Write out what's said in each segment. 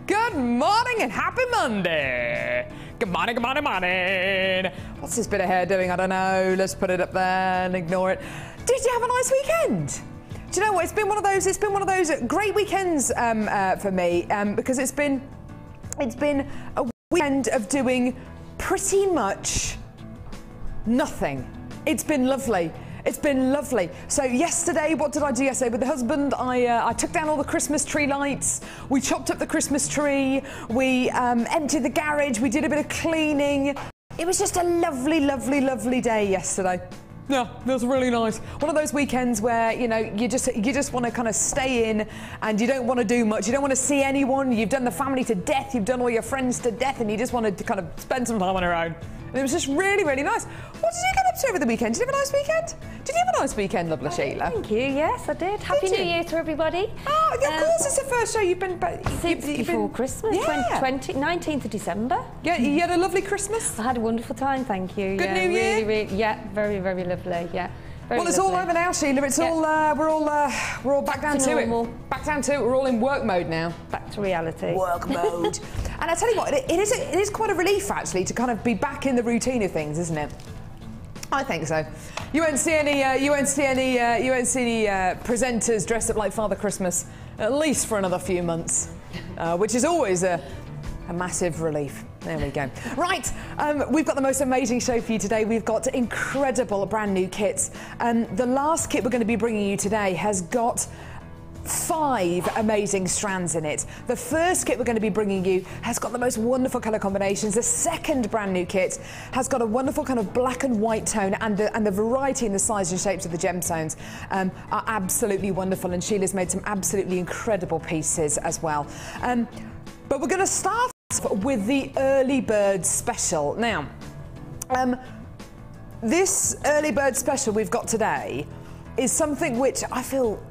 Good morning and happy Monday. Good morning, good morning, morning. What's this bit of hair doing? I don't know. Let's put it up there and ignore it. Did you have a nice weekend? Do you know what? It's been one of those great weekends for me because it's been a weekend of doing pretty much nothing. It's been lovely. It's been lovely. So yesterday, what did I do yesterday with the husband? I took down all the Christmas tree lights. We chopped up the Christmas tree. We emptied the garage. We did a bit of cleaning. It was just a lovely, lovely, lovely day yesterday. Yeah, it was really nice. One of those weekends where, you know, you just want to kind of stay in and you don't want to do much. You don't want to see anyone. You've done the family to death. You've done all your friends to death and you just want to kind of spend some time on your own. And it was just really, really nice. What did you get up to over the weekend? Did you have a nice weekend? Did you have a nice weend, lovely Sheila? Thank you, yes, I did. Happy New Year to everybody. Oh, of course, it's the first show you've been... Since before Christmas, yeah. 19th of December. Yeah, you had a lovely Christmas? I had a wonderful time, thank you. Good New Year? Really, yeah, very, very lovely, yeah. Very well, it's lovely. all over now, Sheila. It's all we're all back down to it. Back down to it. We're all in work mode now. Back to reality. Work mode. And I tell you what, it is quite a relief actually to kind of be back in the routine of things, isn't it? I think so. You won't see any presenters dressed up like Father Christmas at least for another few months, which is always a massive relief. There we go. Right, we've got the most amazing show for you today. We've got incredible brand new kits. The last kit we're going to be bringing you today has got 5 amazing strands in it. The first kit we're going to be bringing you has got the most wonderful colour combinations. The second brand new kit has got a wonderful kind of black and white tone, and the variety in the size and shapes of the gemstones are absolutely wonderful, and Sheila's made some absolutely incredible pieces as well. But we're going to start with the early bird special. Now, this early bird special we've got today is something which I feel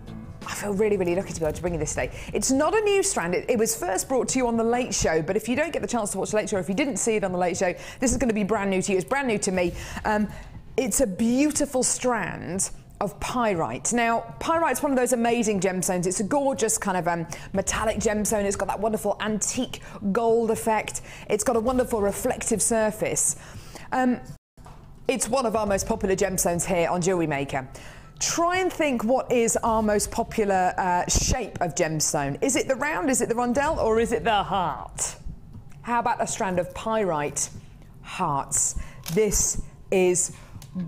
really, really lucky to be able to bring you this today. It's not a new strand. It was first brought to you on The Late Show, but if you don't get the chance to watch The Late Show, if you didn't see it on The Late Show, this is going to be brand new to you. It's brand new to me. It's a beautiful strand of pyrite. Now, pyrite's one of those amazing gemstones. It's a gorgeous kind of metallic gemstone. It's got that wonderful antique gold effect. It's got a wonderful reflective surface. It's one of our most popular gemstones here on Jewellery Maker. Try and think what is our most popular shape of gemstone. Is it the round, is it the rondelle, or is it the heart? How about a strand of pyrite hearts? This is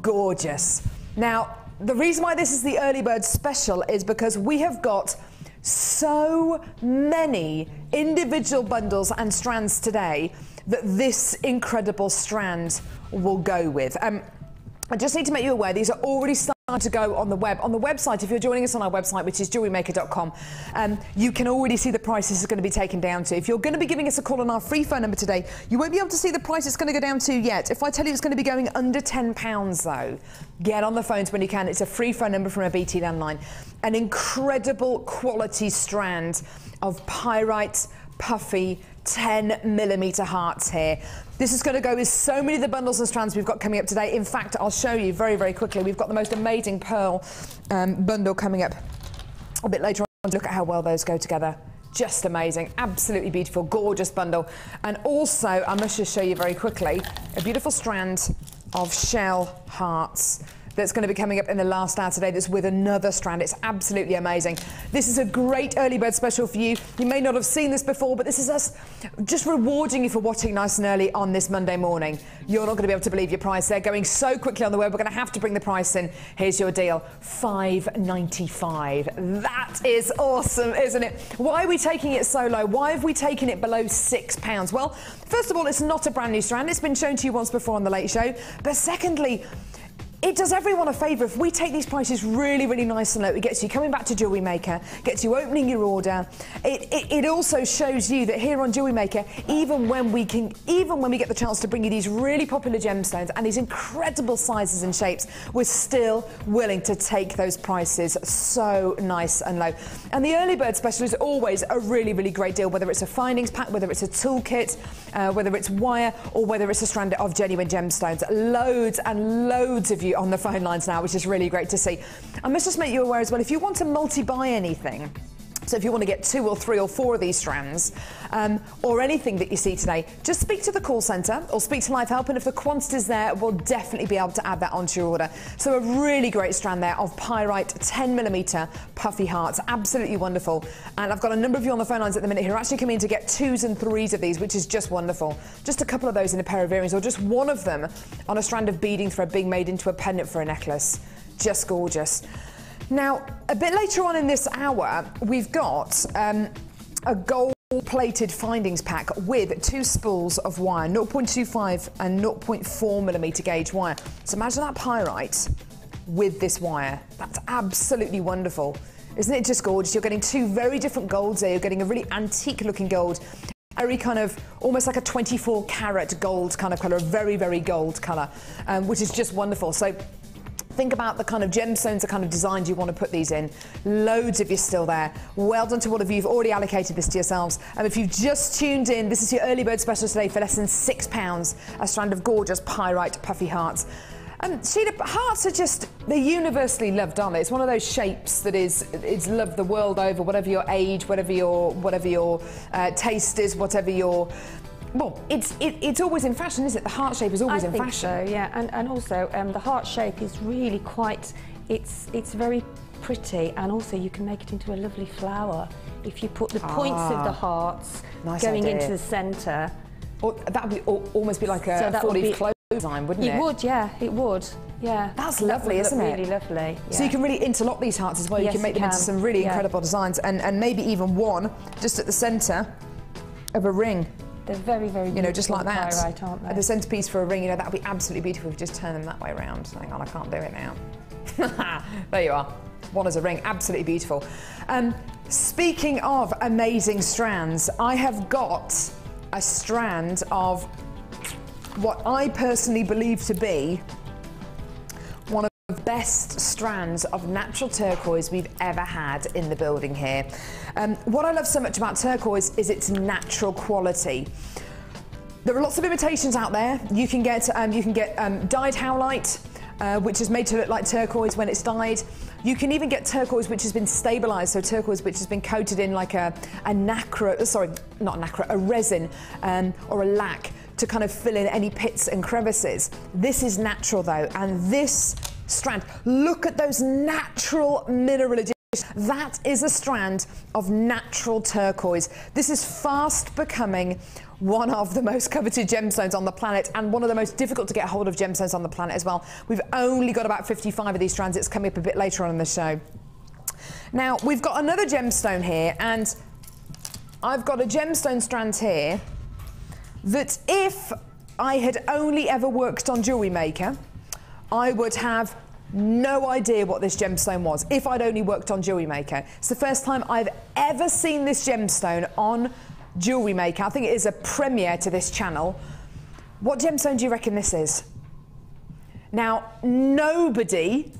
gorgeous. Now, the reason why this is the early bird special is because we have got so many individual bundles and strands today that this incredible strand will go with. I just need to make you aware, these are already starting to go on the web. On the website, if you're joining us on our website, which is jewellerymaker.com, you can already see the price this is going to be taken down to. If you're going to be giving us a call on our free phone number today, you won't be able to see the price it's going to go down to yet. If I tell you it's going to be going under £10 though, get on the phones when you can. It's a free phone number from a BT landline. An incredible quality strand of pyrite, puffy, 10mm hearts here. This is going to go with so many of the bundles and strands we've got coming up today. In fact, I'll show you very, very quickly. We've got the most amazing pearl bundle coming up a bit later on. Look at how well those go together. Just amazing. Absolutely beautiful, gorgeous bundle. And also, I must just show you very quickly, a beautiful strand of shell hearts that's going to be coming up in the last hour today that's with another strand. It's absolutely amazing. This is a great early bird special for you. You may not have seen this before, but this is us just rewarding you for watching nice and early on this Monday morning. You're not going to be able to believe your price. They're going so quickly on the web. We're going to have to bring the price in. Here's your deal, $5.95. That is awesome, isn't it? Why are we taking it so low? Why have we taken it below £6? Well, first of all, it's not a brand new strand. It's been shown to you once before on The Late Show. But secondly, it does everyone a favour if we take these prices really, really nice and low. It gets you coming back to Jewellery Maker, gets you opening your order. It also shows you that here on Jewellery Maker, even when we get the chance to bring you these really popular gemstones and these incredible sizes and shapes, we're still willing to take those prices so nice and low. And the early bird special is always a really, really great deal, whether it's a findings pack, whether it's a toolkit, whether it's wire, or whether it's a strand of genuine gemstones. Loads and loads of you on the phone lines now, which is really great to see. I must just make you aware as well, if you want to multi-buy anything, So if you want to get 2 or 3 or 4 of these strands, or anything that you see today, just speak to the call centre or speak to Live Help, and if the quantity's there, we'll definitely be able to add that onto your order. So a really great strand there of pyrite 10mm puffy hearts, absolutely wonderful. And I've got a number of you on the phone lines at the minute who are actually coming in to get 2s and 3s of these, which is just wonderful. Just a couple of those in a pair of earrings, or just one of them on a strand of beading thread being made into a pendant for a necklace. Just gorgeous. Now, a bit later on in this hour, we've got a gold-plated findings pack with 2 spools of wire, 0.25 and 0.4mm gauge wire. So imagine that pyrite with this wire. That's absolutely wonderful. Isn't it just gorgeous? You're getting 2 very different golds there. You're getting a really antique-looking gold, very kind of almost like a 24-carat gold kind of colour, a very, very gold colour, which is just wonderful. So think about the kind of gemstones, the kind of designs you want to put these in. Loads of you still there. Well done to all of you. You've already allocated this to yourselves. And if you've just tuned in, this is your early bird special today for less than £6. A strand of gorgeous pyrite puffy hearts. Sheila, hearts are just, they're universally loved, aren't they? It's one of those shapes that is loved the world over, whatever your age, whatever your taste is, whatever your... Well, it's always in fashion, isn't it? The heart shape is always in fashion. I think so, yeah. And also, the heart shape is really quite... It's very pretty, and also you can make it into a lovely flower if you put the points of the hearts going into the centre. Or that would almost be like a 4-leaf clover design, wouldn't it? It would, yeah. It would, yeah. That's lovely, isn't it? Really lovely. Yeah. So you can really interlock these hearts as well. Yes, you can make them into some really incredible designs, and maybe even one just at the centre of a ring. They're very, very beautiful, just like that. Pyrite, aren't they? The centrepiece for a ring, that would be absolutely beautiful if you just turn them that way around. Hang on, I can't do it now. There you are. One as a ring, absolutely beautiful. Speaking of amazing strands, I have got a strand of what I personally believe to be one of the best strands of natural turquoise we've ever had in the building here. What I love so much about turquoise is its natural quality. There are lots of imitations out there. You can get dyed howlite, which is made to look like turquoise when it's dyed. You can even get turquoise which has been stabilised, so turquoise which has been coated in like a nacre, sorry, not nacre, a resin or a lac to kind of fill in any pits and crevices. This is natural though, and this strand, look at those natural mineral additions. That is a strand of natural turquoise. This is fast becoming one of the most coveted gemstones on the planet, and one of the most difficult to get hold of gemstones on the planet as well. We've only got about 55 of these strands. It's coming up a bit later on in the show. Now, we've got another gemstone here, and I've got a gemstone strand here that if I had only ever worked on Jewellery Maker, I would have no idea what this gemstone was if I'd only worked on Jewellery Maker. It's the first time I've ever seen this gemstone on Jewellery Maker. I think it is a premiere to this channel. What gemstone do you reckon this is? Now, nobody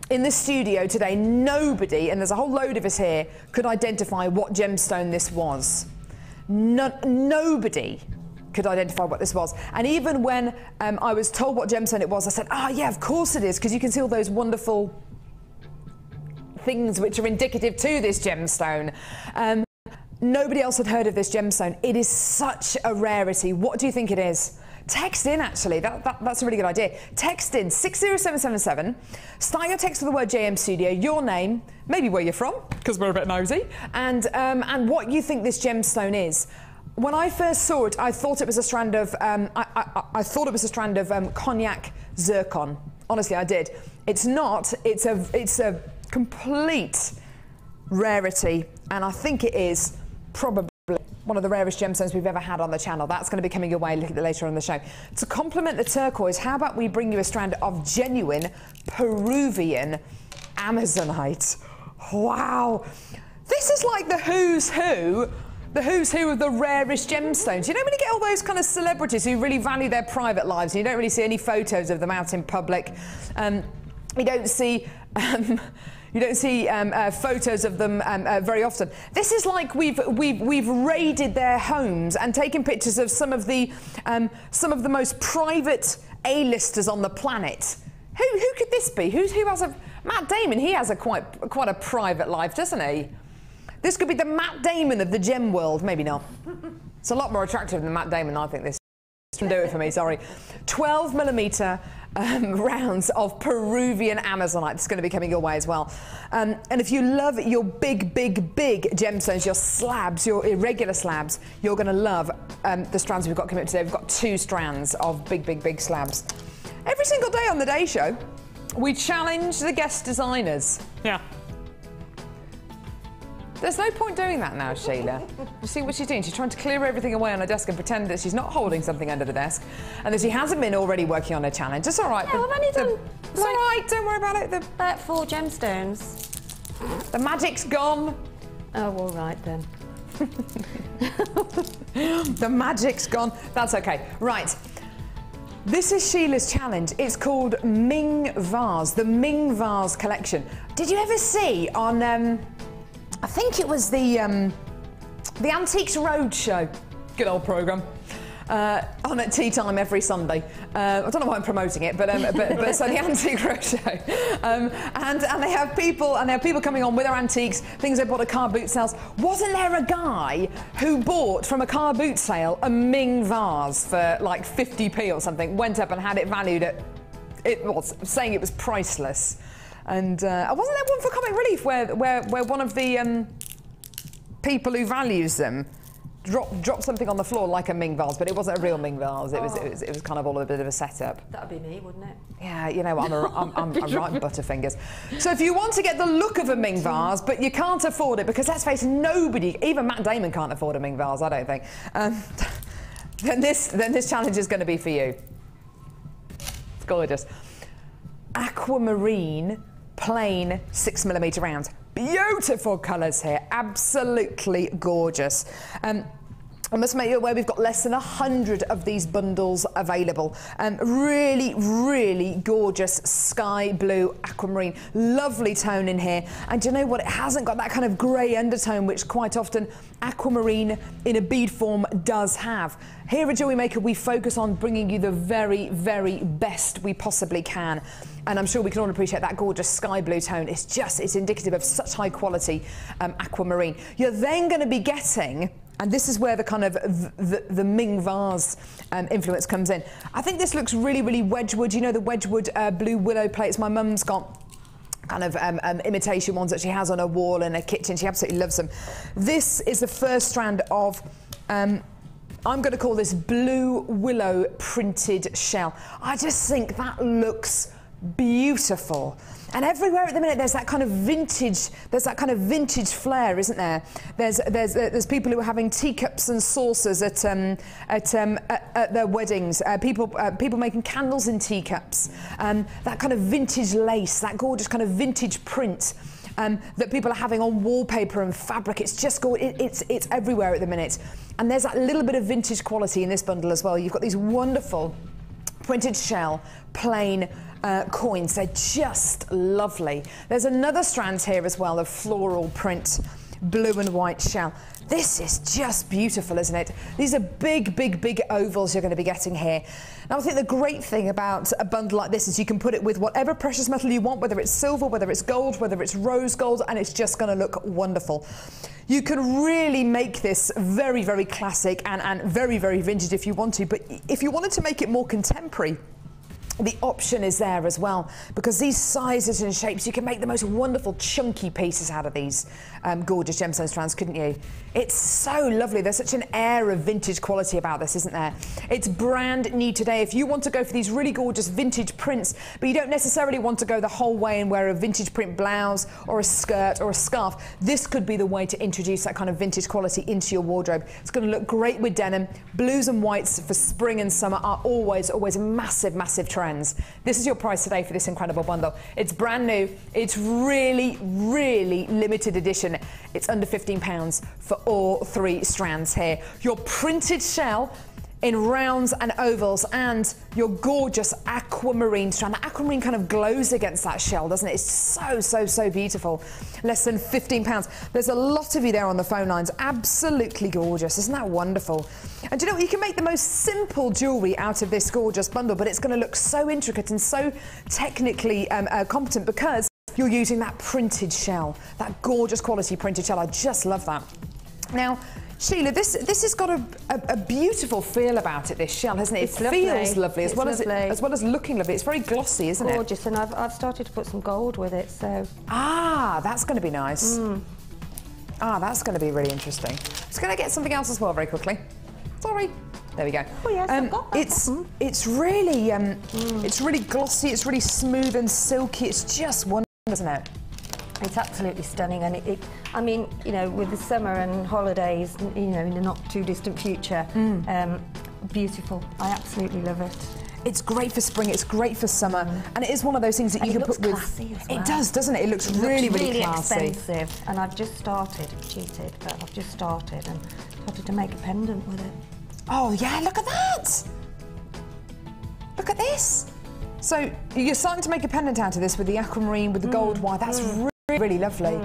in the studio today, nobody, and there's a whole load of us here, could identify what gemstone this was. Nobody could identify what this was. And even when I was told what gemstone it was, I said, oh yeah, of course it is, because you can see all those wonderful things which are indicative to this gemstone. Nobody else had heard of this gemstone. It is such a rarity. What do you think it is? Text in, actually. That's a really good idea. Text in 60777. Start your text with the word JM Studio, your name, maybe where you're from, because we're a bit nosy, and what you think this gemstone is. When I first saw it, I thought it was a strand of I thought it was a strand of cognac zircon. Honestly, I did. It's not. It's a complete rarity, and I think it is probably one of the rarest gemstones we've ever had on the channel. That's going to be coming your way a little bit later on in the show. To complement the turquoise, how about we bring you a strand of genuine Peruvian Amazonite? Wow, this is like the who's who. The who's who of the rarest gemstones. You know when you get all those kind of celebrities who really value their private lives, and you don't really see any photos of them out in public. You don't see photos of them very often. This is like we've raided their homes and taken pictures of some of the most private A-listers on the planet. Who could this be? Who has a Matt Damon? He has a quite a private life, doesn't he? This could be the Matt Damon of the gem world. Maybe not. It's a lot more attractive than Matt Damon, I think, this. Do it for me, sorry. 12mm rounds of Peruvian Amazonite. It's going to be coming your way as well. And if you love your big gemstones, your slabs, your irregular slabs, you're going to love the strands we've got coming up today. We've got 2 strands of big slabs. Every single day on the Day Show, we challenge the guest designers. Yeah. There's no point doing that now, Sheila. You see what she's doing? She's trying to clear everything away on her desk and pretend that she's not holding something under the desk and that she hasn't been already working on a challenge. It's all right. Yeah, I've only done... It's all right, don't worry about it. About 4 gemstones. The magic's gone. Oh, all right then. The magic's gone. That's okay. Right. This is Sheila's challenge. It's called Ming Vase, the Ming Vase collection. Did you ever see on... I think it was the Antiques Roadshow, good old programme, on at tea time every Sunday. I don't know why I'm promoting it, but so the Antique Roadshow, and they have people coming on with their antiques, things they bought at car boot sales. Wasn't there a guy who bought from a car boot sale a Ming vase for like 50p or something? Went up and had it valued at, saying it was priceless. And wasn't there one for Comic Relief where one of the people who values them dropped something on the floor like a Ming vase, but it wasn't a real Ming vase. It was kind of all a bit of a setup. That'd be me, wouldn't it? Yeah, you know what? I'm right butterfingers. So if you want to get the look of a Ming vase, but you can't afford it, because let's face it, nobody, even Matt Damon, can't afford a Ming vase. I don't think. Then this challenge is going to be for you. It's gorgeous. Aquamarine. Plain 6mm rounds. Beautiful colours here, absolutely gorgeous. I must make you aware we've got less than 100 of these bundles available. Really gorgeous sky blue aquamarine. Lovely tone in here. And you know what? It hasn't got that kind of grey undertone, which quite often aquamarine in a bead form does have. Here at Jewellery Maker, we focus on bringing you the very best we possibly can. And I'm sure we can all appreciate that gorgeous sky blue tone. It's indicative of such high quality aquamarine. You're then going to be getting, and this is where the kind of the Ming vase influence comes in. I think this looks really Wedgwood. You know, the Wedgwood blue willow plates. My mum's got kind of imitation ones that she has on her wall in her kitchen. She absolutely loves them. This is the first strand of I'm going to call this blue willow printed shell. I just think that looks beautiful. And everywhere at the minute there's that kind of vintage flair, isn't there? There's people who are having teacups and saucers at their weddings. People making candles in teacups. That kind of vintage lace, that gorgeous kind of vintage print that people are having on wallpaper and fabric. It's just gorgeous. It's everywhere at the minute. And there's that little bit of vintage quality in this bundle as well. You've got these wonderful printed shell, plain coins. They're just lovely. There's another strand here as well of floral print, blue and white shell. This is just beautiful, isn't it? These are big ovals you're going to be getting here. Now, I think the great thing about a bundle like this is you can put it with whatever precious metal you want, whether it's silver, whether it's gold, whether it's rose gold, and it's just going to look wonderful. You can really make this very classic and very vintage if you want to, but if you wanted to make it more contemporary, the option is there as well, because these sizes and shapes, you can make the most wonderful chunky pieces out of these gorgeous gemstone strands, couldn't you? It's so lovely. There's such an air of vintage quality about this, isn't there? It's brand new today. If you want to go for these really gorgeous vintage prints, but you don't necessarily want to go the whole way and wear a vintage print blouse or a skirt or a scarf, this could be the way to introduce that kind of vintage quality into your wardrobe. It's going to look great with denim. Blues and whites for spring and summer are always massive trends. This is your price today for this incredible bundle. It's brand new. It's really limited edition. It's under £15 for all 3 strands here. Your printed shell in rounds and ovals, and your gorgeous aquamarine strand. The aquamarine kind of glows against that shell, doesn't it? It's so beautiful. Less than £15. There's a lot of you there on the phone lines. Absolutely gorgeous. Isn't that wonderful? And do you know what? You can make the most simple jewellery out of this gorgeous bundle, but it's going to look so intricate and so technically competent, because you're using that printed shell, that gorgeous quality printed shell. I just love that. Now, Sheila, this has got a beautiful feel about it, this shell, hasn't it? It feels lovely, as well as looking lovely. It's very glossy, isn't it? Gorgeous, and I've started to put some gold with it, so... Ah, that's going to be nice. Ah, that's going to be really interesting. Just going to get something else as well very quickly. Sorry. There we go. Oh yes, I've got that. It's really glossy. It's really smooth and silky. It's just wonderful, isn't it? It's absolutely stunning, and I mean, you know, with the summer and holidays, you know, in the not too distant future, beautiful. I absolutely love it. It's great for spring, it's great for summer, and it is one of those things that you can put with... Classy as well. It does, doesn't it? It looks really classy. Expensive, and I've just started, cheated, but I've just started to make a pendant with it. Oh yeah, look at that! Look at this. So you're starting to make a pendant out of this with the aquamarine, with the gold wire. That's really lovely.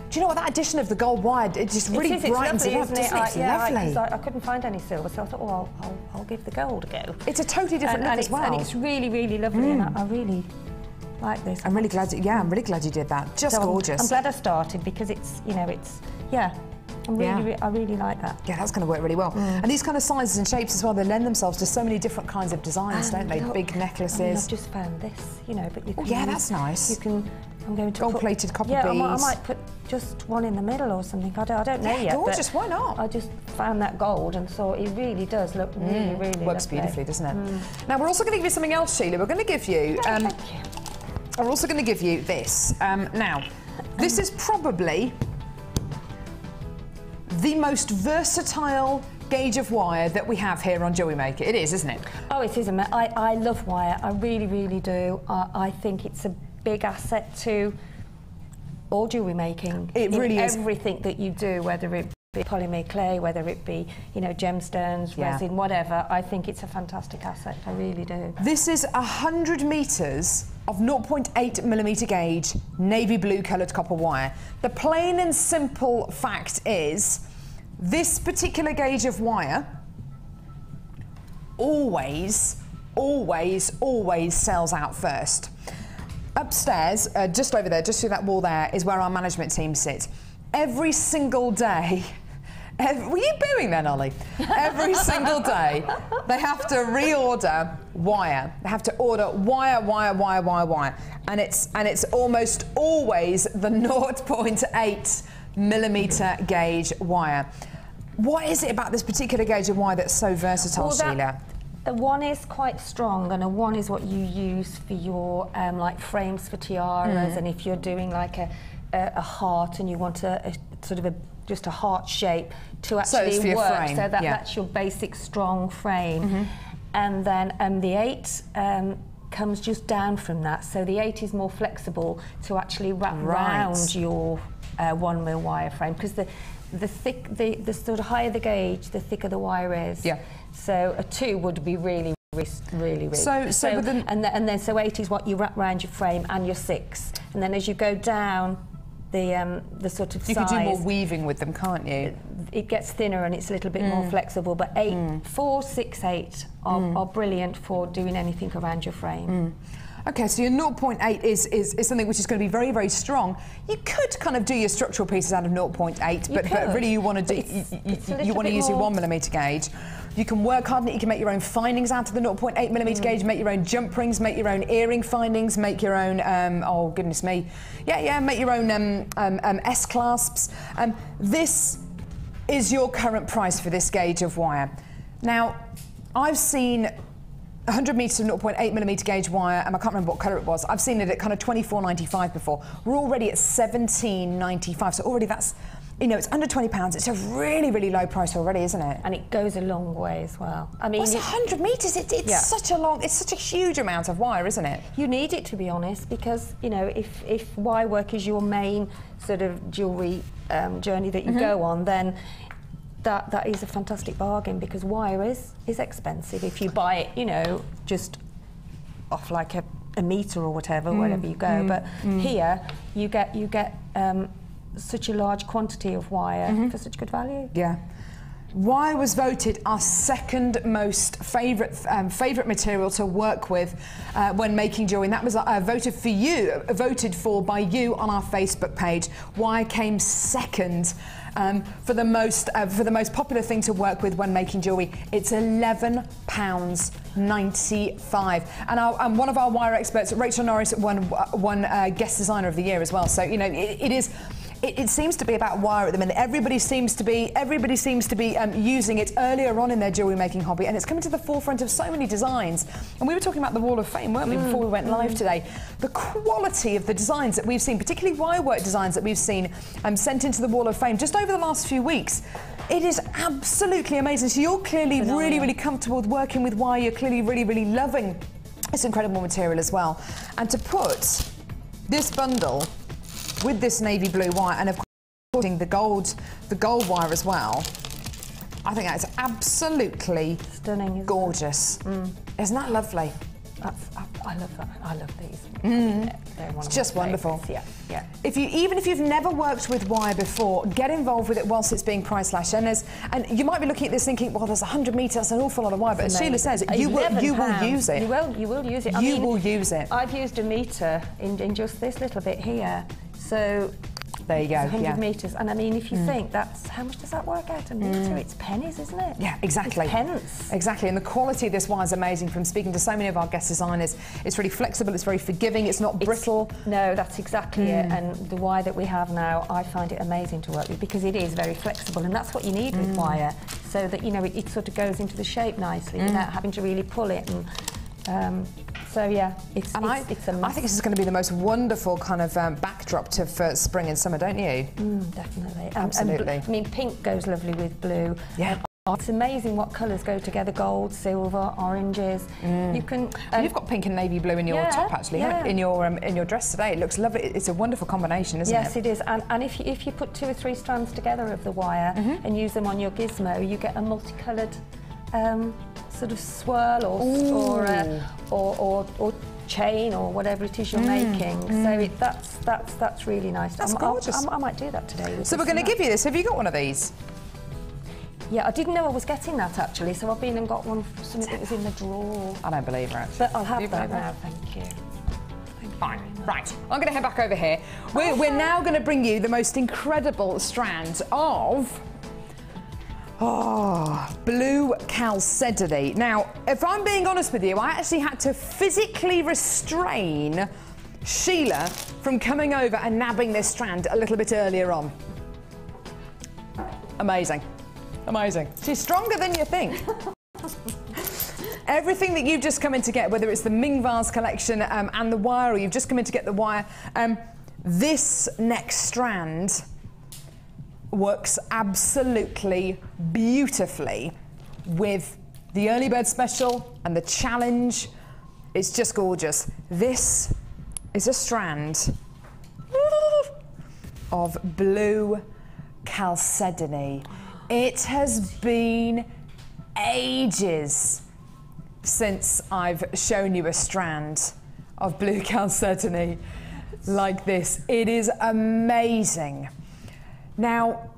Do you know what, that addition of the gold wire, it just really brightens it up, doesn't it? It's lovely. I couldn't find any silver, so I thought, oh, I'll give the gold a go. It's a totally different look as well. And it's really lovely, and I really like this. I'm really glad you did that. Just gorgeous. I'm glad I started, because it's, you know, yeah. I really like that. Yeah, that's going to work really well. And these kind of sizes and shapes as well, they lend themselves to so many different kinds of designs, don't they? Big necklaces. I mean, I've just found this, you know, but you can... Oh, yeah, that's nice. You can... I'm going to gold-plated copper beads. I might put just one in the middle or something. I don't know yet. Gorgeous, why not? I just found that gold and thought it really does look really works lovely. Beautifully, doesn't it? Now, we're also going to give you something else, Sheila. We're going to give you... thank you. We're also going to give you this. Now, this is probably the most versatile gauge of wire that we have here on Jewellery Maker. It is, isn't it? Oh, it is. I love wire. I really do. I think it's a big asset to all jewellery making. It really is. Everything that you do, whether it be polymer clay, whether it be, you know, gemstones, resin, whatever, I think it's a fantastic asset. I really do. This is 100 metres of 0.8mm gauge navy blue coloured copper wire. The plain and simple fact is this particular gauge of wire always sells out first. Upstairs, just over there, just through that wall there, is where our management team sits. Every single day, were you booing then, Ollie? Every single day, they have to reorder wire. They have to order wire, and it's almost always the 0.8mm gauge wire. What is it about this particular gauge of wire that's so versatile, Sheila? One is quite strong, and one is what you use for your like frames for tiaras, and if you're doing like a heart and you want a sort of just a heart shape to actually work, so that's your basic strong frame. And then the 8 comes just down from that, so the 8 is more flexible to actually wrap around your 1mm wire frame, because the sort of higher the gauge, the thicker the wire is. Yeah. So a 2 would be really. So 8 is what you wrap around your frame, and your 6, and then as you go down the sort of size, you can do more weaving with them, can't you? It gets thinner and it's a little bit more flexible. But 4, 6, 8 are brilliant for doing anything around your frame. Okay, so your 0.8 is something which is going to be very strong. You could kind of do your structural pieces out of 0.8, but really you want to do you want to use your 1mm gauge. You can work hard on it. You can make your own findings out of the 0.8mm gauge. Make your own jump rings. Make your own earring findings. Make your own. Oh goodness me, make your own S clasps. This is your current price for this gauge of wire. Now, I've seen 100 metres of 0.8mm gauge wire, and I can't remember what colour it was. I've seen it at kind of £24.95 before. We're already at £17.95, so already that's, you know, it's under £20. It's a really low price already, isn't it? And it goes a long way as well. I mean, it's 100 metres. It's such a huge amount of wire, isn't it? You need it, to be honest, because you know, if wire work is your main sort of jewellery journey that you go on, then that is a fantastic bargain, because wire is expensive if you buy it, you know, just off like a metre or whatever, wherever you go. But here you get such a large quantity of wire for such good value. Yeah. Wire was voted our second most favourite material to work with when making jewellery, and that was voted for by you on our Facebook page. Wire came second for the most popular thing to work with when making jewellery. It's £11.95, and one of our wire experts, Rachel Norris, won Guest Designer of the Year as well. So you know it seems to be about wire at the minute. Everybody seems to be using it earlier on in their jewellery making hobby, and it's coming to the forefront of so many designs. And we were talking about the Wall of Fame, weren't we, before we went live today? The quality of the designs that we've seen, particularly wire work designs that we've seen sent into the Wall of Fame just over the last few weeks. It is absolutely amazing. So you're clearly really comfortable with working with wire. You're clearly really loving this incredible material as well. And to put this bundle with this navy blue wire, and of course the gold wire as well, I think that's absolutely stunning, gorgeous. Isn't that lovely? I love that. I love these. It's just wonderful. Yeah. Even if you've never worked with wire before, get involved with it whilst it's being price slashed. And you might be looking at this thinking, well, there's 100 metres, that's an awful lot of wire. But as Sheila says, you will use it. You will use it. You will use it. I've used a metre in just this little bit here. So there you go. 100 metres, and I mean, if you think that's how much does that work out a metre? It's pennies, isn't it? Yeah, exactly. It's pence. Exactly, and the quality of this wire is amazing. From speaking to so many of our guest designers, it's really flexible, it's very forgiving, it's not brittle. No, that's exactly it. And the wire that we have now, I find it amazing to work with because it is very flexible, and that's what you need with wire, so that you know it sort of goes into the shape nicely without having to really pull it. And so yeah, it's a must. I think this is going to be the most wonderful kind of backdrop for spring and summer, don't you? Definitely. Absolutely. I mean, pink goes lovely with blue. Yeah. It's amazing what colours go together: gold, silver, oranges. You can. You've got pink and navy blue in your top, actually, in your dress today. It looks lovely. It's a wonderful combination, isn't it? Yes, it is. And if you put 2 or 3 strands together of the wire and use them on your gizmo, you get a multicoloured sort of swirl or chain or whatever it is you're making. So that's really nice. That's gorgeous. I might do that today. So we're going to give you this. Have you got one of these? Yeah, I didn't know I was getting that actually, so I've been and got one, something that was in the drawer. I don't believe her, actually. But I'll have that now, thank you. Fine. Right, I'm going to head back over here. We're now going to bring you the most incredible strand of blue chalcedony. Now, if I'm being honest with you, I actually had to physically restrain Sheila from coming over and nabbing this strand a little bit earlier on. Amazing. Amazing. She's stronger than you think. Everything that you've just come in to get, whether it's the Ming Vase collection and the wire, or you've just come in to get the wire, this next strand works absolutely beautifully with the early bird special and the challenge. It's just gorgeous. This is a strand of blue chalcedony. It has been ages since I've shown you a strand of blue chalcedony like this. It is amazing. Now,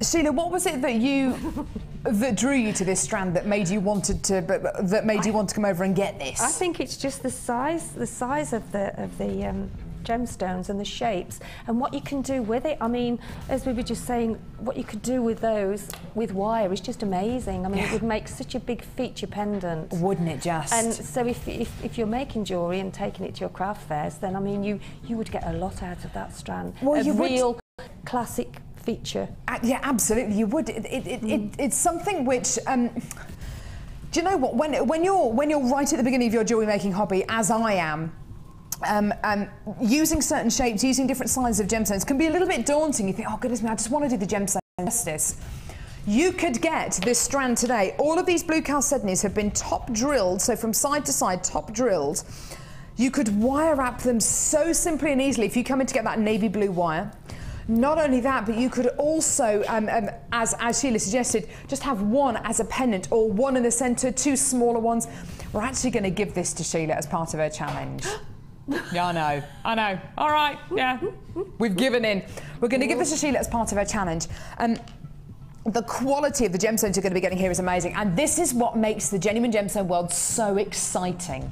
Sheila, what was it that drew you to this strand, that made you want to come over and get this? I think it's just the size of the gemstones and the shapes and what you can do with it. I mean, as we were just saying, what you could do with those with wire is just amazing. I mean, it would make such a big feature pendant, wouldn't it just? And so if you're making jewellery and taking it to your craft fairs, then I mean you would get a lot out of that strand. Well, you real classic feature. Yeah, absolutely, you would. It's something which. Do you know what? When you're right at the beginning of your jewellery making hobby, as I am, using certain shapes, using different sizes of gemstones can be a little bit daunting. You think, oh goodness me, I just want to do the gemstone justice. You could get this strand today. All of these blue chalcedonies have been top drilled, so from side to side, top drilled. You could wire wrap them so simply and easily if you come in to get that navy blue wire. Not only that, but you could also, as Sheila suggested, just have one as a pendant or one in the centre, 2 smaller ones. We're actually going to give this to Sheila as part of her challenge. Yeah, I know. All right, yeah. We've given in. We're going to give this to Sheila as part of her challenge. the quality of the gemstones you're going to be getting here is amazing. And this is what makes the genuine gemstone world so exciting.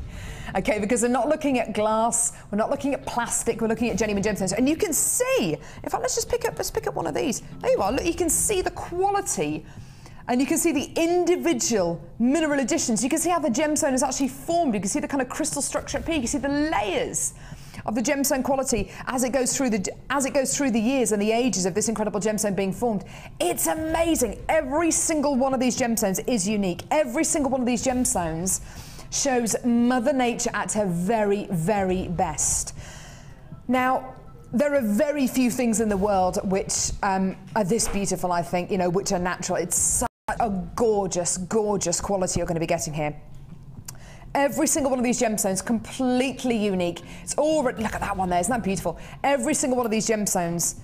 Okay, because we're not looking at glass, we're not looking at plastic, we're looking at genuine gemstones. And you can see, in fact, let's pick up one of these. There you are, look, you can see the quality and you can see the individual mineral additions. You can see how the gemstone is actually formed. You can see the kind of crystal structure at peak. You see the layers of the gemstone quality as it goes through the years and the ages of this incredible gemstone being formed. It's amazing. Every single one of these gemstones is unique. Every single one of these gemstones shows Mother Nature at her very, very best. Now, there are very few things in the world which are this beautiful, I think, you know, which are natural. It's such a gorgeous, gorgeous quality you're going to be getting here. Every single one of these gemstones completely unique. It's already, look at that one there, isn't that beautiful? Every single one of these gemstones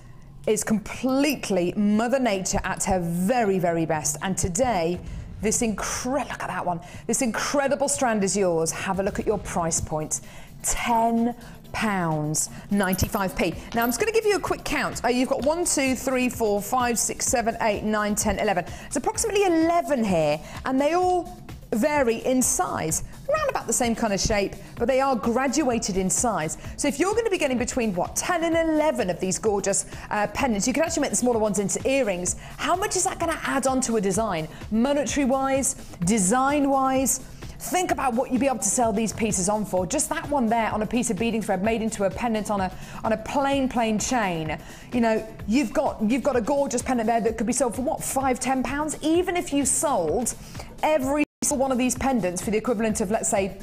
is completely Mother Nature at her very, very best. And today, look at that one. This incredible strand is yours. Have a look at your price point. £10.95p. Now I'm just going to give you a quick count. You've got 1, 2, 3, 4, 5, 6, 7, 8, 9, 10, 11. It's approximately 11 here, and they all vary in size, around about the same kind of shape, but they are graduated in size. So if you're going to be getting between, what, 10 and 11 of these gorgeous pendants, you can actually make the smaller ones into earrings. How much is that going to add on to a design? Monetary-wise, design-wise? Think about what you'd be able to sell these pieces on for. Just that one there on a piece of beading thread made into a pendant on a plain chain. You know, you've got a gorgeous pendant there that could be sold for what, £5, £10? Even if you sold every one of these pendants for the equivalent of, let's say,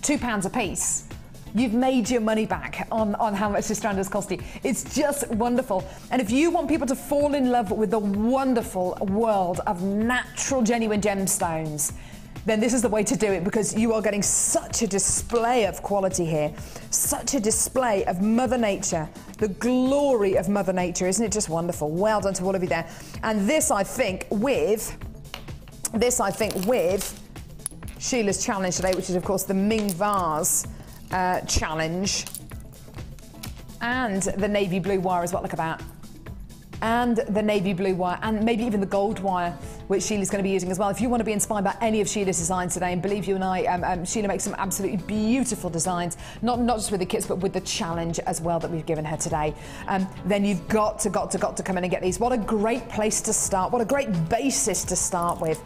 £2 a piece, you've made your money back on how much this strand has cost you. It's just wonderful. And if you want people to fall in love with the wonderful world of natural, genuine gemstones, then this is the way to do it, because you are getting such a display of quality here, such a display of Mother Nature, the glory of Mother Nature. Isn't it just wonderful? Well done to all of you there. And this, I think, with Sheila's challenge today, which is, of course, the Ming Vase challenge, and the navy blue wire as well. Look at that. And the navy blue wire, and maybe even the gold wire, which Sheila's going to be using as well. If you want to be inspired by any of Sheila's designs today, and believe you and I, Sheila makes some absolutely beautiful designs, not just with the kits, but with the challenge as well that we've given her today, then you've got to come in and get these. What a great place to start. What a great basis to start with.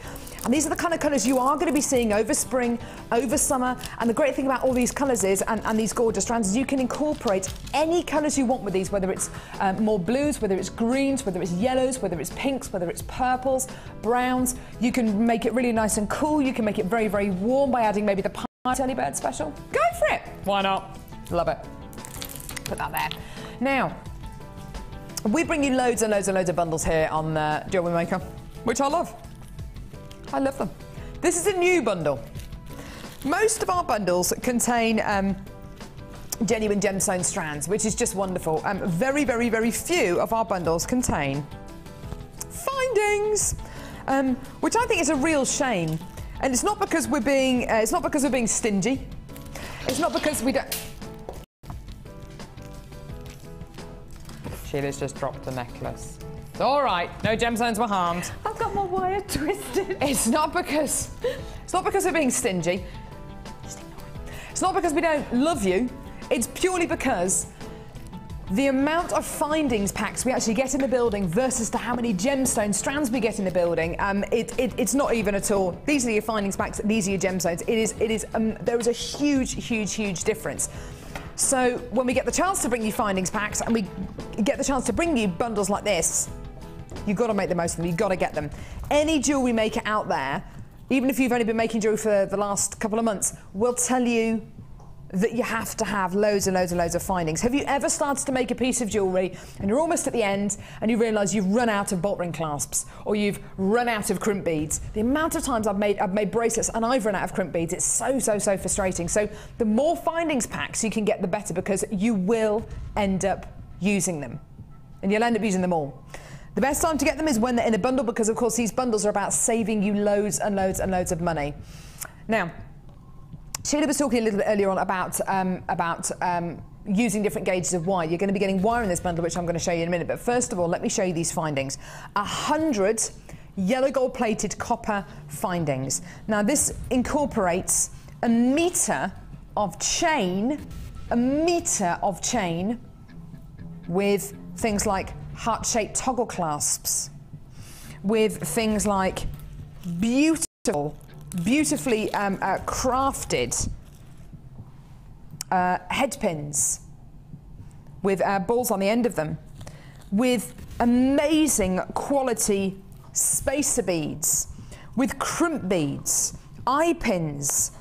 And these are the kind of colours you are going to be seeing over spring, over summer. And the great thing about all these colours is, and these gorgeous strands, is you can incorporate any colours you want with these, whether it's more blues, whether it's greens, whether it's yellows, whether it's pinks, whether it's purples, browns. You can make it really nice and cool. You can make it very, very warm by adding maybe the Early Bird Special. Go for it. Why not? Love it. Put that there. Now, we bring you loads and loads and loads of bundles here on Jewellery Maker, which I love. I love them. This is a new bundle. Most of our bundles contain genuine gemstone strands, which is just wonderful. Very, very, very few of our bundles contain findings, which I think is a real shame. And it's not because we're being stingy. It's not because we don't. Sheila's just dropped the necklace. It's all right. No gemstones were harmed. I've got my wire twisted. It's not because we're being stingy. It's not because we don't love you. It's purely because the amount of findings packs we actually get in the building versus to how many gemstone strands we get in the building, it's not even at all. These are your findings packs. These are your gemstones. There is a huge difference. So when we get the chance to bring you findings packs and we get the chance to bring you bundles like this, you've got to make the most of them. You've got to get them. Any jewellery maker out there, even if you've only been making jewellery for the last couple of months, will tell you that you have to have loads and loads and loads of findings. Have you ever started to make a piece of jewellery and you're almost at the end and you realise you've run out of bolt ring clasps or you've run out of crimp beads? The amount of times I've made bracelets and I've run out of crimp beads, it's so frustrating. So the more findings packs you can get, the better, because you will end up using them and you'll end up using them all. The best time to get them is when they're in a bundle, because of course these bundles are about saving you loads and loads and loads of money. Now, Sheila was talking a little bit earlier on about using different gauges of wire. You're going to be getting wire in this bundle, which I'm going to show you in a minute. But first of all, let me show you these findings. 100 yellow gold plated copper findings. Now this incorporates a metre of chain with things like heart-shaped toggle clasps, with things like beautifully crafted head pins with balls on the end of them, with amazing quality spacer beads, with crimp beads, eye pins,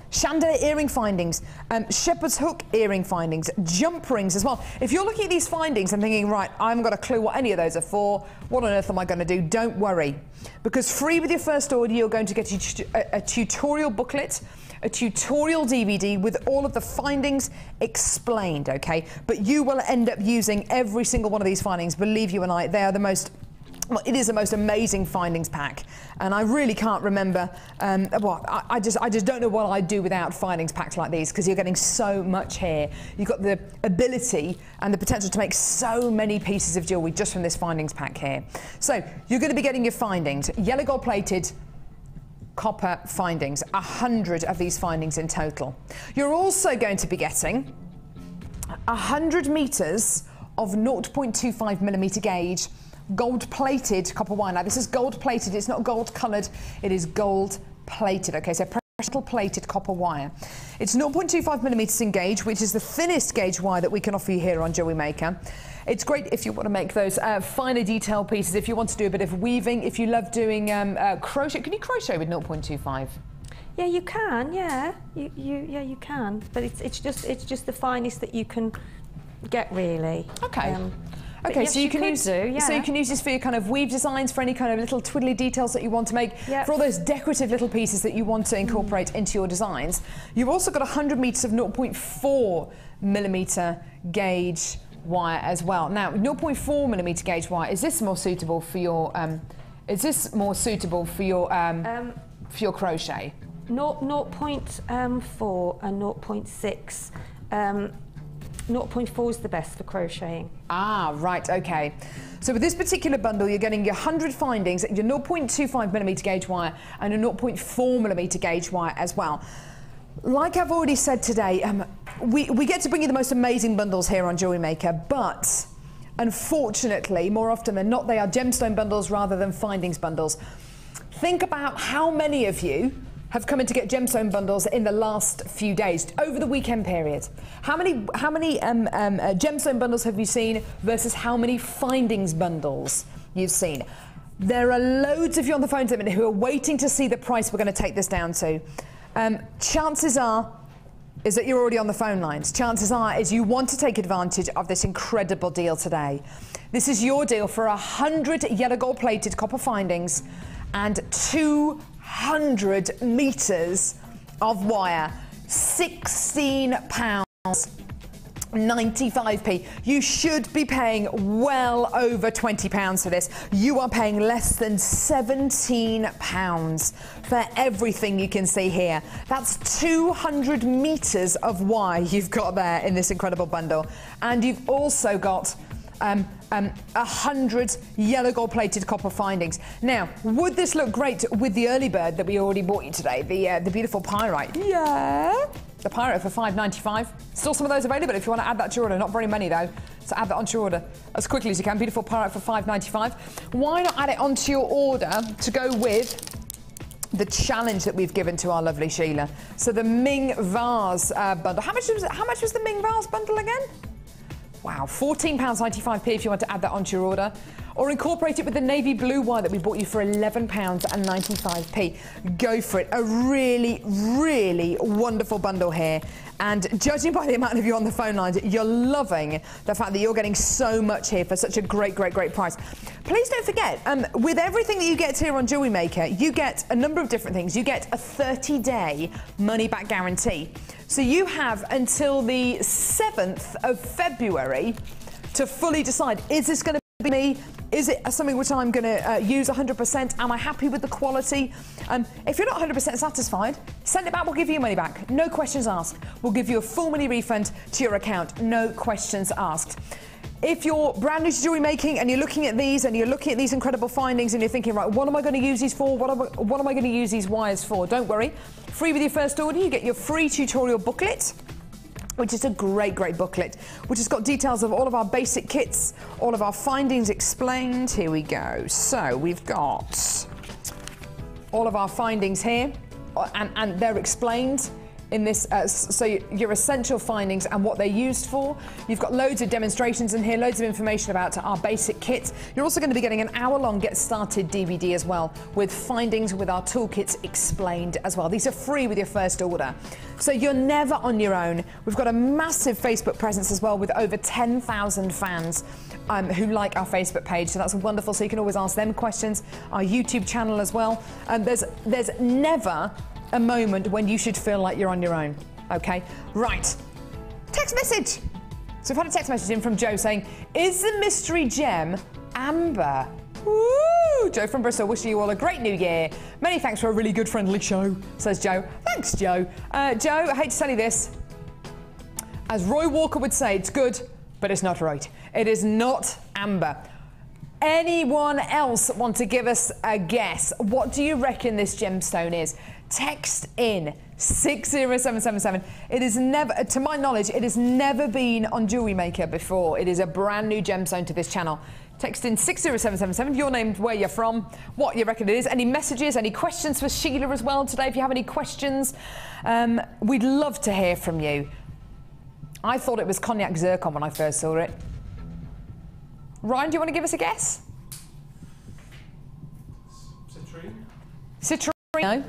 chandelier earring findings, shepherd's hook earring findings, jump rings as well. If you're looking at these findings and thinking, right, I haven't got a clue what any of those are for, what on earth am I going to do? Don't worry, because free with your first order, you're going to get a tutorial booklet, a tutorial DVD with all of the findings explained, okay? But you will end up using every single one of these findings. Believe you and I, they are the most, well, it is the most amazing findings pack, and I really can't remember. I just don't know what I'd do without findings packs like these, because you're getting so much here. You've got the ability and the potential to make so many pieces of jewellery just from this findings pack here. So you're going to be getting your findings, yellow gold plated copper findings, 100 of these findings in total. You're also going to be getting 100 metres of 0.25mm gauge gold-plated copper wire. Now this is gold-plated, it's not gold-coloured, it is gold-plated, okay, so metal-plated copper wire. It's 0.25mm in gauge, which is the thinnest gauge wire that we can offer you here on Jewellery Maker. It's great if you want to make those finer detail pieces, if you want to do a bit of weaving, if you love doing crochet. Can you crochet with 0.25? Yeah, you can, yeah. You can, but it's just the finest that you can get, really. Okay. Okay, yes, so you can use so you can use this for your kind of weave designs, for any kind of little twiddly details that you want to make, for all those decorative little pieces that you want to incorporate into your designs. You've also got 100 metres of 0.4mm gauge wire as well. Now, 0.4mm gauge wire, is this more suitable for your for your crochet? 0.4 and 0.6. 0.4 is the best for crocheting. Ah, right, okay. So with this particular bundle, you're getting your 100 findings, your 0.25mm gauge wire and a 0.4mm gauge wire as well. Like I've already said today, we get to bring you the most amazing bundles here on Jewellery Maker, but unfortunately, more often than not, they are gemstone bundles rather than findings bundles. Think about how many of you have come in to get gemstone bundles in the last few days, over the weekend period. How many gemstone bundles have you seen versus how many findings bundles you've seen? There are loads of you on the phone at the minute who are waiting to see the price we're going to take this down to. Chances are is that you're already on the phone lines. Chances are is you want to take advantage of this incredible deal today. This is your deal for 100 yellow gold plated copper findings and 200 metres of wire, £16.95p. You should be paying well over £20 for this. You are paying less than £17 for everything you can see here. That's 200 metres of wire you've got there in this incredible bundle. And you've also got 100 yellow gold plated copper findings. Now, would this look great with the early bird that we already bought you today, the beautiful pyrite? Yeah. The pyrite for £5.95. Still some of those available if you want to add that to your order. Not very many though, so add that onto your order as quickly as you can. Beautiful pyrite for £5.95. Why not add it onto your order to go with the challenge that we've given to our lovely Sheila? So the Ming vase bundle. How much was the Ming vase bundle again? Wow, £14.95p if you want to add that onto your order. Or incorporate it with the navy blue wire that we bought you for £11.95p. Go for it. A really, really wonderful bundle here. And judging by the amount of you on the phone lines, you're loving the fact that you're getting so much here for such a great, great, great price. Please don't forget, with everything that you get here on Jewellery Maker, you get a number of different things. You get a 30-day money-back guarantee. So you have until the 7th of February to fully decide, is this going to be me? Is it something which I'm going to use 100%? Am I happy with the quality? If you're not 100% satisfied, send it back, we'll give you your money back. No questions asked. We'll give you a full money refund to your account. No questions asked. If you're brand new to jewellery making and you're looking at these incredible findings and you're thinking, right, what am I going to use these for? What am I going to use these wires for? Don't worry. Free with your first order, you get your free tutorial booklet, which is a great booklet, which has got details of all of our basic kits, all of our findings explained. Here we go. So we've got all of our findings here, and they're explained in this, so your essential findings and what they're used for. You've got loads of demonstrations in here, loads of information about our basic kits. You're also going to be getting an hour-long Get Started DVD as well, with findings with our toolkits explained as well. These are free with your first order. So you're never on your own. We've got a massive Facebook presence as well, with over 10,000 fans who like our Facebook page, so that's wonderful. So you can always ask them questions. Our YouTube channel as well. There's never a moment when you should feel like you're on your own. Okay, right. Text message. So we've had a text message in from Joe saying, is the mystery gem amber? Woo! Joe from Bristol, wishing you all a great new year. Many thanks for a really good friendly show, says Joe. Thanks, Joe. Joe, I hate to tell you this. As Roy Walker would say, it's good, but it's not right. It is not amber. Anyone else want to give us a guess? What do you reckon this gemstone is? Text in 60777. It is never, to my knowledge, it has never been on Jewellery Maker before. It is a brand new gemstone to this channel. Text in 60777, your name, where you're from, what you reckon it is, any messages, any questions for Sheila as well today. If you have any questions, we'd love to hear from you. I thought it was cognac zircon when I first saw it. Ryan, do you want to give us a guess? Citrine. Citrine? No.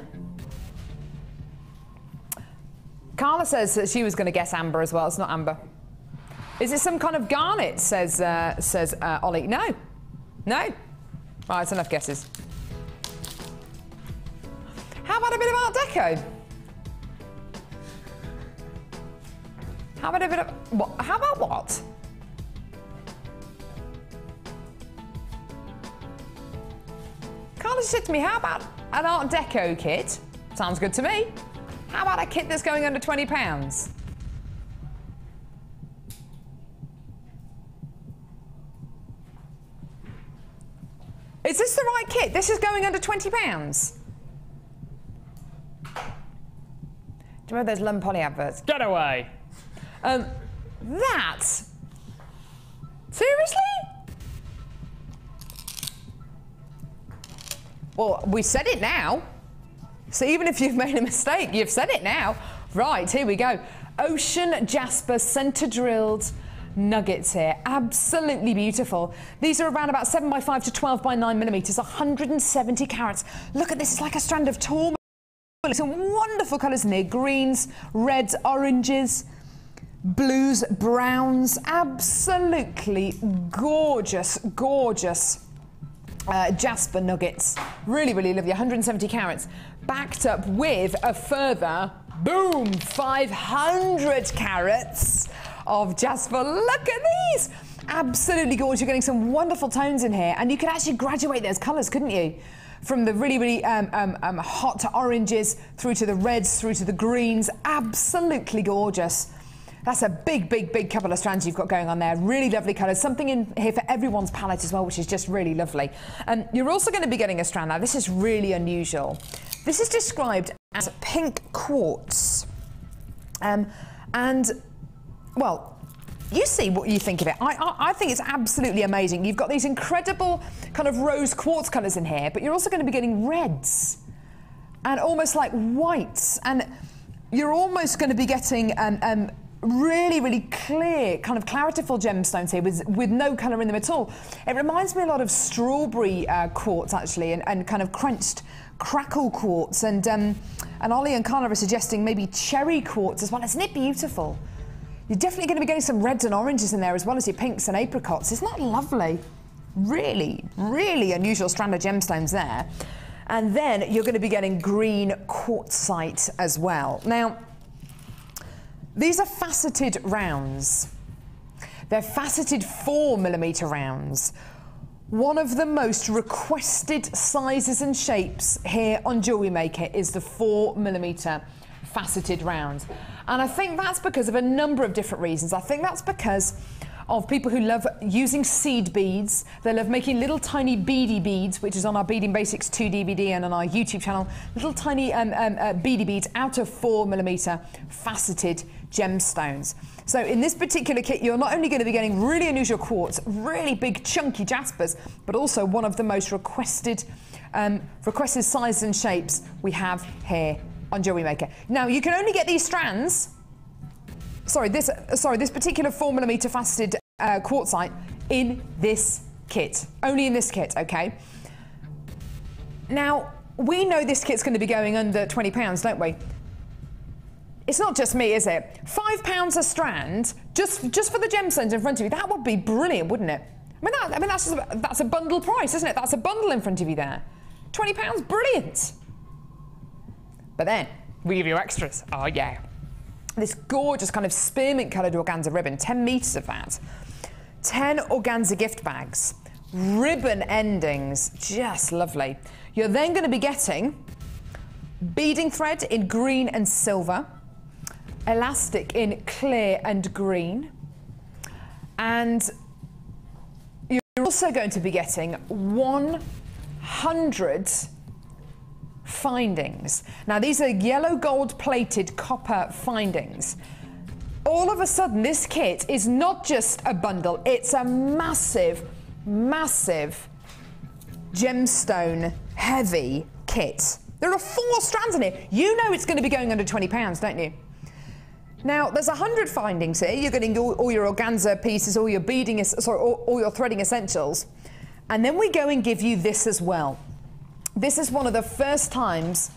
Carla says that she was going to guess amber as well. It's not amber. Is it some kind of garnet? Says Ollie. No. No. Right, it's enough guesses. How about a bit of Art Deco? How about a bit of what? How about what? Carla said to me, how about an Art Deco kit? Sounds good to me. How about a kit that's going under £20? Is this the right kit? This is going under £20? Do you remember those Lum Poly adverts? Get away! That? Seriously? Well, we said it now. So even if you've made a mistake, you've said it now. Right, here we go. Ocean Jasper Centre Drilled nuggets here. Absolutely beautiful. These are around about 7 by 5 to 12 by 9 millimeters, 170 carats. Look at this, it's like a strand of tourmaline. Some wonderful colours in here. Greens, reds, oranges, blues, browns. Absolutely gorgeous, gorgeous Jasper nuggets. Really, really lovely. 170 carats. Backed up with a further, boom, 500 carats of Jasper. Look at these. Absolutely gorgeous. You're getting some wonderful tones in here. And you could actually graduate those colours, couldn't you? From the really, really hot oranges through to the reds, through to the greens. Absolutely gorgeous. That's a big, big, big couple of strands you've got going on there. Really lovely colours. Something in here for everyone's palette as well, which is just really lovely. You're also going to be getting a strand now. This is really unusual. This is described as pink quartz. Well, you see what you think of it. I think it's absolutely amazing. You've got these incredible kind of rose quartz colours in here, but you're also going to be getting reds and almost like whites. And you're almost going to be getting really, really clear, kind of claritiful gemstones here with no colour in them at all. It reminds me a lot of strawberry quartz, actually, and kind of crunched crackle quartz. And Ollie and Carla are suggesting maybe cherry quartz as well. Isn't it beautiful? You're definitely going to be getting some reds and oranges in there, as well as your pinks and apricots. Isn't that lovely? Really, really unusual strand of gemstones there. And then you're going to be getting green quartzite as well. Now, these are faceted rounds. They're faceted 4mm rounds. One of the most requested sizes and shapes here on Jewellery Maker is the 4mm faceted rounds. And I think that's because of a number of different reasons. I think that's because of people who love using seed beads. They love making little tiny beady beads, which is on our Beading Basics 2 DVD and on our YouTube channel. Little tiny beady beads out of 4mm faceted gemstones. So in this particular kit, you're not only going to be getting really unusual quartz, really big chunky jaspers, but also one of the most requested sizes and shapes we have here on Jewellery Maker. Now you can only get these strands. This particular 4mm faceted quartzite in this kit. Only in this kit, okay? Now we know this kit's going to be going under £20, don't we? It's not just me, is it? £5 a strand, just for the gemstones in front of you. That would be brilliant, wouldn't it? I mean, that's a bundle price, isn't it? That's a bundle in front of you there. £20, brilliant. But then we give you extras. Oh yeah, this gorgeous kind of spearmint coloured organza ribbon, 10 metres of that. 10 organza gift bags, ribbon endings, just lovely. You're then going to be getting beading thread in green and silver, elastic in clear and green, and you're also going to be getting 100 findings. Now these are yellow gold plated copper findings. All of a sudden this kit is not just a bundle, it's a massive, massive gemstone heavy kit. There are 4 strands in it. You know it's going to be going under £20, don't you? Now, there's 100 findings here. You're getting all your organza pieces, all your beading, all your threading essentials. And then we go and give you this as well. This is one of the first times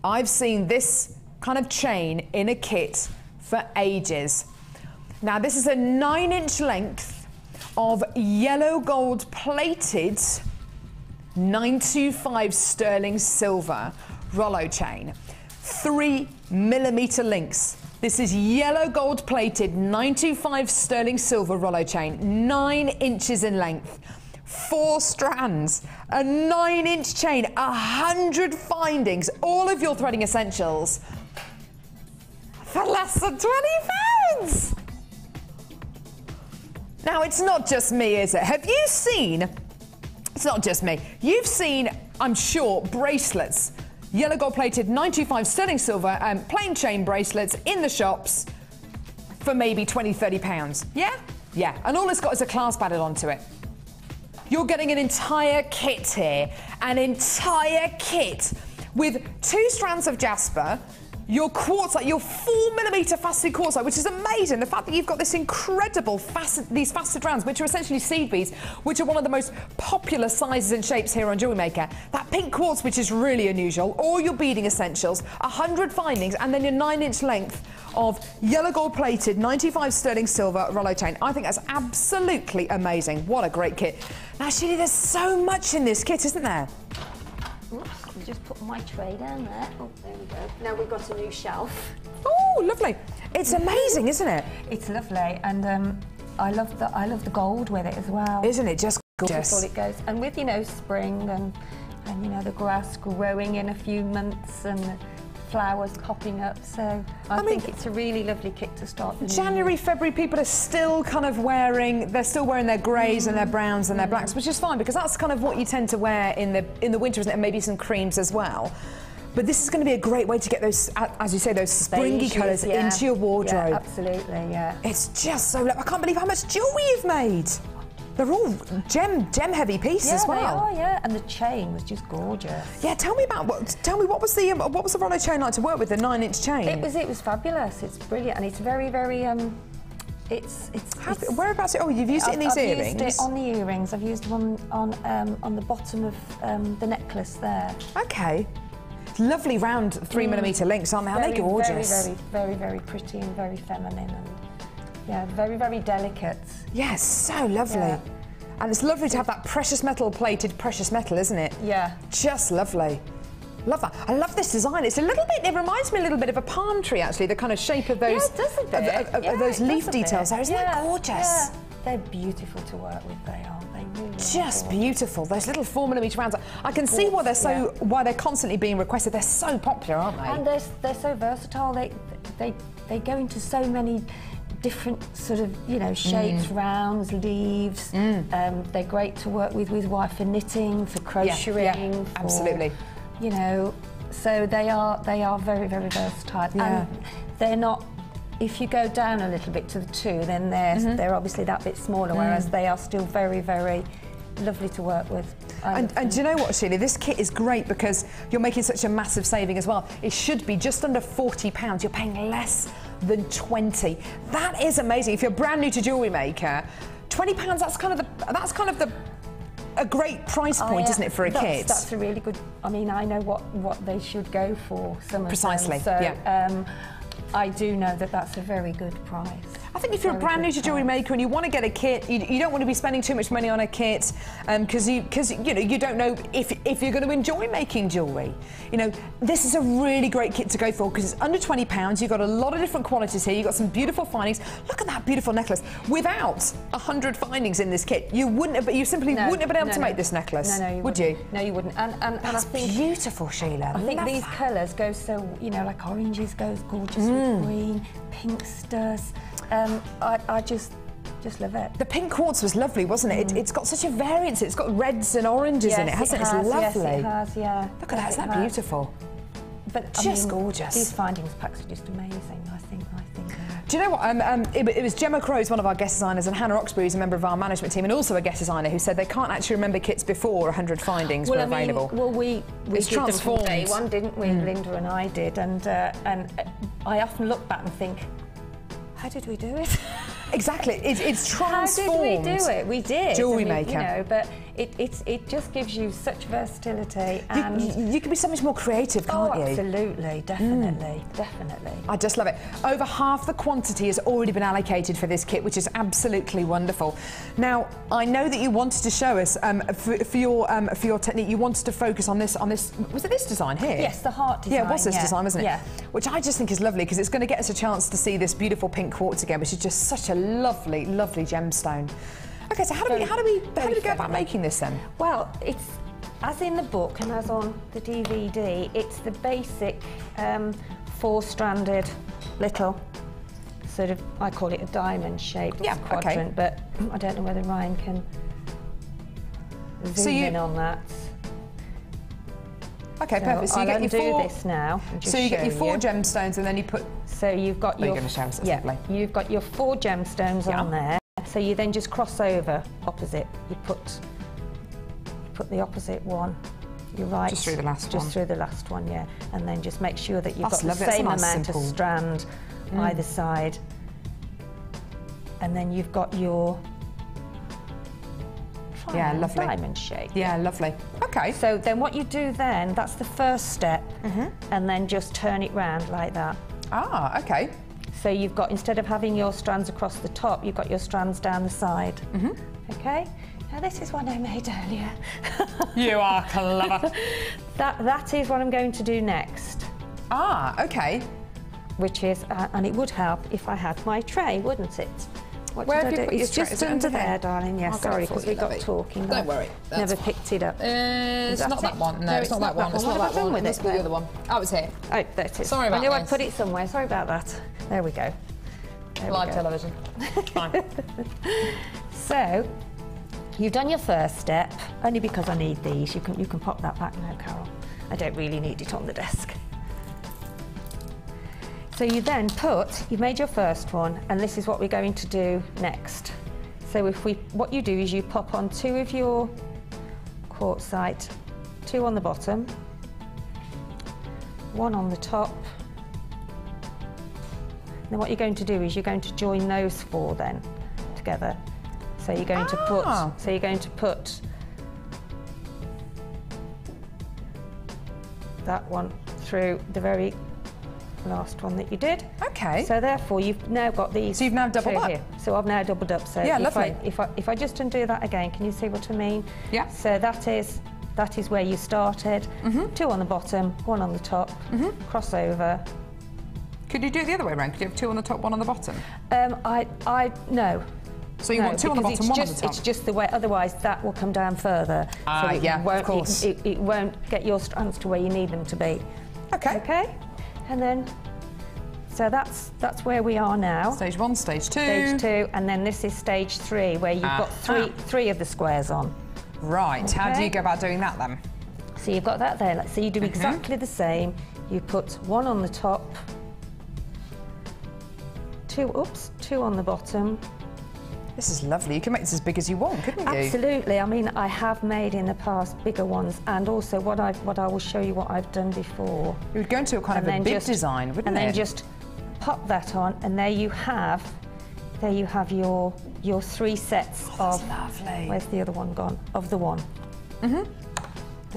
I've seen this kind of chain in a kit for ages. Now, this is a 9-inch length of yellow gold plated 925 sterling silver Rollo chain. 3mm links. This is yellow gold plated 925 sterling silver Rollo chain, 9 inches in length, 4 strands, a 9-inch chain, 100 findings, all of your threading essentials for less than £20. Now, it's not just me, is it? Have you seen, it's not just me, you've seen, I'm sure, bracelets, yellow gold plated 925 sterling silver plain chain bracelets in the shops for maybe £20–30. Yeah? Yeah. And all it's got is a clasp added onto it. You're getting an entire kit here. An entire kit with 2 strands of jasper, your quartzite, your 4mm faceted quartzite, which is amazing. The fact that you've got this incredible these faceted rounds, which are essentially seed beads, which are one of the most popular sizes and shapes here on Jewellery Maker. That pink quartz, which is really unusual, all your beading essentials, 100 findings, and then your 9-inch length of yellow gold plated 95 sterling silver Rollo chain. I think that's absolutely amazing. What a great kit. Now, Sheila, there's so much in this kit, isn't there? Oops, I'll just put my tray down there. Oh, there we go. Now we've got a new shelf. Oh, lovely. It's amazing, isn't it? It's lovely, and I love the gold with it as well. Isn't it just gorgeous? Before it goes, and with spring and the grass growing in a few months and flowers popping up, so I think it's a really lovely kit to start the January, February, people are still kind of wearing their greys and their browns and their blacks, which is fine because that's kind of what you tend to wear in the winter, isn't it? And maybe some creams as well. But this is going to be a great way to get those, as you say, those springy colours into your wardrobe. Yeah, absolutely, yeah. It's just so, I can't believe how much jewellery you've made. They're all gem-heavy pieces as well. Yeah, they are, yeah. And the chain was just gorgeous. Yeah, tell me what was the Rollo chain like to work with, the 9-inch chain? It was fabulous. It's brilliant, and it's very, very whereabouts? Oh, you've used it in these earrings. I've used it on the earrings. I've used one on the bottom of the necklace there. Okay. Lovely round 3mm links, aren't they? Are they gorgeous? Very, very, very pretty and very feminine and. Yeah, very, very delicate. Yes, so lovely. Yeah. And it's lovely to have that precious metal plated precious metal, isn't it? Yeah. Just lovely. Love that. I love this design. It's a little bit, it reminds me a little bit of a palm tree, actually, the kind of shape of those, those leaf details there. Isn't that gorgeous? Yeah. They're beautiful to work with, they are. They really are. Just beautiful. Those little 4mm rounds. I can see why they're constantly being requested. They're so popular, aren't they? And they're so versatile. They go into so many different sort of, you know, shapes, rounds, leaves. They're great to work with wire for knitting, for crocheting. For, absolutely. You know, so they are very, very versatile. And they're not. If you go down a little bit to the 2, then they're obviously that bit smaller, whereas they are still very, very lovely to work with. And do you know what, Sheila? This kit is great because you're making such a massive saving as well. It should be just under £40. You're paying less than 20. That is amazing. If you're brand new to Jewellery Maker, £20, that's kind of a great price point, isn't it, for a kit? That's a really good. I mean, I know what they should go for. Some of Precisely. them, so, I do know that that's a very good price. I think if you're brand new to Jewellery Maker and you want to get a kit, you don't want to be spending too much money on a kit because you know, you don't know if you're going to enjoy making jewellery. You know, this is a really great kit to go for because it's under £20. You've got a lot of different qualities here. You've got some beautiful findings. Look at that beautiful necklace. Without 100 findings in this kit, you simply wouldn't have been able to make this necklace. No, you would you? No, you wouldn't. And that's I think beautiful, Sheila. I think these colours go so, you know, like oranges goes gorgeous with green, pinks does. I just love it. The pink quartz was lovely, wasn't it? It's got such a variance. It's got reds and oranges in it, hasn't it? It's lovely. Yes, it has, yeah. Look at that, isn't that beautiful? But just gorgeous. These findings packs are just amazing, I think. Do you know what? It was Gemma Crow's one of our guest designers, and Hannah Oxbury is a member of our management team and also a guest designer who said they can't actually remember kits before 100 findings were available. Well, we it's did transformed. Them from day one, didn't we? Linda and I did, and I often look back and think, how did we do it? Exactly, it's transformed. How did we do it? We did. Jewellery Maker. You know, but it just gives you such versatility, and you can be so much more creative, can't you? Absolutely, definitely. I just love it. Over half the quantity has already been allocated for this kit, which is absolutely wonderful. Now, I know that you wanted to show us for your technique. You wanted to focus on this. Was it this design here? Yes, the heart design. Yeah, it was this design, wasn't it? Yeah. Which I just think is lovely because it's going to get us a chance to see this beautiful pink quartz again, which is just such a lovely, lovely gemstone. Okay, so how do we go about making this then? Well, it's as in the book and as on the DVD. It's the basic 4-stranded little sort of, I call it a diamond shaped quadrant, but I don't know whether Ryan can zoom in on that. Okay, perfect. So you get your 4. This now. So you get your 4 gemstones, and then you put. So you've got your. You're going to show us. You've got your 4 gemstones on there. So you then just cross over opposite. You put the opposite one. You're right. Just through the last one. Just through the last one, yeah. And then just make sure that you've got the same amount of strand either side. And then you've got your lovely diamond shape. Yeah, lovely. Okay. So then what you do then, that's the first step, and then just turn it round like that. Ah, okay. So you've got, instead of having your strands across the top, you've got your strands down the side. Okay? Now this is one I made earlier. You are clever. That is what I'm going to do next. Ah, okay. Which is, and it would help if I had my tray, wouldn't it? Where have you put it's your just under there, darling. Yes, sorry, because we got talking. Don't worry. Never picked it up. It's not that one. No, it's not that one. It's not that one. It's the other one. Oh, it's here. Oh, there it is. Sorry about that. I knew I'd put it somewhere. Sorry about that. There we go. Live television. Fine. So, you've done your first step, only because I need these. You can pop that back now, Carol. I don't really need it on the desk. So you then you've made your first one, and this is what we're going to do next. So what you do is you pop on 2 of your quartzite, 2 on the bottom, 1 on the top. Then what you're going to do is you're going to join those 4 then together. So you're going to put that one through the very last one that you did. Okay. So therefore you've now got these. So you've now doubled up. Here. So I've now doubled up. So yeah, lovely. If I just undo that again, can you see what I mean? Yeah. So that is where you started. 2 on the bottom, 1 on the top. Cross over. Could you do it the other way around? Could you have 2 on the top, 1 on the bottom? No. So you want 2 on the bottom, 1 on the top? It's just the way, otherwise that will come down further. Ah, so yeah, of course. It won't get your strands to where you need them to be. Okay. Okay? And then So that's where we are now. Stage 1, stage 2. Stage 2, and then this is stage 3, where you've got three of the squares on. Right. Okay. How do you go about doing that then? So you've got that there. So you do exactly the same. You put one on the top, two on the bottom. This is lovely. You can make this as big as you want, couldn't you? Absolutely. I mean, I have made in the past bigger ones, and also what I will show you what I've done before. You would go into a kind of a big design, wouldn't it? And then just pop that on, and there you have your 3 sets of. That's lovely. Where's the other one gone? Of the one. No,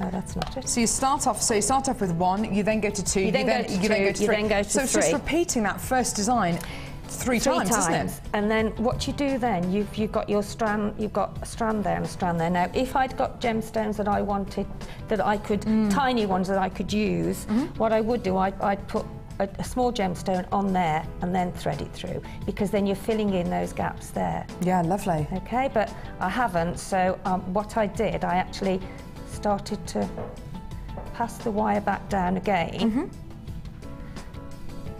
that's not it. So you start off with 1, you then go to 2, you then go to 3. You then go to 3. So it's just repeating that first design three times, isn't it? And then what you do then, you've got your strand, you've got a strand there and a strand there. Now, if I'd got gemstones that I wanted, that I could, tiny ones that I could use, what I would do, I'd put a small gemstone on there and then thread it through, because then you're filling in those gaps there. Yeah, lovely. Okay, but I haven't, so what I did, I actually started to pass the wire back down again.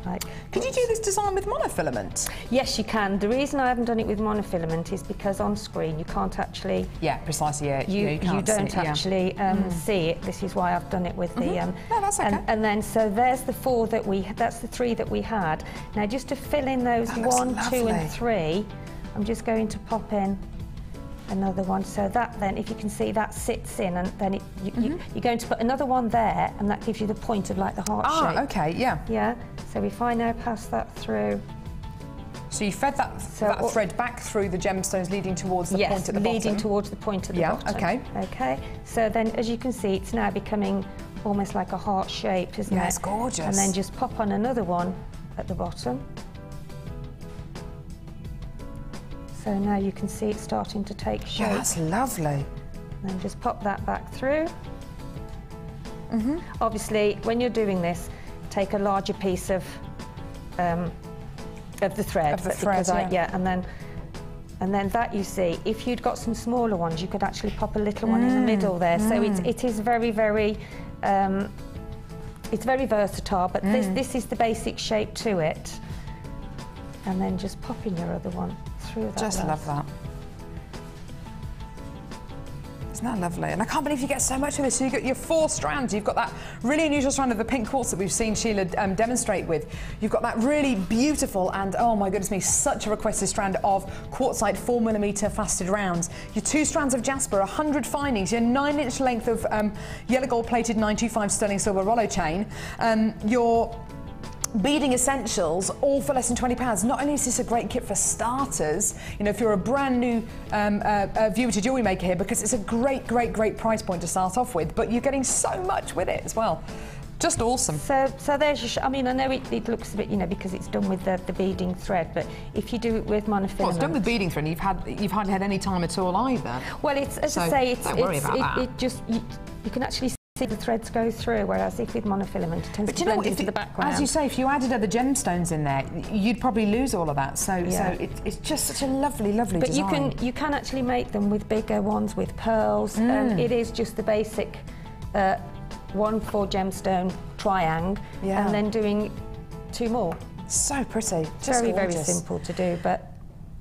Like, could you do this design with monofilament? Yes, you can. The reason I haven't done it with monofilament is because on screen you can't actually. Yeah, precisely. Yeah, you don't actually see it. This is why I've done it with the. No, that's okay. And then so there's the 4 that that's the 3 that we had. Now just to fill in those 1, 2, and 3, I'm just going to pop in another one, so that then, if you can see, that sits in, and then you're going to put another one there, and that gives you the point of like the heart shape. Ah, okay, yeah. Yeah, so if I now pass that through. So you fed that thread back through the gemstones, leading towards the point at the bottom? Yes, leading towards the point at the bottom. Okay. Okay, so then as you can see, it's now becoming almost like a heart shape, isn't it? Yeah, it's gorgeous. And then just pop on another one at the bottom. So now you can see it's starting to take shape. Yeah, that's lovely. And then just pop that back through. Obviously, when you're doing this, take a larger piece of the thread. Of the thread, and then that, you see, if you'd got some smaller ones, you could actually pop a little one in the middle there. So it is very, very, it's very versatile. But this is the basic shape to it. And then just pop in your other one through that. Just love that. Isn't that lovely? And I can't believe you get so much of this. So you've got your 4 strands. You've got that really unusual strand of the pink quartz that we've seen Sheila demonstrate with. You've got that really beautiful and, oh my goodness me, such a requested strand of quartzite 4mm faceted rounds. Your 2 strands of jasper, 100 findings, your 9-inch length of yellow gold plated 925 sterling silver Rollo chain, your beading essentials, all for less than £20. Not only is this a great kit for starters, you know, if you're a brand new viewer to Jewellery Maker here, because it's a great price point to start off with, but you're getting so much with it as well. Just awesome. So there's your, I mean, I know it looks a bit, you know, because it's done with the beading thread, but if you do it with monofilament. Well, it's done with beading thread, and you've hardly had any time at all either. Well, it's, as I say, it's, don't worry about that. It just, you can actually see the threads go through, whereas if with monofilament it tends to blend into the background. As you say, if you added other gemstones in there, you'd probably lose all of that. So it's just such a lovely design. But you can actually make them with bigger ones, with pearls. It is just the basic 1 4 gemstone triangle, and then doing 2 more. So pretty. Just very simple to do, but.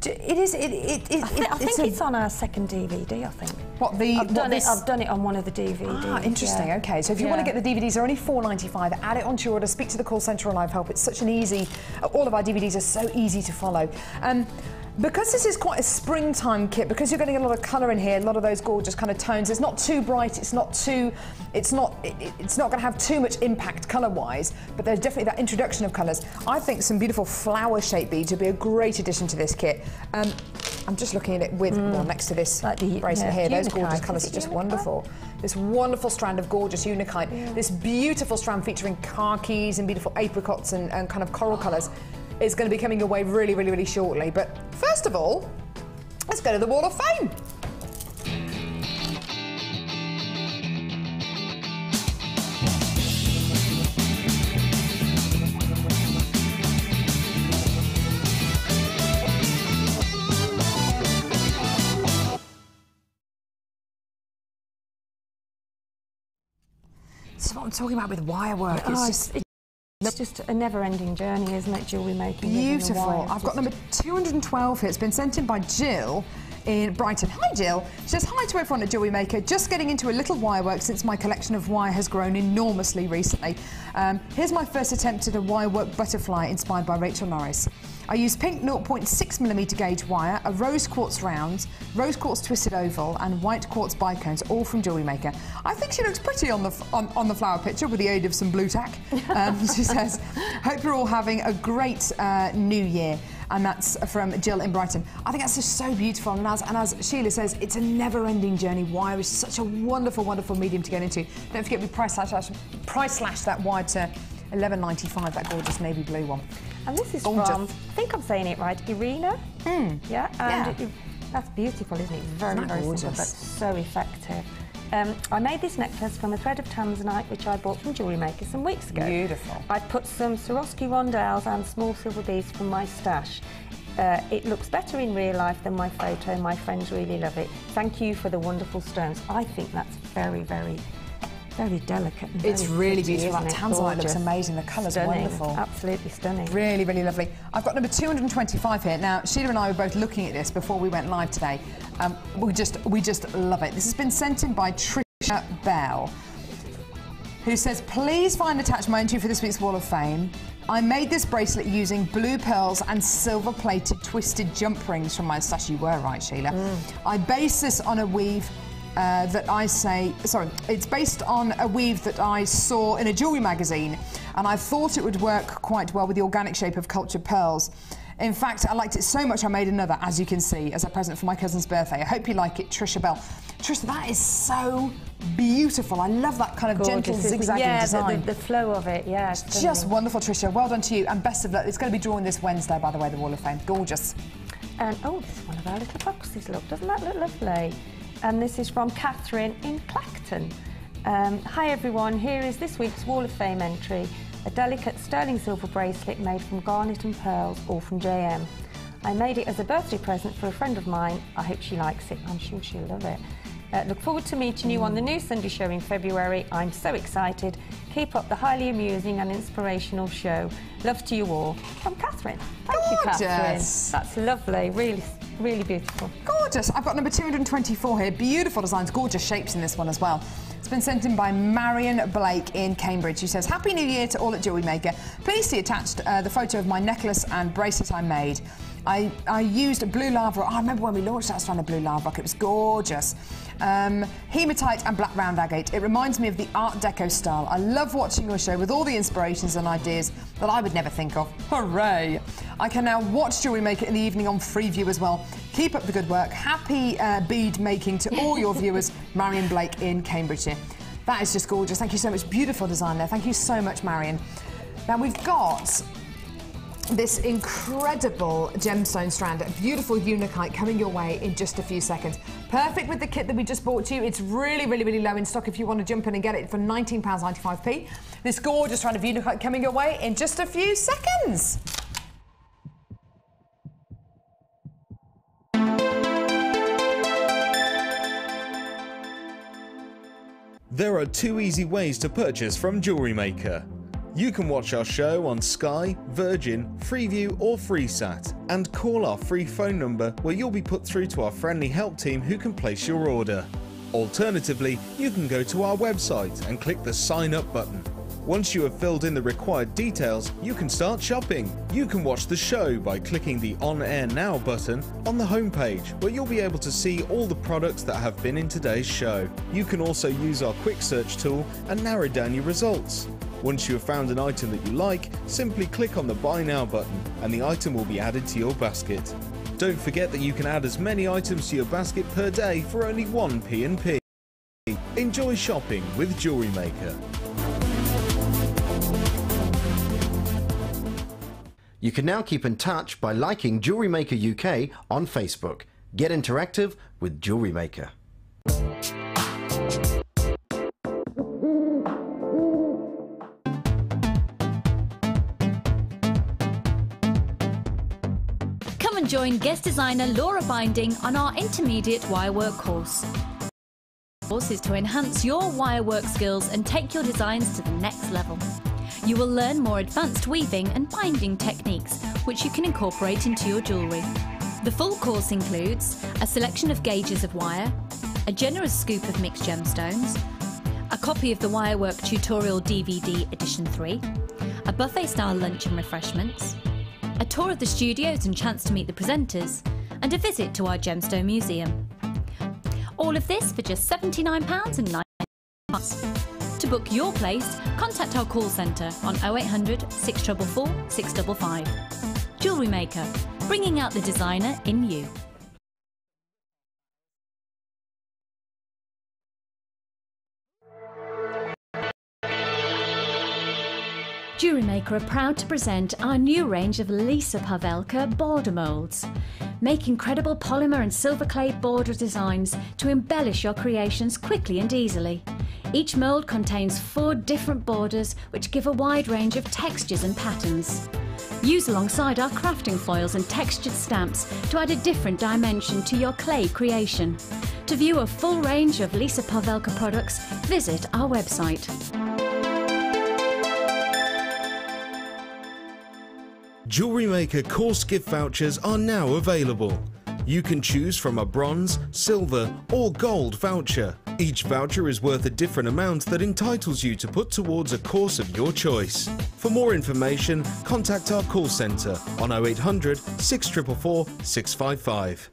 It is. I think it's on our 2nd DVD. I think. I've done it on one of the DVDs. Ah, interesting. Yeah. Okay, so if you want to get the DVDs, they're only £4.95. Add it onto your order. Speak to the call centre or Live Help. It's such an easy. All of our DVDs are so easy to follow. Because this is quite a springtime kit, because you're getting a lot of colour in here, a lot of those gorgeous kind of tones. It's not too bright. It's not going to have too much impact colour-wise. But there's definitely that introduction of colours. I think some beautiful flower-shaped beads would be a great addition to this kit. I'm just looking at it with next to this bracelet here. Those gorgeous colours are just wonderful. This wonderful strand of gorgeous unakite. Yeah. This beautiful strand featuring khakis and beautiful apricots and kind of coral colours. Is going to be coming your way really shortly. But first of all, let's go to the Wall of Fame. This is what I'm talking about with wire work. It's just It's just a never-ending journey, isn't it, jewellery making? Beautiful. I've got number 212 here. It's been sent in by Jill in Brighton. Hi, Jill. She says, hi to everyone at Jewellery Maker. Just getting into a little wire work since my collection of wire has grown enormously recently. Here's my first attempt at a wire work butterfly inspired by Rachel Norris. I use pink 0.6mm gauge wire, a rose quartz round, rose quartz twisted oval and white quartz bicones, all from Jewellery Maker. I think she looks pretty on the flower picture with the aid of some blue tack. She says, hope you're all having a great new year. And that's from Jill in Brighton. I think that's just so beautiful. And as Sheila says, it's a never-ending journey. Wire is such a wonderful, wonderful medium to get into. Don't forget we price slash that wire to $11.95, that gorgeous navy blue one. And this is gorgeous. From, I think I'm saying it right, Irina. Yeah, and that's beautiful, isn't it? Very, very simple, but so effective. I made this necklace from a thread of tanzanite, which I bought from Jewellery Maker some weeks ago. Beautiful. I put some Swarovski rondelles and small silver beads from my stash. It looks better in real life than my photo. My friends really love it. Thank you for the wonderful stones. I think that's very, very, very delicate. And it's very really pretty, beautiful. That tanzanite looks amazing. The colour's wonderful. Absolutely stunning. Really, really lovely. I've got number 225 here. Now, Sheila and I were both looking at this before we went live today. We just love it. This has been sent in by Trisha Bell, who says, please find attached my entry for this week's Wall of Fame. I made this bracelet using blue pearls and silver-plated twisted jump rings from my stash. You were right, Sheila. I base this on a weave it's based on a weave that I saw in a jewellery magazine, and I thought it would work quite well with the organic shape of cultured pearls. In fact, I liked it so much I made another, as you can see, as a present for my cousin's birthday. I hope you like it, Trisha Bell. Trisha, that is so beautiful. I love that kind of gentle zigzagging design. Yeah, the flow of it, yeah. It's just wonderful, Trisha. Well done to you, and best of luck. It's going to be drawn this Wednesday, by the way, the Wall of Fame. Gorgeous. And oh, this is one of our little boxes. Look, doesn't that look lovely? And this is from Catherine in Clacton. Hi everyone, here is this week's Wall of Fame entry. A delicate sterling silver bracelet made from garnet and pearls, all from JM. I made it as a birthday present for a friend of mine. I hope she likes it. I'm sure she'll love it. Look forward to meeting you on the new Sunday show in February. I'm so excited. Keep up the highly amusing and inspirational show. Love to you all. From Catherine. Thank you, Catherine. That's lovely. Really, really beautiful. Gorgeous. I've got number 224 here. Beautiful designs, gorgeous shapes in this one as well. It's been sent in by Marion Blake in Cambridge, who says, Happy New Year to all at Jewellery Maker. Please see attached the photo of my necklace and bracelet I made. I used blue lava. I remember when we launched that strand of blue lava rock. It was gorgeous. Hematite and black round agate. It reminds me of the Art Deco style. I love watching your show with all the inspirations and ideas that I would never think of. Hooray! I can now watch Jewellery Maker in the evening on Freeview as well. Keep up the good work. Happy bead making to all your viewers. Marion Blake in Cambridgeshire. That is just gorgeous. Thank you so much. Beautiful design there. Thank you so much, Marion. Now we've got this incredible gemstone strand, a beautiful unakite coming your way in just a few seconds. Perfect with the kit that we just bought to you. It's really, really, really low in stock if you want to jump in and get it for £19.95p. This gorgeous strand of unakite coming your way in just a few seconds. There are two easy ways to purchase from Jewellery Maker. You can watch our show on Sky, Virgin, Freeview or FreeSat and call our free phone number where you'll be put through to our friendly help team who can place your order. Alternatively, you can go to our website and click the Sign Up button. Once you have filled in the required details, you can start shopping. You can watch the show by clicking the On Air Now button on the homepage, where you'll be able to see all the products that have been in today's show. You can also use our quick search tool and narrow down your results. Once you have found an item that you like, simply click on the Buy Now button and the item will be added to your basket. Don't forget that you can add as many items to your basket per day for only 1 P&P. Enjoy shopping with Jewellery Maker. You can now keep in touch by liking Jewellery Maker UK on Facebook. Get interactive with Jewellery Maker. Come and join guest designer Laura Binding on our intermediate wirework course. The course is to enhance your wirework skills and take your designs to the next level. you will learn more advanced weaving and binding techniques, which you can incorporate into your jewellery. The full course includes a selection of gauges of wire, a generous scoop of mixed gemstones, a copy of the Wirework Tutorial DVD Edition 3, a buffet-style lunch and refreshments, a tour of the studios and chance to meet the presenters, and a visit to our Gemstone Museum. All of this for just £79.90. To book your place, contact our call centre on 0800 644 655. Jewellery Maker, bringing out the designer in you. Jewellery Maker are proud to present our new range of Lisa Pavelka border moulds. Make incredible polymer and silver clay border designs to embellish your creations quickly and easily. Each mould contains 4 different borders which give a wide range of textures and patterns. Use alongside our crafting foils and textured stamps to add a different dimension to your clay creation. To view a full range of Lisa Pavelka products, visit our website. Jewellery Maker course gift vouchers are now available. You can choose from a bronze, silver or gold voucher. Each voucher is worth a different amount that entitles you to put towards a course of your choice. For more information, contact our call centre on 0800 644 655.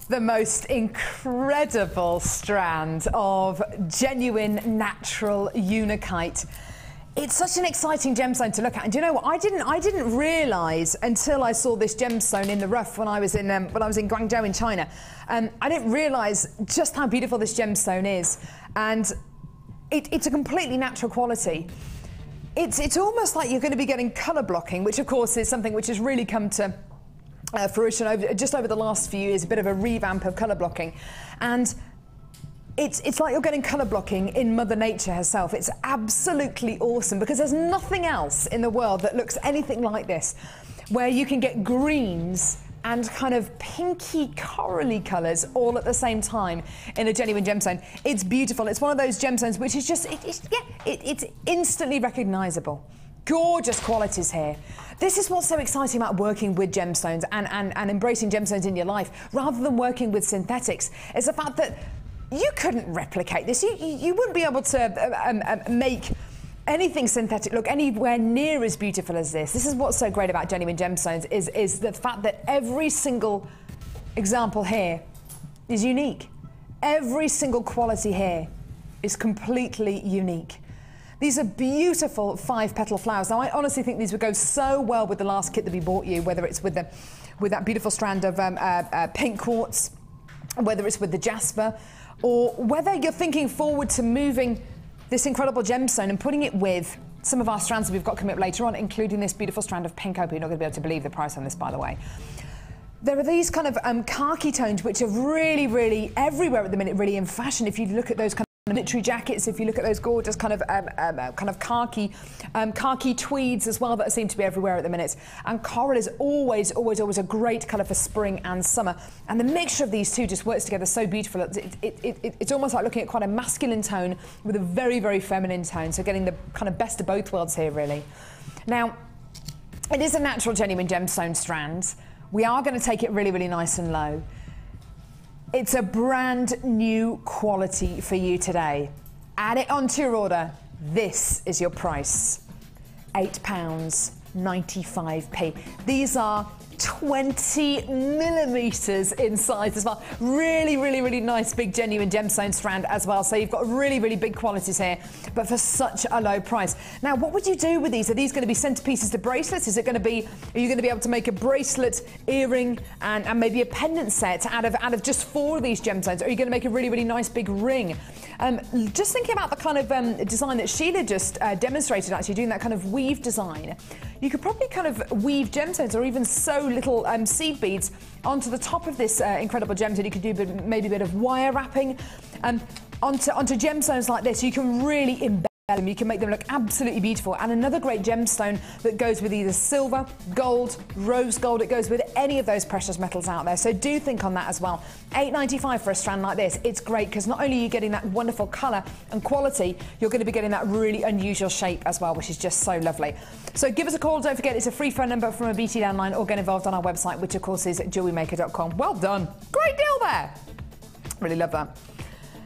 The most incredible strand of genuine natural unakite. It's such an exciting gemstone to look at, and do you know what? I didn't realise until I saw this gemstone in the rough when I was in Guangzhou in China. I didn't realise just how beautiful this gemstone is, and it's a completely natural quality. It's almost like you're going to be getting colour blocking, which of course is something which has really come to fruition just over the last few years, a bit of a revamp of colour blocking, and it's like you're getting colour blocking in Mother Nature herself. It's absolutely awesome because there's nothing else in the world that looks anything like this, where you can get greens and kind of pinky corally colours all at the same time in a genuine gemstone. It's beautiful. It's one of those gemstones which is just it's instantly recognisable. Gorgeous qualities here. This is what's so exciting about working with gemstones and embracing gemstones in your life rather than working with synthetics, is the fact that you couldn't replicate this. You wouldn't be able to make anything synthetic look anywhere near as beautiful as this. This is what's so great about genuine gemstones, is the fact that every single example here is unique. Every single quality here is completely unique. These are beautiful 5-petal flowers. Now, I honestly think these would go so well with the last kit that we bought you, whether it's with that beautiful strand of pink quartz, whether it's with the jasper, or whether you're thinking forward to moving this incredible gemstone and putting it with some of our strands that we've got coming up later on, including this beautiful strand of pink opal. You're not going to be able to believe the price on this, by the way. There are these kind of khaki tones which are really, really everywhere at the minute, really in fashion. If you look at those kind of military jackets, if you look at those gorgeous kind of khaki tweeds as well that seem to be everywhere at the minute. And coral is always a great colour for spring and summer. And the mixture of these two just works together so beautiful. It's almost like looking at quite a masculine tone with a very, very feminine tone. So getting the kind of best of both worlds here, really. Now, it is a natural, genuine gemstone strand. We are going to take it really, really nice and low. It's a brand new quality for you today. Add it onto your order. This is your price. £8.95. These are 20 millimetres in size as well. Really, really, really nice big genuine gemstone strand as well. So you've got really, really big qualities here, but for such a low price. Now, what would you do with these? Are these going to be centerpieces to bracelets? Is it going to be, are you going to be able to make a bracelet, earring, and maybe a pendant set out of just 4 of these gemstones? Or are you going to make a really, really nice big ring? Just thinking about the kind of design that Sheila just demonstrated, actually doing that kind of weave design. You could probably kind of weave gemstones or even sew little seed beads onto the top of this incredible gemstone. You could do maybe a bit of wire wrapping onto gemstones like this. You can really embed them. You can make them look absolutely beautiful. And another great gemstone that goes with either silver, gold, rose gold. It goes with any of those precious metals out there. So do think on that as well. $8.95 for a strand like this. It's great because not only are you getting that wonderful colour and quality, you're going to be getting that really unusual shape as well, which is just so lovely. So give us a call. Don't forget, it's a free phone number from a BT landline, or get involved on our website, which of course is jewellerymaker.com. Well done. Great deal there. Really love that.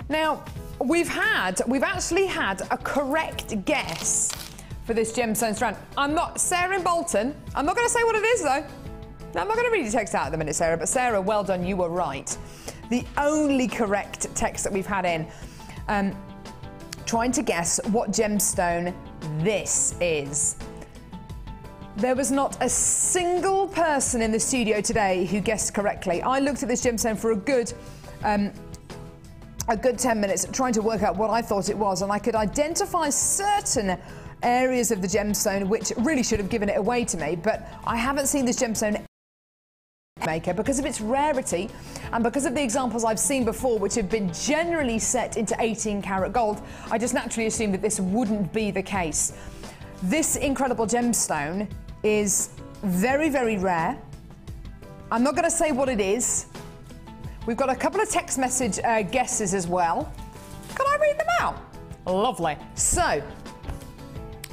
Now, we've actually had a correct guess for this gemstone strand. Sarah in Bolton, I'm not going to say what it is though. No, I'm not going to read your text out at the minute, Sarah, but Sarah, well done, you were right. The only correct text that we've had in, trying to guess what gemstone this is. There was not a single person in the studio today who guessed correctly. I looked at this gemstone for a good 10 minutes trying to work out what I thought it was, and I could identify certain areas of the gemstone which really should have given it away to me, but I haven't seen this gemstone maker because of its rarity and because of the examples I've seen before, which have been generally set into 18 karat gold. I just naturally assumed that this wouldn't be the case. This incredible gemstone is very, very rare. I'm not going to say what it is. We've got a couple of text message guesses as well. Can I read them out? Lovely. So,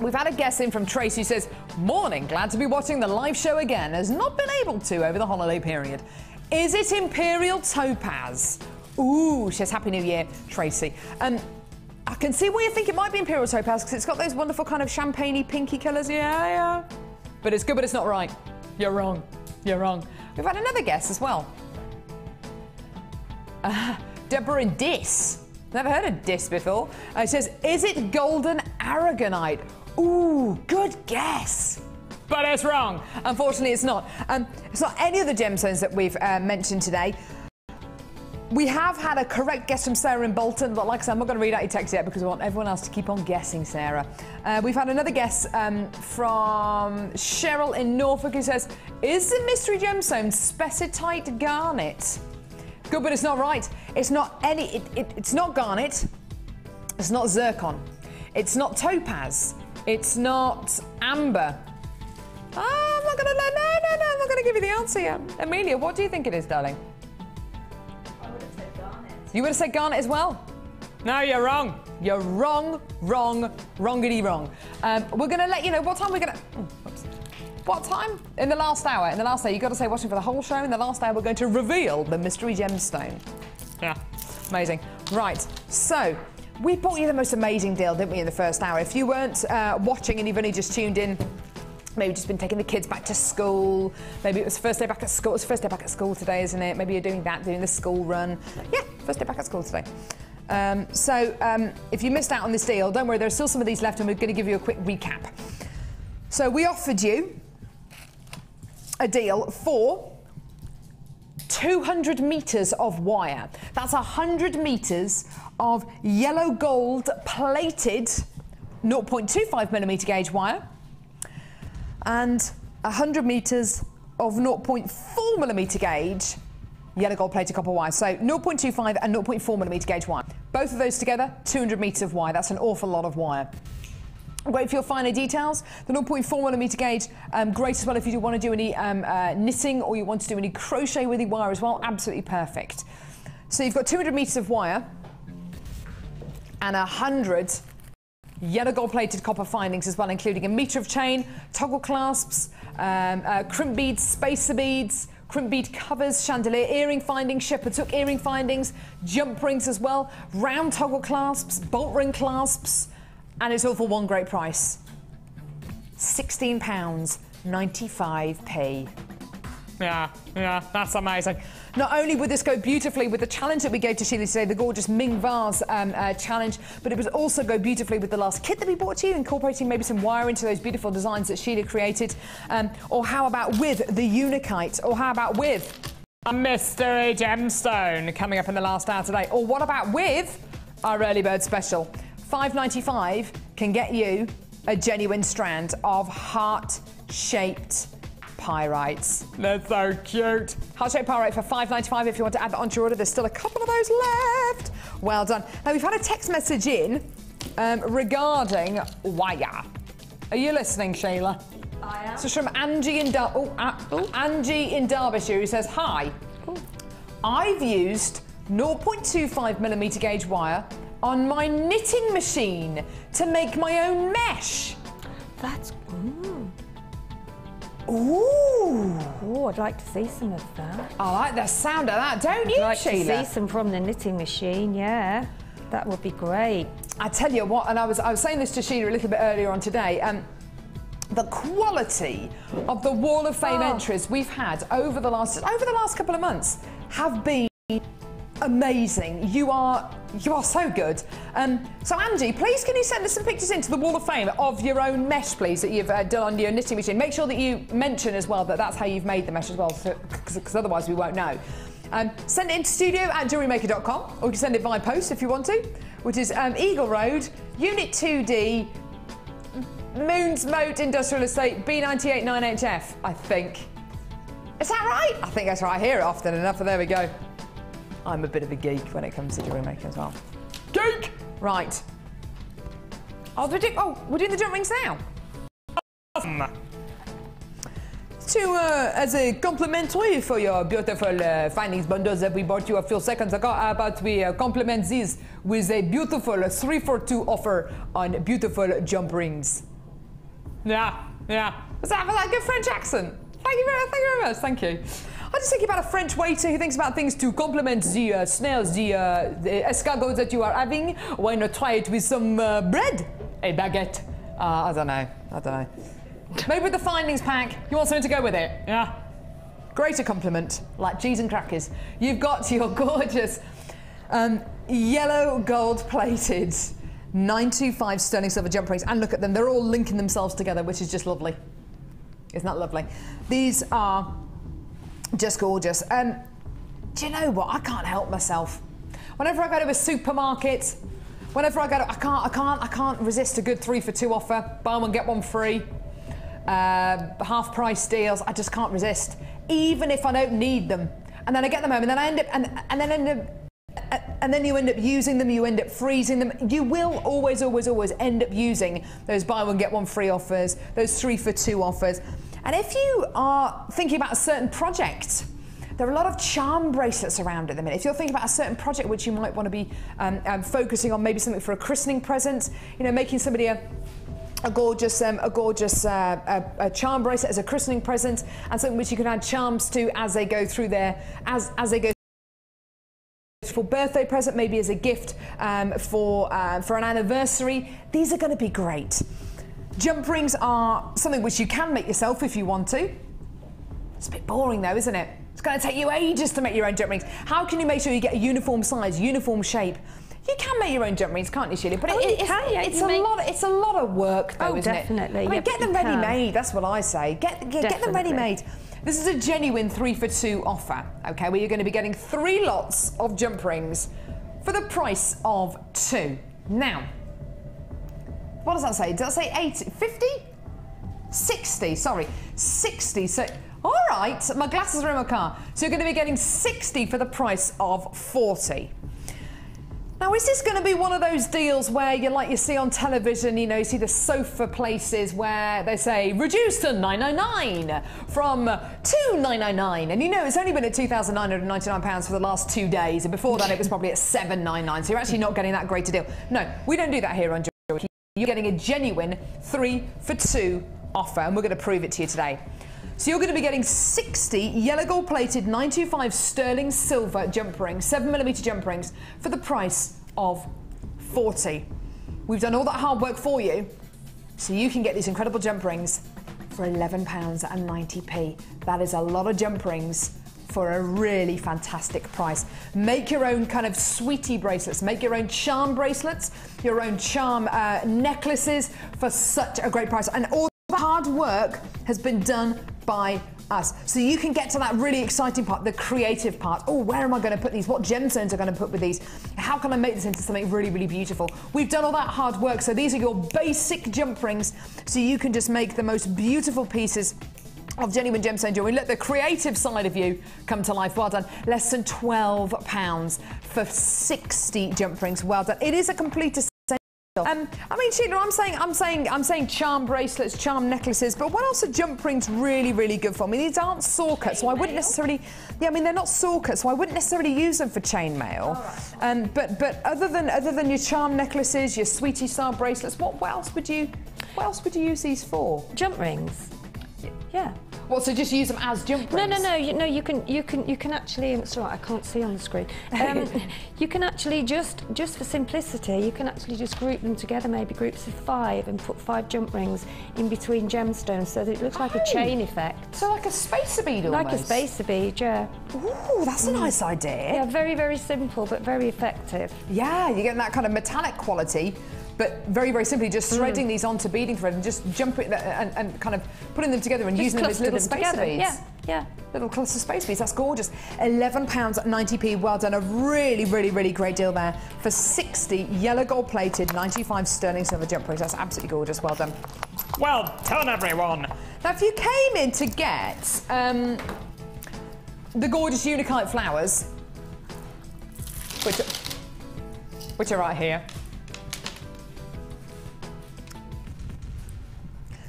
we've had a guess in from Tracy who says, morning, glad to be watching the live show again. Has not been able to over the holiday period. Is it Imperial Topaz? Ooh, she says Happy New Year, Tracy. I can see why you think it might be Imperial Topaz because it's got those wonderful kind of champagne-y, pinky colours. Yeah. But it's good, but it's not right. You're wrong. You're wrong. We've had another guess as well. Deborah in Dis. Never heard of Dis before. It says, is it golden aragonite? Ooh, good guess. But it's wrong. Unfortunately, it's not. It's not any of the gemstones that we've mentioned today. We have had a correct guess from Sarah in Bolton, but like I said, I'm not going to read out your text yet because we want everyone else to keep on guessing, Sarah. We've had another guess from Cheryl in Norfolk who says, is the mystery gemstone spessartite garnet? Good, but it's not right. It's not any. It's not garnet. It's not zircon. It's not topaz. It's not amber. I'm not gonna. No. I'm not gonna give you the answer yet. Amelia, what do you think it is, darling? I would have said garnet. You would have said garnet as well. No, you're wrong. You're wrong, wrongity wrong. We're gonna let you know what time we're gonna. Oops. What time? In the last hour. In the last hour, you've got to stay watching for the whole show. In the last hour, we're going to reveal the mystery gemstone. Yeah, amazing. Right, so we brought you the most amazing deal, didn't we, in the first hour? If you weren't watching and you've only just tuned in, maybe just been taking the kids back to school. Maybe it was first day back at school. It's first day back at school today, isn't it? Maybe you're doing that, doing the school run. Yeah, first day back at school today. If you missed out on this deal, don't worry, there are still some of these left and we're going to give you a quick recap. So we offered you a deal for 200 metres of wire. That's 100 metres of yellow gold plated 0.25mm gauge wire and 100 metres of 0.4mm gauge yellow gold plated copper wire. So 0.25 and 0.4mm gauge wire. Both of those together, 200 metres of wire. That's an awful lot of wire. Great for your finer details. The 0.4mm gauge, great as well if you do want to do any knitting or you want to do any crochet with your wire as well. Absolutely perfect. So you've got 200 metres of wire and 100 yellow gold plated copper findings as well, including a metre of chain, toggle clasps, crimp beads, spacer beads, crimp bead covers, chandelier earring findings, shepherd's hook earring findings, jump rings as well, round toggle clasps, bolt ring clasps, and it's all for one great price. £16.95p. Yeah, that's amazing. Not only would this go beautifully with the challenge that we gave to Sheila today, the gorgeous Ming Vase challenge, but it would also go beautifully with the last kit that we brought to you, incorporating maybe some wire into those beautiful designs that Sheila created. Or how about with the Unikite? Or how about with a mystery gemstone coming up in the last hour today? Or what about with our early bird special? $5.95 can get you a genuine strand of heart-shaped pyrites. They're so cute. Heart-shaped pyrite for $5.95 if you want to add that onto your order. There's still a couple of those left. Well done. Now, we've had a text message in regarding wire. Are you listening, Sheila? I am. So it's from Angie in Angie in Derbyshire, who says, hi. Ooh. I've used 0.25mm gauge wire on my knitting machine to make my own mesh. That's Ooh. Oh, I'd like to see some of that. I like the sound of that, don't you, I'd like Sheila? to see some from the knitting machine, yeah. That would be great. I tell you what, and I was saying this to Sheila a little bit earlier on today, the quality of the Wall of Fame entries we've had over the last couple of months have been amazing. You are so good. So Angie, please can you send us some pictures into the Wall of Fame of your own mesh, please, that you've done on your knitting machine. Make sure that you mention as well that that's how you've made the mesh as well, because otherwise we won't know. Send it into studio@jewellerymaker.com, or you can send it via post if you want to, which is Eagle Road, Unit 2D, Moons Moat Industrial Estate, B98 9HF, I think. Is that right? I think that's right. I hear it often enough, and there we go. I'm a bit of a geek when it comes to jewellery making as well. Geek! Right. We're doing the jump rings now. As a complimentary for your beautiful findings bundles that we bought you a few seconds ago, how about we compliment these with a beautiful 3-for-2 offer on beautiful jump rings. Yeah. Was that a good French accent? Thank you very much, thank you. I just think about a French waiter who thinks about things to complement the snails, the escargots that you are having. Why not try it with some bread? A baguette. I don't know. Maybe with the findings pack, you want something to go with it. Yeah. Greater compliment, like cheese and crackers. You've got your gorgeous yellow gold plated 925 sterling silver jump rings, and look at them, they're all linking themselves together, which is just lovely. Isn't that lovely? These are just gorgeous. Do you know what? I can't help myself. Whenever I go to a supermarket, I can't resist a good 3-for-2 offer. Buy one, get one free. Half price deals. I just can't resist, even if I don't need them. And then I get them home, and then I end up, and then you end up using them. You end up freezing them. You will always end up using those buy one get one free offers, those 3-for-2 offers. And if you are thinking about a certain project, there are a lot of charm bracelets around at the minute. If you're thinking about a certain project which you might want to be focusing on, maybe something for a christening present, you know, making somebody a gorgeous charm bracelet as a christening present, and something which you can add charms to as they go through their as they go for birthday present, maybe as a gift for an anniversary. These are going to be great. Jump rings are something which you can make yourself if you want to. It's a bit boring though, isn't it? It's going to take you ages to make your own jump rings. How can you make sure you get a uniform size, uniform shape? You can make your own jump rings, can't you, Sheila? But it's a lot of work, though, isn't it? Definitely. I mean, get them ready-made. That's what I say. Get them ready-made. This is a genuine 3-for-2 offer, okay, where you're going to be getting 3 lots of jump rings for the price of 2. Now, what does that say? Does that say 80? 50? 60, sorry. 60. So, all right, my glasses are in my car. So you're going to be getting 60 for the price of 40. Now, is this going to be one of those deals where you see on television, you know, you see the sofa places where they say reduced to $9.99 from $2.999, and you know it's only been at £2,999 for the last 2 days, and before that it was probably at $7.99, so you're actually not getting that great a deal. No, we don't do that here on Jewellery. You're getting a genuine 3-for-2 offer, and we're going to prove it to you today. So you're going to be getting 60 yellow gold plated 925 sterling silver jump rings, 7mm jump rings, for the price of 40. We've done all that hard work for you, so you can get these incredible jump rings for £11.90. That is a lot of jump rings for a really fantastic price. Make your own kind of sweetie bracelets, make your own charm bracelets, your own charm necklaces for such a great price. And all the hard work has been done by us. So you can get to that really exciting part, the creative part. Oh, where am I going to put these? What gemstones are going to put with these? How can I make this into something really, really beautiful? We've done all that hard work. So these are your basic jump rings. So you can just make the most beautiful pieces of genuine gemstone jewellery. Look, the creative side of you come to life. Well done. Less than £12 for 60 jump rings. Well done. It is a complete essential. I mean, Sheila, I'm saying charm bracelets, charm necklaces, but what else are jump rings really, really good for? I mean, these aren't saw cut, so I wouldn't necessarily. Yeah, I mean, they're not saw cut, so I wouldn't necessarily use them for chainmail. Right. But other than your charm necklaces, your sweetie style bracelets, what else would you use these for? Jump rings. Yeah. Well, so just use them as jump rings? No. You can actually. It's all right. I can't see on the screen. You can actually just for simplicity, you can actually just group them together, maybe groups of 5, and put 5 jump rings in between gemstones, so that it looks like a chain effect. So like a spacer bead almost. Like a spacer bead, yeah. Ooh, that's a nice idea. Yeah, very, very simple, but very effective. Yeah, you're getting that kind of metallic quality. But very, very simply, just threading these onto beading thread and just jumping and kind of putting them together and just using them as little spacer beads. Yeah. Little cluster space beads. That's gorgeous. £11.90p. Well done. A really, really, really great deal there for 60 yellow gold plated 95 sterling silver jump rings. That's absolutely gorgeous. Well done. Well done, everyone. Now, if you came in to get the gorgeous Unikite flowers, which are right here,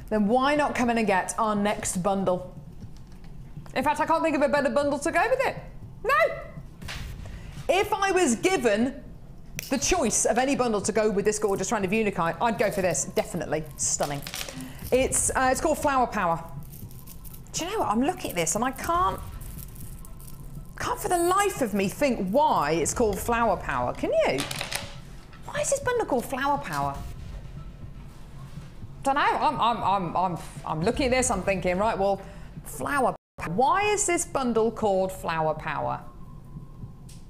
then why not come in and get our next bundle? In fact, I can't think of a better bundle to go with it. No! If I was given the choice of any bundle to go with this gorgeous strand of Unikite, I'd go for this, definitely. Stunning. It's called Flower Power. Do you know what? I'm looking at this and I can't for the life of me think why it's called Flower Power. Can you? Why is this bundle called Flower Power? Don't know. I'm looking at this. I'm thinking, right? Well, flower. Why is this bundle called Flower Power?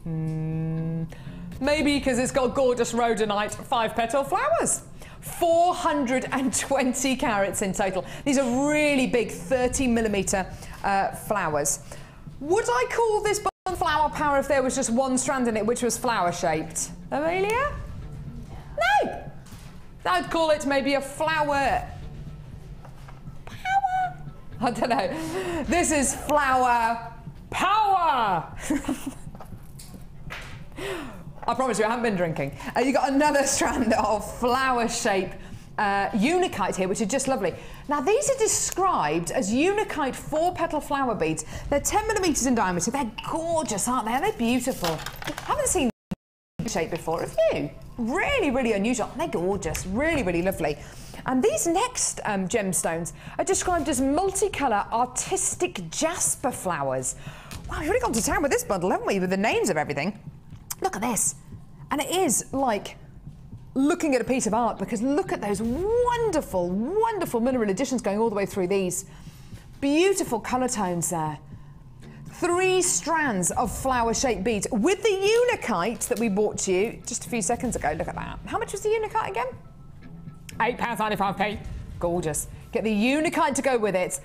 Maybe because it's got gorgeous rhodonite 5-petal flowers. 420 carats in total. These are really big 30mm flowers. Would I call this bundle Flower Power if there was just one strand in it which was flower shaped? Amelia? No. I'd call it maybe a flower power. I don't know. This is Flower Power. I promise you, I haven't been drinking. You got another strand of flower-shaped Unikite here, which is just lovely. Now, these are described as Unikite 4-petal flower beads. They're 10mm in diameter. They're gorgeous, aren't they? They're beautiful. I haven't seen shape before, have you? Really, really unusual. They're gorgeous, really, really lovely. And these next gemstones are described as multicolour artistic jasper flowers. Wow, we've really gone to town with this bundle, haven't we, with the names of everything. Look at this. And it is like looking at a piece of art, because look at those wonderful, wonderful mineral additions going all the way through these. Beautiful colour tones there. 3 strands of flower-shaped beads with the Unikite that we bought to you just a few seconds ago. Look at that. How much was the Unikite again? £8.95p. Gorgeous. Get the Unikite to go with it.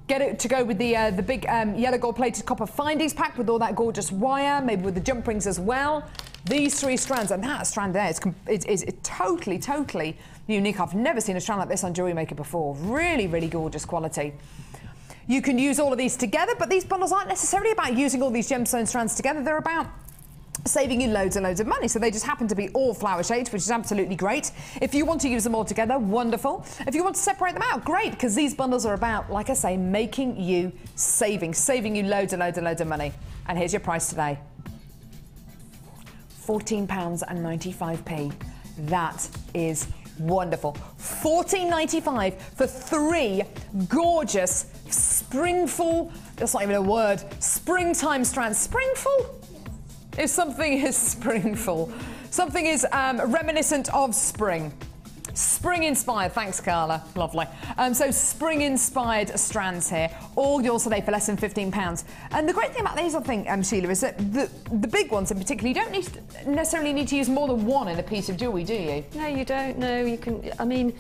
Get it to go with the big yellow gold-plated copper findings pack with all that gorgeous wire, maybe with the jump rings as well. These 3 strands, and that strand there is totally, totally unique. I've never seen a strand like this on Jewellery Maker before. Really, really gorgeous quality. You can use all of these together, but these bundles aren't necessarily about using all these gemstone strands together. They're about saving you loads and loads of money. So they just happen to be all flower shaped, which is absolutely great. If you want to use them all together, wonderful. If you want to separate them out, great, because these bundles are about, like I say, making you saving you loads and loads and loads of money. And here's your price today. £14.95p. That is wonderful. $14.95 for 3 gorgeous springful, that's not even a word, springtime strands. Springful? If something is springful, something is reminiscent of spring. Spring-inspired, thanks Carla, lovely. So spring-inspired strands here, all yours today for less than £15. And the great thing about these, I think, Sheila, is that the big ones in particular, you don't necessarily need to use more than one in a piece of jewellery, do you? No, you don't. No, you can, I mean,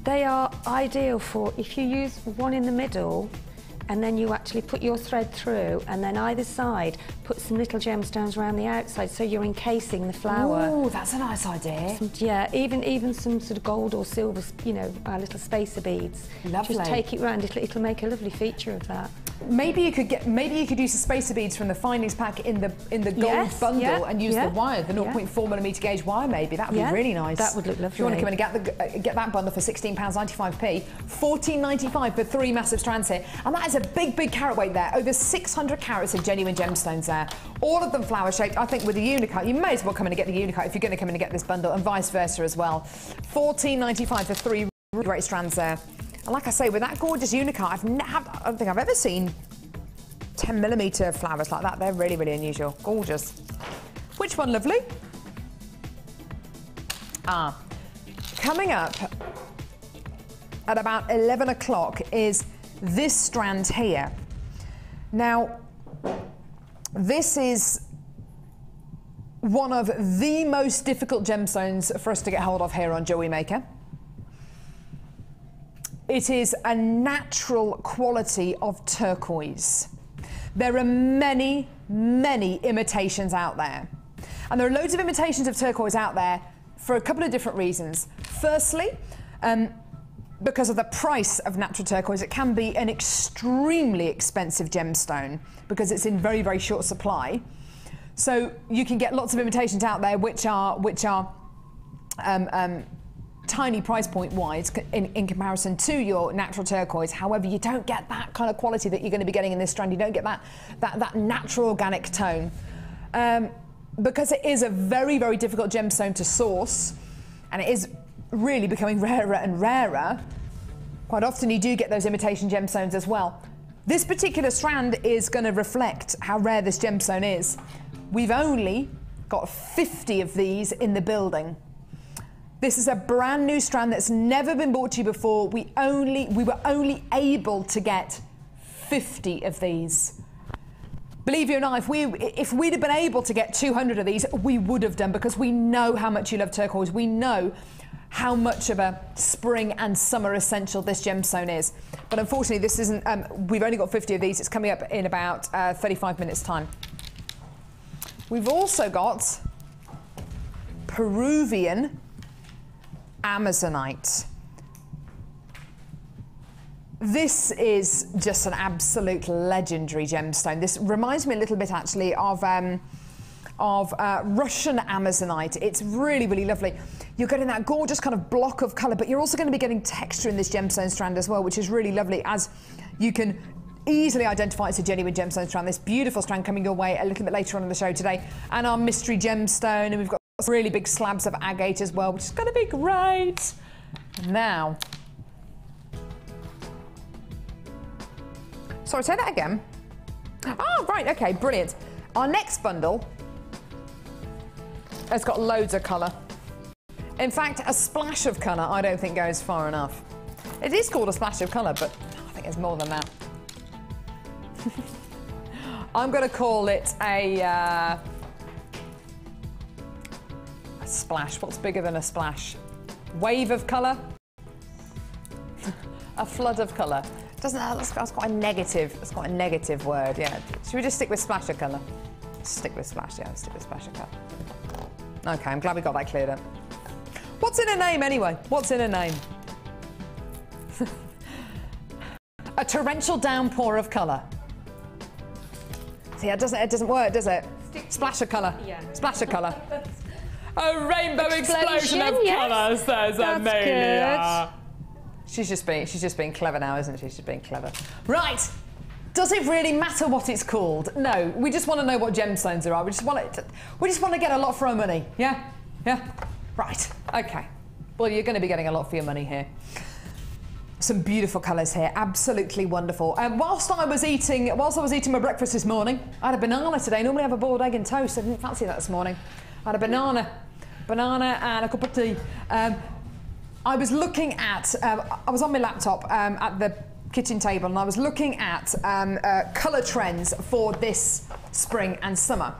they are ideal for, if you use one in the middle, and then you actually put your thread through, and then either side put some little gemstones around the outside, so you're encasing the flower. Oh, that's a nice idea. Yeah, even some sort of gold or silver, you know, little spacer beads. Lovely. Just take it round. It'll make a lovely feature of that. Maybe you could use the spacer beads from the findings pack in the gold bundle and use the wire, the 0.4mm gauge wire. Maybe that would be really nice. That would look lovely. If you want to come in and get that bundle for £16.95p, £14.95 for 3 massive strands here, and that is a big carat weight there. Over 600 carats of genuine gemstones there. All of them flower shaped. I think with the uncut, you may as well come in and get the uncut if you're going to come in and get this bundle, and vice versa as well. £14.95 for 3 great strands there. And like I say, with that gorgeous unicut, I don't think I've ever seen 10mm flowers like that. They're really unusual. Gorgeous. Which one, lovely? Coming up at about 11 o'clock is this strand here. Now, this is one of the most difficult gemstones for us to get hold of here on Jewellery Maker. It is a natural quality of turquoise. There are many imitations out there. And there are loads of imitations of turquoise out there for a couple of different reasons. Firstly, because of the price of natural turquoise, it can be an extremely expensive gemstone because it's in very short supply. So you can get lots of imitations out there which are tiny price point wise in comparison to your natural turquoise. However, you don't get that kind of quality that you're going to be getting in this strand. You don't get that natural organic tone. Because it is a very difficult gemstone to source, and it is really becoming rarer and rarer, quite often you do get those imitation gemstones as well. This particular strand is going to reflect how rare this gemstone is. We've only got 50 of these in the building. This is a brand new strand that's never been brought to you before. We were only able to get 50 of these. Believe you or not, if we'd have been able to get 200 of these, we would have done, because we know how much you love turquoise. We know how much of a spring and summer essential this gemstone is. But unfortunately, this isn't. We've only got 50 of these. It's coming up in about 35 minutes' time. We've also got Peruvian Amazonite. This is just an absolute legendary gemstone. This reminds me a little bit actually of Russian Amazonite. It's really lovely. You're getting that gorgeous kind of block of colour, but you're also going to be getting texture in this gemstone strand as well, which is really lovely, as you can easily identify it's a genuine gemstone strand. This beautiful strand coming your way a little bit later on in the show today. And our mystery gemstone, and we've got some really big slabs of agate as well, which is going to be great. Now, sorry, say that again. Oh, right, okay, brilliant. Our next bundle has got loads of colour. In fact, a splash of colour I don't think goes far enough. It is called a splash of colour, but I think it's more than that. I'm going to call it a splash. What's bigger than a splash? Wave of colour? A flood of colour. Doesn't that's quite a negative? That's quite a negative word. Yeah. Should we just stick with splash of colour? Stick with splash. Yeah, stick with splash of colour. Okay, I'm glad we got that cleared up. What's in a name anyway? What's in a name? A torrential downpour of colour. See, it doesn't work, does it? Splash of colour. Yeah. Splash of colour. A rainbow explosion of colour, says Amelia. She's just being clever now, isn't she? She's being clever. Right. Does it really matter what it's called? No. We just want to know what gemstones there are. We just want to get a lot for our money. Yeah? Yeah? Right. Okay. Well, you're going to be getting a lot for your money here. Some beautiful colours here, absolutely wonderful. Whilst I was eating my breakfast this morning, I had a banana today. Normally I have a boiled egg and toast. I didn't fancy that this morning. I had a banana and a cup of tea. I was looking at, I was on my laptop at the kitchen table, and I was looking at colour trends for this spring and summer.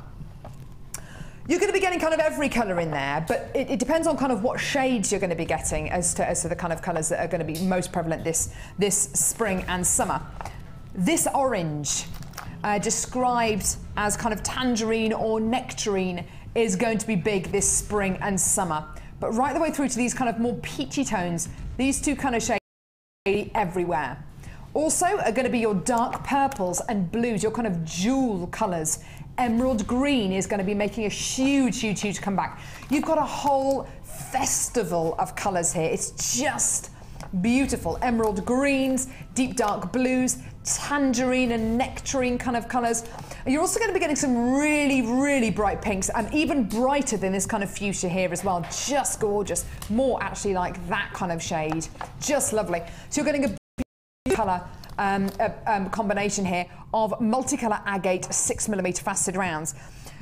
You're going to be getting kind of every colour in there, but it depends on kind of what shades you're going to be getting as to the kind of colours that are going to be most prevalent this spring and summer. This orange, described as kind of tangerine or nectarine, is going to be big this spring and summer. But right the way through to these kind of more peachy tones, these two kind of shades everywhere. Also are going to be your dark purples and blues, your kind of jewel colours. Emerald green is going to be making a huge, huge, huge comeback. You've got a whole festival of colours here. It's just beautiful. Emerald greens, deep dark blues, tangerine and nectarine kind of colours. You're also going to be getting some really, really bright pinks, and even brighter than this kind of fuchsia here as well. Just gorgeous. More actually like that kind of shade. Just lovely. So you're getting a beautiful colour combination here of multicolour agate 6mm faceted rounds.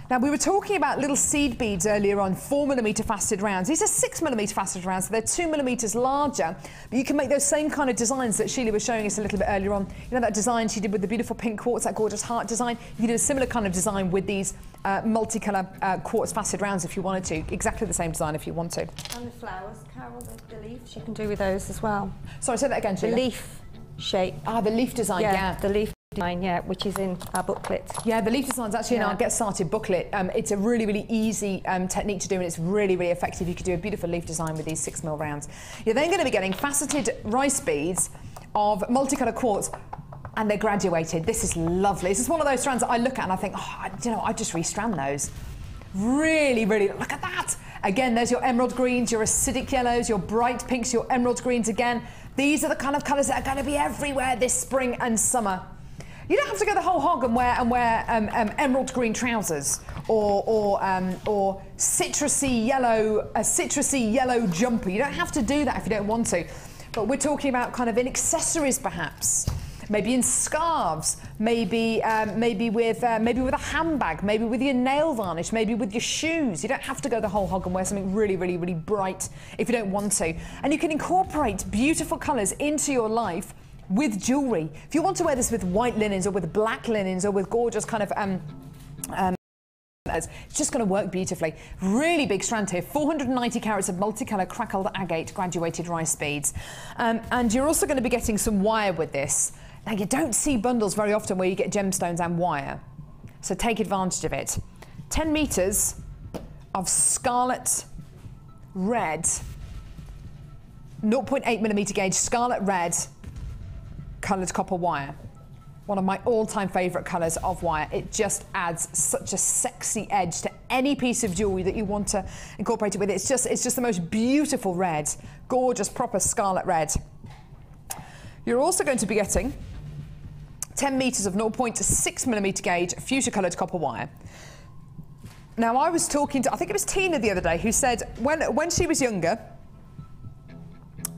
Now, we were talking about little seed beads earlier on, 4mm faceted rounds. These are 6mm faceted rounds, so they're 2mm larger, but you can make those same kind of designs that Sheila was showing us a little bit earlier on. You know that design she did with the beautiful pink quartz, that gorgeous heart design? You can do a similar kind of design with these multicolour quartz faceted rounds if you wanted to. Exactly the same design if you want to. And the flowers, Carol, the leaves, you can do with those as well. Sorry, say that again, Sheila. The leaf shape. Ah, the leaf design, yeah. The leaf design, yeah, which is in our booklet. Yeah, the leaf design's actually in our Get Started booklet. It's a really, really easy technique to do, and it's really, really effective. You could do a beautiful leaf design with these 6mm rounds. You're then going to be getting faceted rice beads of multicolour quartz, and they're graduated. This is lovely. This is one of those strands that I look at and I think, oh, you know, I'd just restrand those. Really, really, look at that. Again, there's your emerald greens, your acidic yellows, your bright pinks, your emerald greens again. These are the kind of colours that are going to be everywhere this spring and summer. You don't have to go the whole hog and wear emerald green trousers or citrusy yellow jumper. You don't have to do that if you don't want to. But we're talking about kind of in accessories perhaps. Maybe in scarves, maybe with a handbag, maybe with your nail varnish, maybe with your shoes. You don't have to go the whole hog and wear something really, really, really bright if you don't want to. And you can incorporate beautiful colours into your life with jewellery. If you want to wear this with white linens or with black linens or with gorgeous kind of it's just going to work beautifully. Really big strand here, 490 carats of multicolour crackled agate graduated rice beads. And you're also going to be getting some wire with this. Now, you don't see bundles very often where you get gemstones and wire, so take advantage of it. 10 metres of scarlet red, 0.8mm gauge scarlet red coloured copper wire. One of my all-time favourite colours of wire. It just adds such a sexy edge to any piece of jewellery that you want to incorporate it with. It's just the most beautiful red, gorgeous, proper scarlet red. You're also going to be getting 10 metres of 0.6mm gauge fuchsia coloured copper wire. Now, I was talking to, I think it was Tina the other day, who said when she was younger,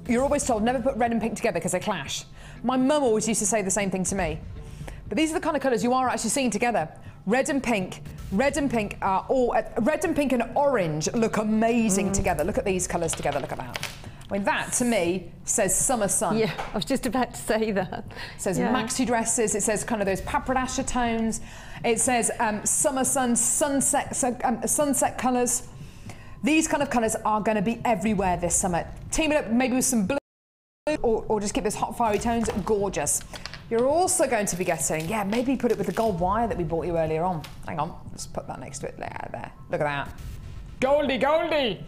you're always told never put red and pink together because they clash. My mum always used to say the same thing to me. But these are the kind of colours you are actually seeing together. Red and pink are all, red and pink and orange look amazing together. Look at these colours together, look at that. I mean, that to me says summer sun. Yeah, I was just about to say that. It says maxi dresses, it says kind of those paprasha tones, it says summer sun, sunset colours. These kind of colours are going to be everywhere this summer. Team it up maybe with some blue or just keep those hot fiery tones, gorgeous. You're also going to be getting, maybe put it with the gold wire that we bought you earlier on. Hang on, let's put that next to it. There. Look at that. Goldie, goldie!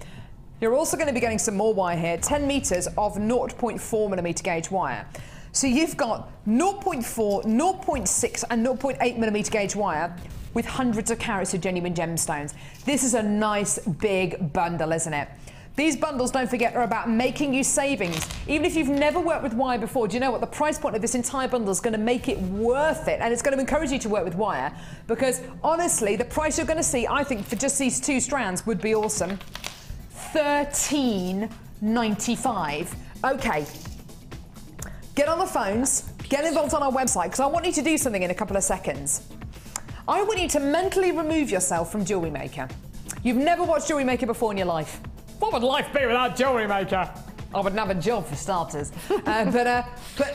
You're also going to be getting some more wire here, 10 metres of 0.4mm gauge wire. So you've got 0.4, 0.6 and 0.8mm gauge wire with hundreds of carats of genuine gemstones. This is a nice big bundle, isn't it? These bundles, don't forget, are about making you savings. Even if you've never worked with wire before, do you know what? The price point of this entire bundle is going to make it worth it, and it's going to encourage you to work with wire, because honestly, the price you're going to see, I think, for just these two strands would be awesome. $13.95. Okay. Get on the phones, get involved on our website, because I want you to do something in a couple of seconds. I want you to mentally remove yourself from Jewellery Maker. You've never watched Jewellery Maker before in your life. What would life be without Jewellery Maker? I wouldn't have a job for starters. But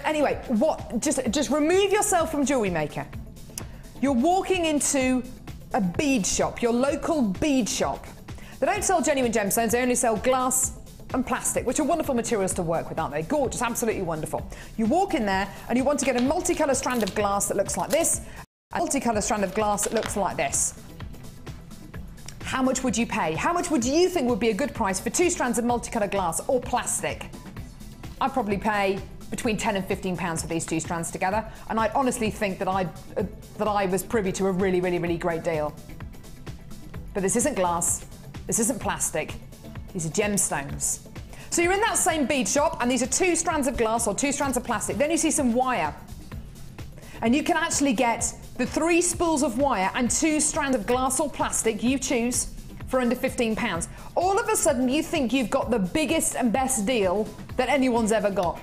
anyway, just remove yourself from Jewellery Maker. You're walking into a bead shop, your local bead shop. They don't sell genuine gemstones, they only sell glass and plastic, which are wonderful materials to work with, aren't they? Gorgeous, absolutely wonderful. You walk in there and you want to get a multicolour strand of glass that looks like this, a multicolour strand of glass that looks like this. How much would you pay? How much would you think would be a good price for 2 strands of multicolour glass or plastic? I'd probably pay between £10 and £15 for these 2 strands together, and I'd honestly think that I was privy to a really, really, really great deal. But this isn't glass, this isn't plastic, these are gemstones. So you're in that same bead shop, and these are 2 strands of glass or 2 strands of plastic. Then you see some wire, and you can actually get the 3 spools of wire and 2 strands of glass or plastic, you choose, for under £15. All of a sudden you think you've got the biggest and best deal that anyone's ever got.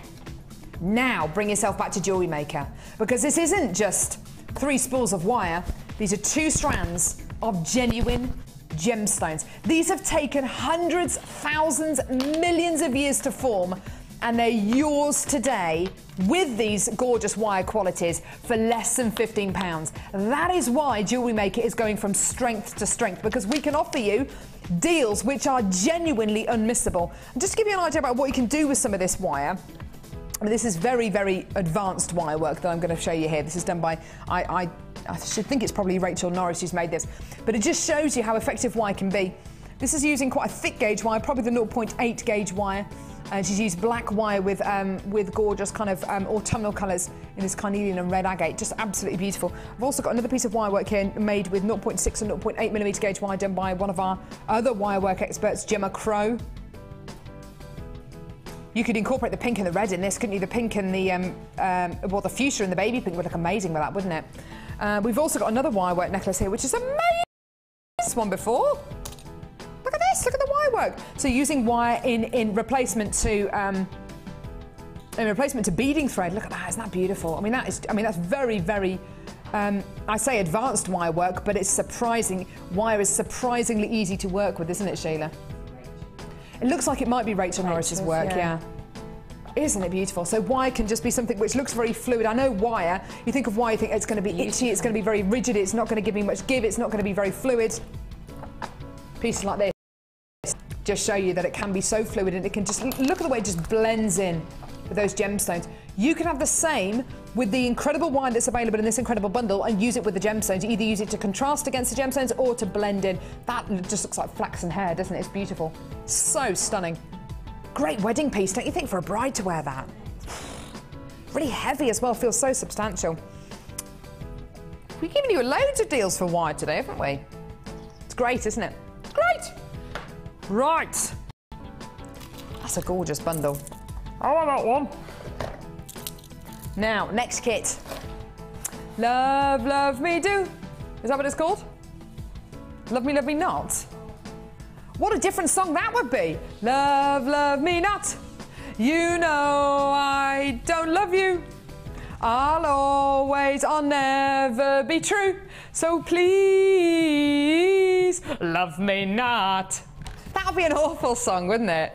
Now bring yourself back to Jewellery Maker, because this isn't just 3 spools of wire, these are 2 strands of genuine gemstones. These have taken hundreds, thousands, millions of years to form, and they're yours today with these gorgeous wire qualities for less than £15. That is why Jewellery Maker is going from strength to strength, because we can offer you deals which are genuinely unmissable. And just to give you an idea about what you can do with some of this wire, I mean, this is very, very advanced wire work that I'm going to show you here. This is done by, I should think it's probably Rachel Norris who's made this, but it just shows you how effective wire can be. This is using quite a thick gauge wire, probably the 0.8 gauge wire. And she's used black wire with gorgeous kind of autumnal colours in this carnelian and red agate, just absolutely beautiful. I've also got another piece of wire work here made with 0.6 and 0.8 millimetre gauge wire done by one of our other wire work experts, Gemma Crow. You could incorporate the pink and the red in this, couldn't you? The pink and the, well, the fuchsia and the baby pink would look amazing with that, wouldn't it? We've also got another wire work necklace here, which is amazing. This one before. Look at this, look at the wire work. So using wire in replacement to beading thread. Look at that, isn't that beautiful? I mean, that's very, very, I say advanced wire work, but it's surprising. Wire is surprisingly easy to work with, isn't it, Sheila? It looks like it might be Rachel Norris's work, yeah. Isn't it beautiful? So wire can just be something which looks very fluid. I know wire, you think of wire, you think it's going to be itchy, it's going to be very rigid, it's not going to give me much give, it's not going to be very fluid. Pieces like this just show you that it can be so fluid, and it can just, look at the way it just blends in with those gemstones. You can have the same with the incredible wire that's available in this incredible bundle and use it with the gemstones. You either use it to contrast against the gemstones or to blend in. That just looks like flaxen hair, doesn't it? It's beautiful. So stunning. Great wedding piece, don't you think, for a bride to wear that? Really heavy as well, feels so substantial. We've given you loads of deals for wire today, haven't we? It's great, isn't it? Great! Right. That's a gorgeous bundle. I want that one. Now, next kit. Love, love me do. Is that what it's called? Love me not. What a different song that would be. Love, love me not. You know I don't love you. I'll never be true. So please, love me not. That would be an awful song, wouldn't it?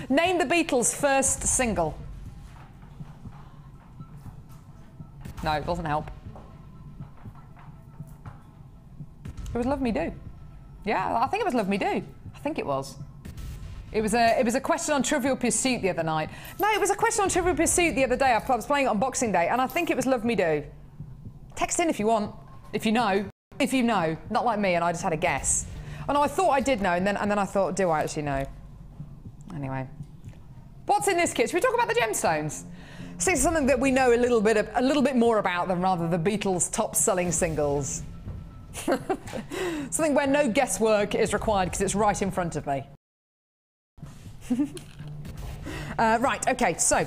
Name the Beatles' first single. No, it doesn't help. It was Love Me Do. Yeah, I think it was Love Me Do. I think it was. It was a question on Trivial Pursuit the other night. No, it was a question on Trivial Pursuit the other day. I was playing it on Boxing Day, and I think it was Love Me Do. Text in if you want, if you know. If you know, not like me, and I just had a guess. Oh no, I thought I did know, and then I thought, do I actually know? Anyway, what's in this kit? Should we talk about the gemstones? See, it's something that we know a little bit more about than rather the Beatles' top-selling singles. Something where no guesswork is required because it's right in front of me. Right, okay, so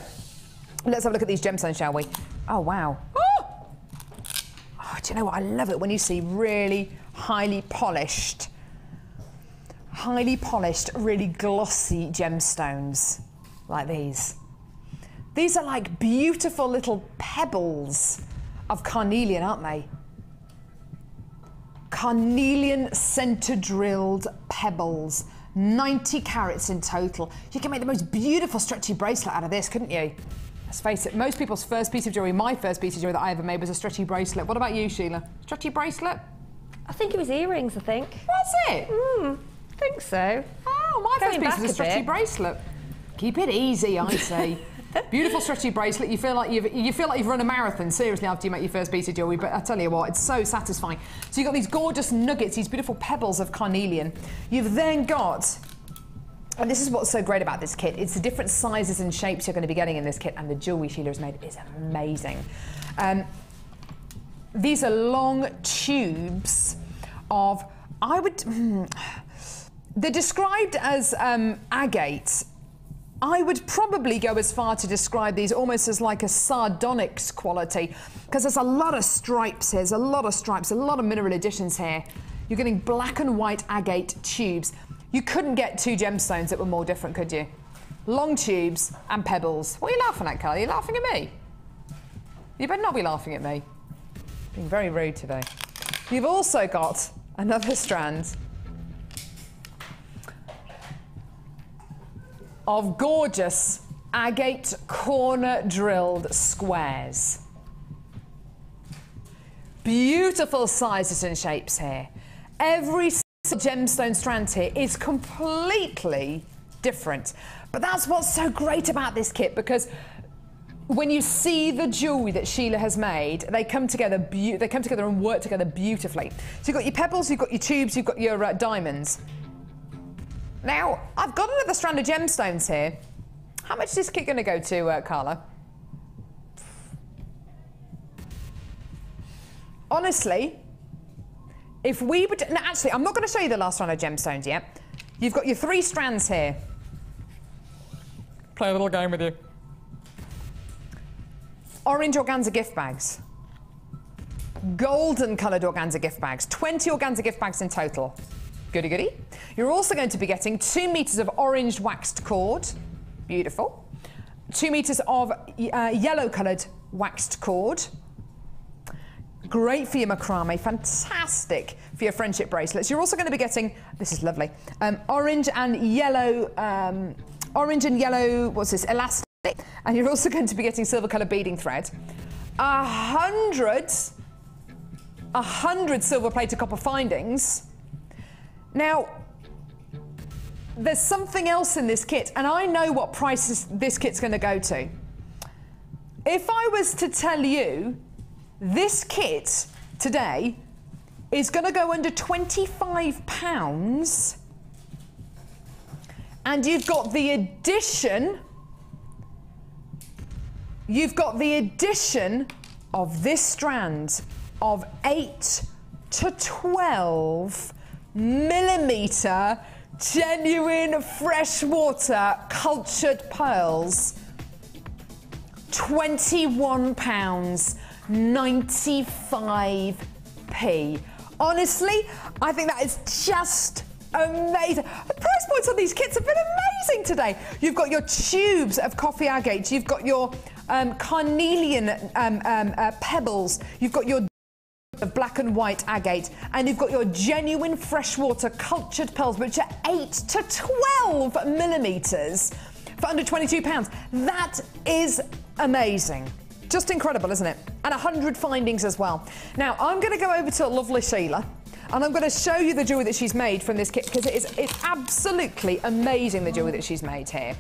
let's have a look at these gemstones, shall we? Oh, wow. Oh, do you know what? I love it when you see really highly polished, really glossy gemstones like these. These are like beautiful little pebbles of carnelian, aren't they? Carnelian center-drilled pebbles, 90 carats in total. You can make the most beautiful stretchy bracelet out of this, couldn't you? Let's face it, most people's first piece of jewellery, my first piece of jewellery that I ever made was a stretchy bracelet. What about you, Sheila? Stretchy bracelet? I think it was earrings, I think. Was it? I think so. Oh, my first piece is a stretchy bracelet. Keep it easy, I say. Beautiful stretchy bracelet. You feel like you've run a marathon, seriously, after you make your first piece of jewellery, but I tell you what, it's so satisfying. So you've got these gorgeous nuggets, these beautiful pebbles of carnelian. You've then got, and this is what's so great about this kit, it's the different sizes and shapes you're going to be getting in this kit, and the jewellery Sheila has made is amazing. These are long tubes of, they're described as agate. I would probably go as far to describe these almost as like a sardonyx quality, because there's a lot of stripes here, there's a lot of stripes, a lot of mineral additions here. You're getting black and white agate tubes. You couldn't get two gemstones that were more different, could you? Long tubes and pebbles. What are you laughing at, Carl? Are you laughing at me? You better not be laughing at me. Being very rude today. You've also got another strand of gorgeous agate corner drilled squares. Beautiful sizes and shapes here. Every gemstone strand here is completely different. But that's what's so great about this kit, because when you see the jewellery that Sheila has made, they come together and work together beautifully. So you've got your pebbles, you've got your tubes, you've got your diamonds. Now, I've got another strand of gemstones here. How much is this kit going to go to, Carla? Honestly, if we would... No, actually, I'm not going to show you the last strand of gemstones yet. You've got your 3 strands here. Play a little game with you. Orange organza gift bags. Golden coloured organza gift bags. 20 organza gift bags in total. Goody goody. You're also going to be getting 2 meters of orange waxed cord. Beautiful. 2 meters of yellow coloured waxed cord. Great for your macrame, fantastic for your friendship bracelets. You're also going to be getting, this is lovely, orange and yellow, what's this, elastic. And you're also going to be getting silver coloured beading thread. 100 silver plated copper findings. Now, there's something else in this kit, and I know what price this kit's going to go to. If I was to tell you this kit today is going to go under £25, and you've got the addition of this strand of 8 to 12 millimetre genuine freshwater cultured pearls. £21.95p. Honestly, I think that is just amazing. The price points on these kits have been amazing today. You've got your tubes of coffee agate, you've got your carnelian pebbles, you've got your of black and white agate, and you've got your genuine freshwater cultured pearls, which are 8 to 12 millimetres for under £22. That is amazing. Just incredible, isn't it? And 100 findings as well. Now, I'm going to go over to lovely Sheila, and I'm going to show you the jewellery that she's made from this kit, because it's absolutely amazing, the jewellery that she's made here.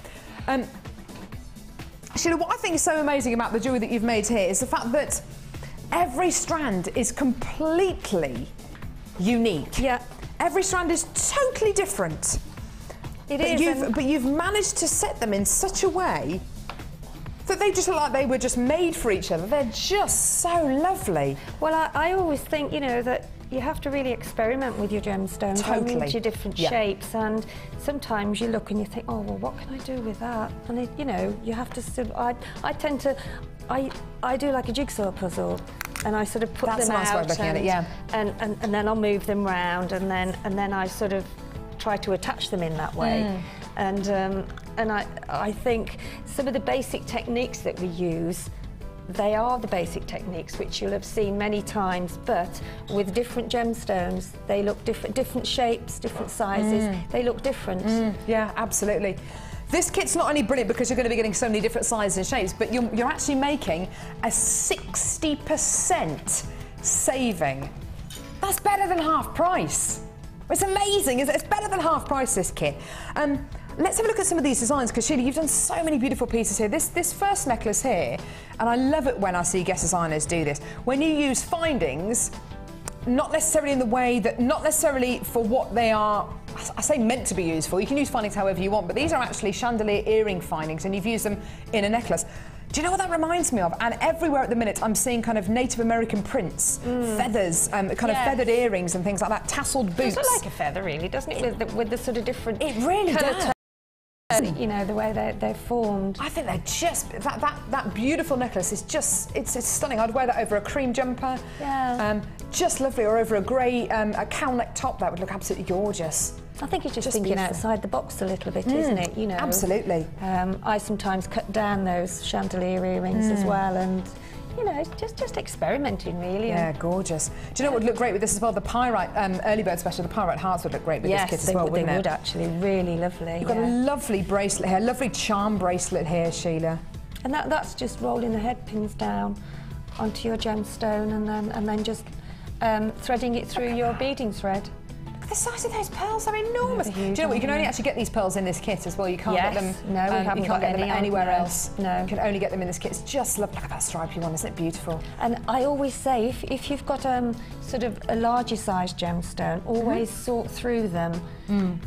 Sheila, what I think is so amazing about the jewellery that you've made here is the fact that every strand is completely unique. Yeah. Every strand is totally different. But you've managed to set them in such a way that they just look like they were just made for each other. They're just so lovely. Well, I always think, you know, that you have to really experiment with your gemstones. Totally. With your different shapes, and sometimes you look and you think, oh, well, what can I do with that? And, you know, you have to sort of, I tend to, I do like a jigsaw puzzle, and I sort of put them out. That's a nice way of looking at it, yeah. And then I'll move them round, and then I sort of try to attach them in that way. And I think some of the basic techniques that we use, they are the basic techniques which you'll have seen many times, but with different gemstones, they look different, different shapes, different sizes, they look different. Yeah, absolutely. This kit's not only brilliant because you're going to be getting so many different sizes and shapes, but you're actually making a 60% saving That's better than half price. It's amazing, isn't it? It's better than half price, this kit. Let's have a look at some of these designs, because Sheila, you've done so many beautiful pieces here. This first necklace here, and I love it when I see guest designers do this. When you use findings, not necessarily in the way that, not necessarily for what they are, I say meant to be used for. You can use findings however you want, but these are actually chandelier earring findings, and you've used them in a necklace. Do you know what that reminds me of? And everywhere at the minute, I'm seeing kind of Native American prints, feathers, kind of feathered earrings and things like that, tasseled boots. It looks like a feather, really, doesn't it? With the sort of different. It really does. You know, the way they're formed. I think they're just that beautiful necklace is just it's stunning. I'd wear that over a cream jumper. Yeah. Just lovely, or over a grey a cowl neck top. That would look absolutely gorgeous. I think it's just thinking beautiful. Outside the box a little bit, isn't it? You know. Absolutely. I sometimes cut down those chandelier earrings as well, and you know, just experimenting really. Yeah, gorgeous. Do you know what would look great with this as well? The pyrite early bird special, the pyrite hearts would look great with this kit as well, wouldn't it? They would actually, really lovely. You've got a lovely bracelet here, lovely charm bracelet here, Sheila. And that's just rolling the head pins down onto your gemstone, and then just threading it through your beading thread. The size of those pearls are enormous. Do you know what? You can only actually get these pearls in this kit as well. You can't get them. No, we haven't you can't get them anywhere else. No, you can only get them in this kit. It's just lovely. Look at that stripy one, isn't it beautiful? And I always say, if you've got sort of a larger size gemstone, always sort through them,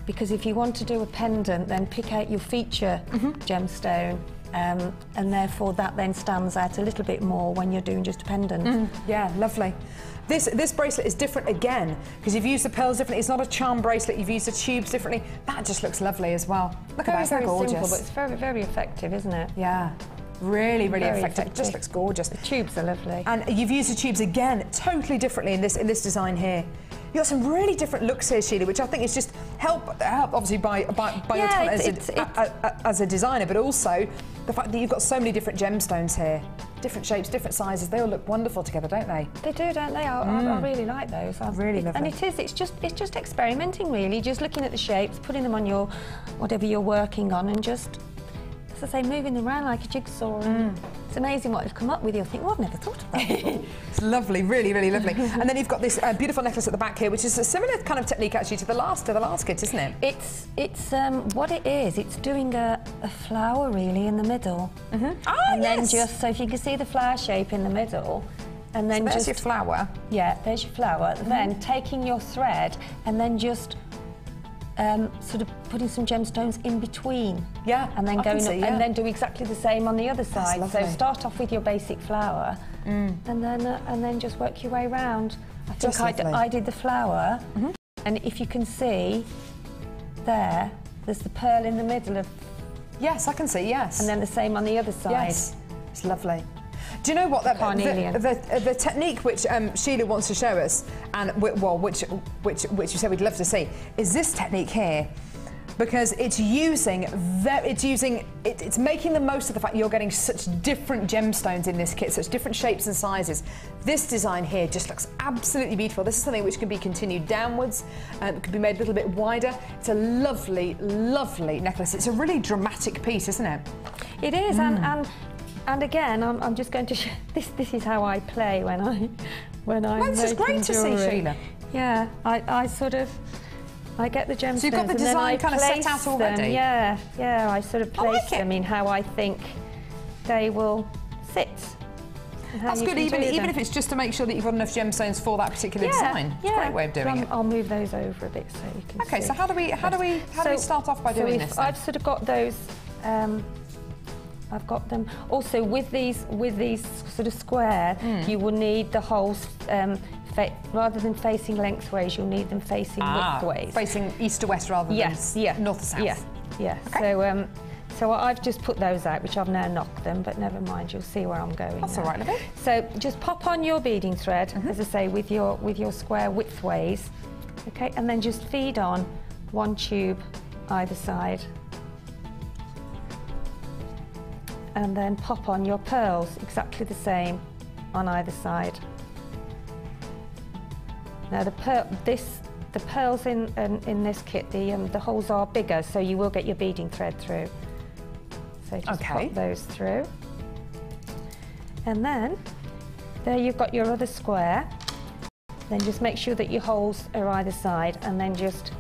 because if you want to do a pendant, then pick out your feature gemstone. And therefore that then stands out a little bit more when you're doing just a pendant. Yeah, lovely. This bracelet is different again, because you've used the pearls differently. It's not a charm bracelet, you've used the tubes differently. That just looks lovely as well. Look at that, very gorgeous. simple, but it's very, very effective, isn't it? Yeah. Really, really effective. It just looks gorgeous. The tubes are lovely. And you've used the tubes again totally differently in this design here. You've got some really different looks here, Sheila, which I think is just help obviously by your talent as a designer, but also the fact that you've got so many different gemstones here. Different shapes, different sizes, they all look wonderful together, don't they? They do, don't they? I really like those. Really lovely. And it's just experimenting really, just looking at the shapes, putting them on your, whatever you're working on, and just, as I say, moving them around like a jigsaw. It's amazing what they've come up with. You'll think, well, I've never thought of that before. It's lovely, really, really lovely. And then you've got this beautiful necklace at the back here, which is a similar kind of technique actually to the last kit, isn't it? It's what it is. It's doing a flower really in the middle. And then just, so if you can see the flower shape in the middle, and then so there's just your flower. Yeah, there's your flower. Then taking your thread and then just sort of putting some gemstones in between. Yeah, and then and then do exactly the same on the other side. So start off with your basic flower, and then just work your way around. I think I did the flower, and if you can see there's the pearl in the middle of. Yes, I can see. Yes, and then the same on the other side. Yes, it's lovely. Do you know what the technique which Sheila wants to show us, and which you said we'd love to see, is this technique here, because it's making the most of the fact you're getting such different gemstones in this kit, such different shapes and sizes. This design here just looks absolutely beautiful. This is something which can be continued downwards, it could be made a little bit wider. It's a lovely, lovely necklace. It's a really dramatic piece, isn't it? It is, and again, I'm just going to show, this is how I play when I'm well, this is great to see, Sheila. Yeah, I sort of, I get the gemstones, so you've got the design kind of set out already? Yeah, I sort of place them in how I think they will sit. That's good, even if it's just to make sure that you've got enough gemstones for that particular design. It's a great way of doing it. I'll move those over a bit so you can see. Okay, so how do we start off by doing this? I've sort of got those. I've got them also with these sort of square. You will need the holes rather than facing lengthways. You'll need them facing widthways. Facing east to west rather than north to south. Yeah. Okay. So I've just put those out, which I've now knocked them, but never mind. You'll see where I'm going. That's all right, Libby. So just pop on your beading thread, as I say, with your square widthways, okay, and then just feed on one tube either side. And then pop on your pearls, exactly the same on either side. Now the pearls in this kit, the holes are bigger, so you will get your beading thread through. So just pop those through. And then there you've got your other square. Then just make sure that your holes are either side, and then just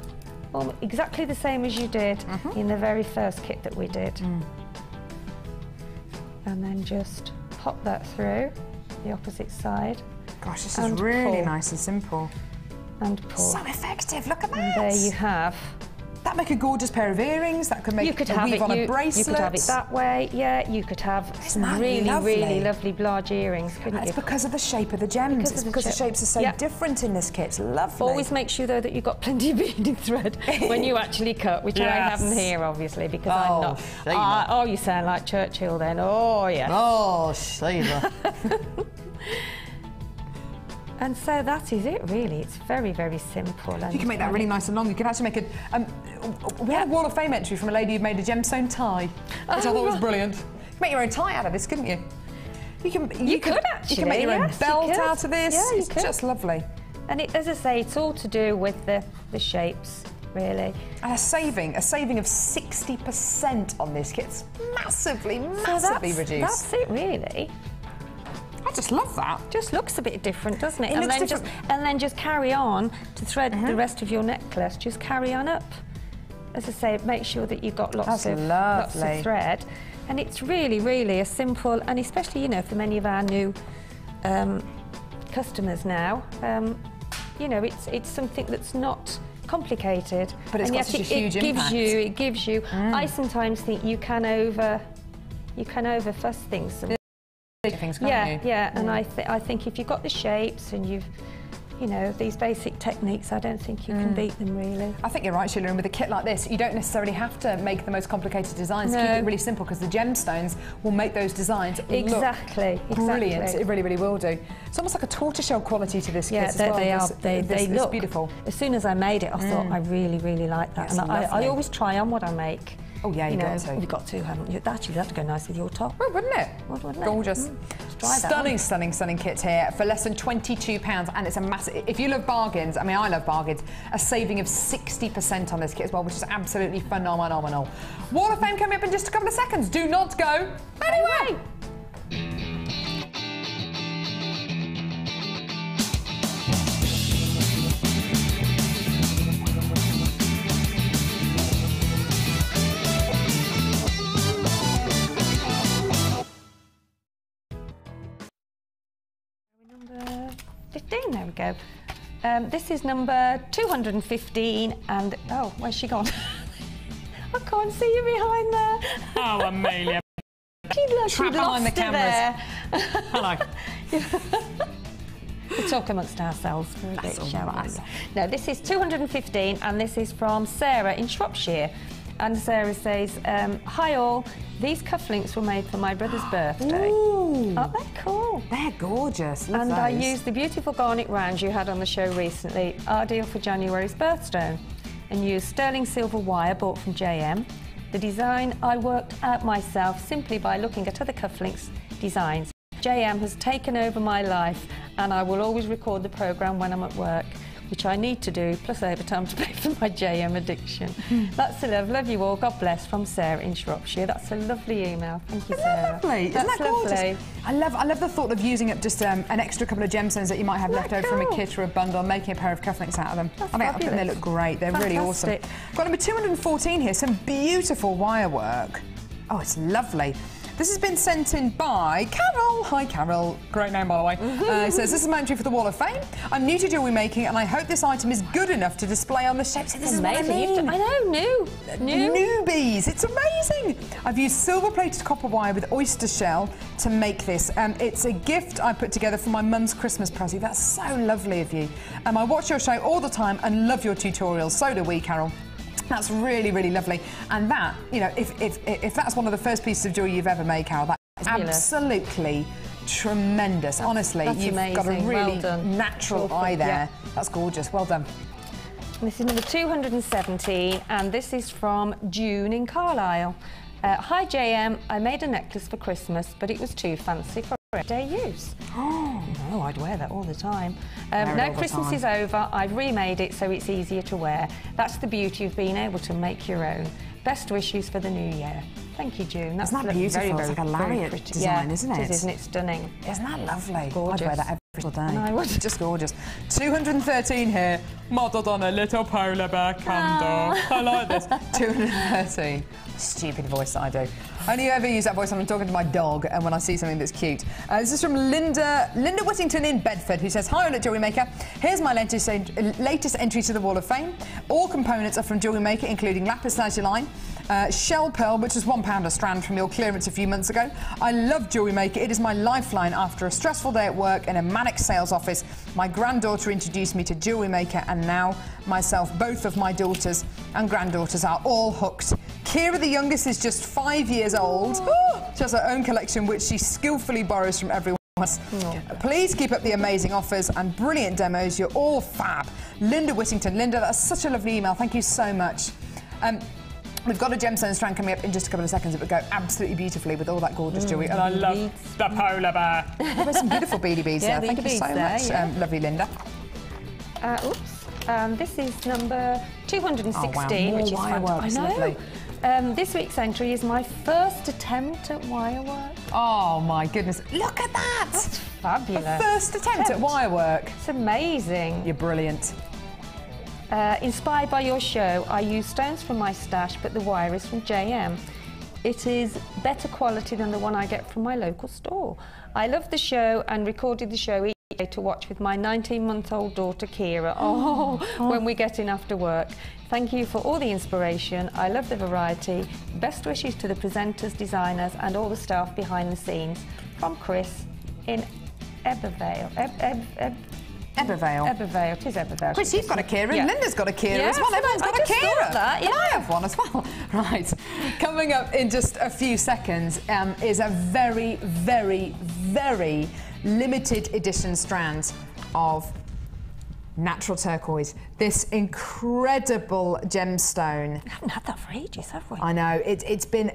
exactly the same as you did in the very first kit that we did. And then just pop that through the opposite side. Gosh, this is really nice and simple. And pull. So effective, look at that. And there you have. That'd make a gorgeous pair of earrings. That could make a weave on a bracelet. You could have it that way, yeah. You could have some really lovely large earrings, couldn't you? It's because of the shape of the gems. It's because the shapes are so different in this kit. It's lovely. Always make sure, though, that you've got plenty of beading thread when you actually cut, which I haven't here, obviously, because I'm not. Sheila. Oh, you sound like Churchill then. Oh, yes. Oh, Sheila. And so that is it, really. It's very, very simple. And you can make that really nice and long. You can actually make a... we had a Wall of Fame entry from a lady who made a gemstone tie, which I thought was brilliant. You could make your own tie out of this, couldn't you? You could actually. You can make your own belt out of this. Yeah, it's just lovely. And as I say, it's all to do with the shapes, really. And a saving of 60% on this kit. It's massively reduced. That's it, really. I just love that. Just looks a bit different, doesn't it? And then just carry on to thread the rest of your necklace. Just carry on up. As I say, make sure that you've got lots of thread. And it's really, really a simple, and especially, you know, for many of our new customers now, you know, it's something that's not complicated. But it's got such a huge impact. It gives you. I sometimes think you can overfuss things. Things, can't you? And I think if you've got the shapes and you know, these basic techniques, I don't think you can beat them, really. I think you're right, Sheila, and with a kit like this, you don't necessarily have to make the most complicated designs. Keep it really simple, because the gemstones will make those designs look brilliant. It really, really will do. It's almost like a tortoiseshell quality to this kit as well. They look beautiful. As soon as I made it, I thought, I really, really like that. Yes, and I always try on what I make. Oh yeah, you've got to. You've got to, haven't you? Actually, that'd go nice with your top. Oh, wouldn't it? Wouldn't it? Gorgeous. Stunning kit here for less than £22, and it's a massive. If you love bargains, I mean, I love bargains. A saving of 60% on this kit as well, which is absolutely phenomenal. Wall of Fame coming up in just a couple of seconds. Do not go anyway. There we go. This is number 215, and oh, where's she gone? I can't see you behind there. Oh, Amelia. She'd lost the cameras. Hello. We'll talk amongst ourselves for a bit, shall we? No, this is 215, and this is from Sarah in Shropshire. And Sarah says, hi all, these cufflinks were made for my brother's birthday. Ooh. Aren't they cool? They're gorgeous. Love and those. I used the beautiful garnet rounds you had on the show recently, ideal for January's birthstone, and used sterling silver wire bought from JM. The design I worked out myself simply by looking at other cufflinks designs. JM has taken over my life, and I will always record the programme when I'm at work, which I need to do, plus overtime to pay for my JM addiction. That's a love you all. God bless, from Sarah in Shropshire. That's a lovely email. Thank you, Sarah. Lovely. Isn't that gorgeous? Lovely. I love the thought of using up just an extra couple of gemstones that you might have left over from a kit or a bundle, making a pair of cufflinks out of them. I think they look great. They're really awesome. Got number 214 here, some beautiful wire work. Oh, it's lovely. This has been sent in by Carol. Hi, Carol. Great name, by the way. It says, this is my entry for the Wall of Fame. I'm new to jewellery making, and I hope this item is good enough to display on the shelf. So this is what I mean. I know, new. Newbies. It's amazing. I've used silver-plated copper wire with oyster shell to make this. It's a gift I put together for my mum's Christmas present. That's so lovely of you. I watch your show all the time and love your tutorials. So do we, Carol. That's really, really lovely. And that, you know, if that's one of the first pieces of jewellery you've ever made, Carol, that is absolutely tremendous. Honestly, you've got a really natural eye there. Yeah. That's gorgeous. Well done. This is number 217, and this is from June in Carlisle. Hi, JM. I made a necklace for Christmas, but it was too fancy for everyday use. Oh, no, I'd wear that all the time. Now Christmas is over, I've remade it so it's easier to wear. That's the beauty of being able to make your own. Best wishes for the new year. Thank you, June. That's not beautiful. It's like a lariat design, isn't it? It is, isn't it? Stunning. Isn't that lovely? Gorgeous. I'd wear that Day. Just gorgeous. 213 here, modelled on a little polar bear candle. I like this. 213. Stupid voice that I do. I only ever use that voice when I'm talking to my dog and when I see something that's cute. This is from Linda Whittington in Bedford, who says, "Hi, on at Jewellery Maker. Here's my latest entry to the Wall of Fame. All components are from Jewellery Maker, including lapis lazuli, shell pearl, which was £1 a strand from your clearance a few months ago. I love Jewellery Maker. It is my lifeline after a stressful day at work in a manic sales office. My granddaughter introduced me to Jewellery Maker, and now myself, both of my daughters and granddaughters are all hooked. Kira, the youngest, is just 5 years old. She has her own collection, which she skillfully borrows from everyone else. Please keep up the amazing offers and brilliant demos. You're all fab." Linda Whittington. Linda, that's such a lovely email. Thank you so much. We've got a gemstone strand coming up in just a couple of seconds. It would go absolutely beautifully with all that gorgeous jewellery. And I love the polar bear. There's some beautiful beady beads there. Thank you so much, lovely Linda. This is number 216, which is fantastic. I know. This week's entry is my first attempt at wire work. Oh my goodness, look at that! That's fabulous. The first attempt at wire work. It's amazing. You're brilliant. Inspired by your show, I use stones from my stash, but the wire is from JM. It is better quality than the one I get from my local store. I love the show and recorded the show each day to watch with my 19-month-old daughter Kira. When we get in after work. Thank you for all the inspiration. I love the variety. Best wishes to the presenters, designers and all the staff behind the scenes. From Chris in Ebervale. Ebervale. Ebervale, it is Ebervale. Chris, you've got a Kira, and Linda's got a Kira as well. Everyone's got a Kira. That, yeah. And I have one as well. Right. Coming up in just a few seconds is a very, very, very limited edition strand of natural turquoise. This incredible gemstone. We haven't had that for ages, have we? I know. It's been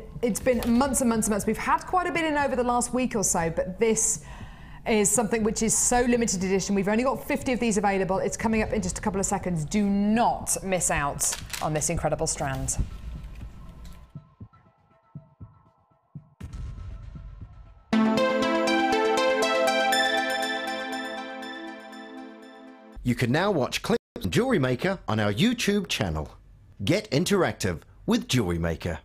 months and months and months. We've had quite a bit in over the last week or so, but this is something which is so limited edition. We've only got 50 of these available. It's coming up in just a couple of seconds. Do not miss out on this incredible strand. You can now watch clips from Jewellery Maker on our YouTube channel. Get interactive with Jewellery Maker.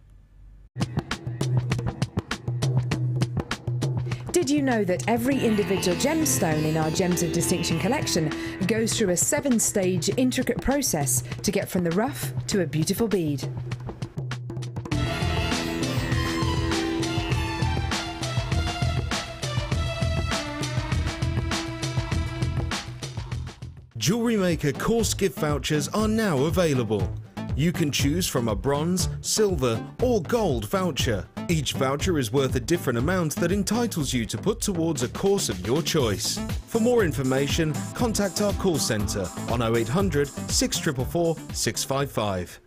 Did you know that every individual gemstone in our Gems of Distinction collection goes through a 7-stage intricate process to get from the rough to a beautiful bead? Jewellery Maker course gift vouchers are now available. You can choose from a bronze, silver or gold voucher. Each voucher is worth a different amount that entitles you to put towards a course of your choice. For more information, contact our call centre on 0800 644 655.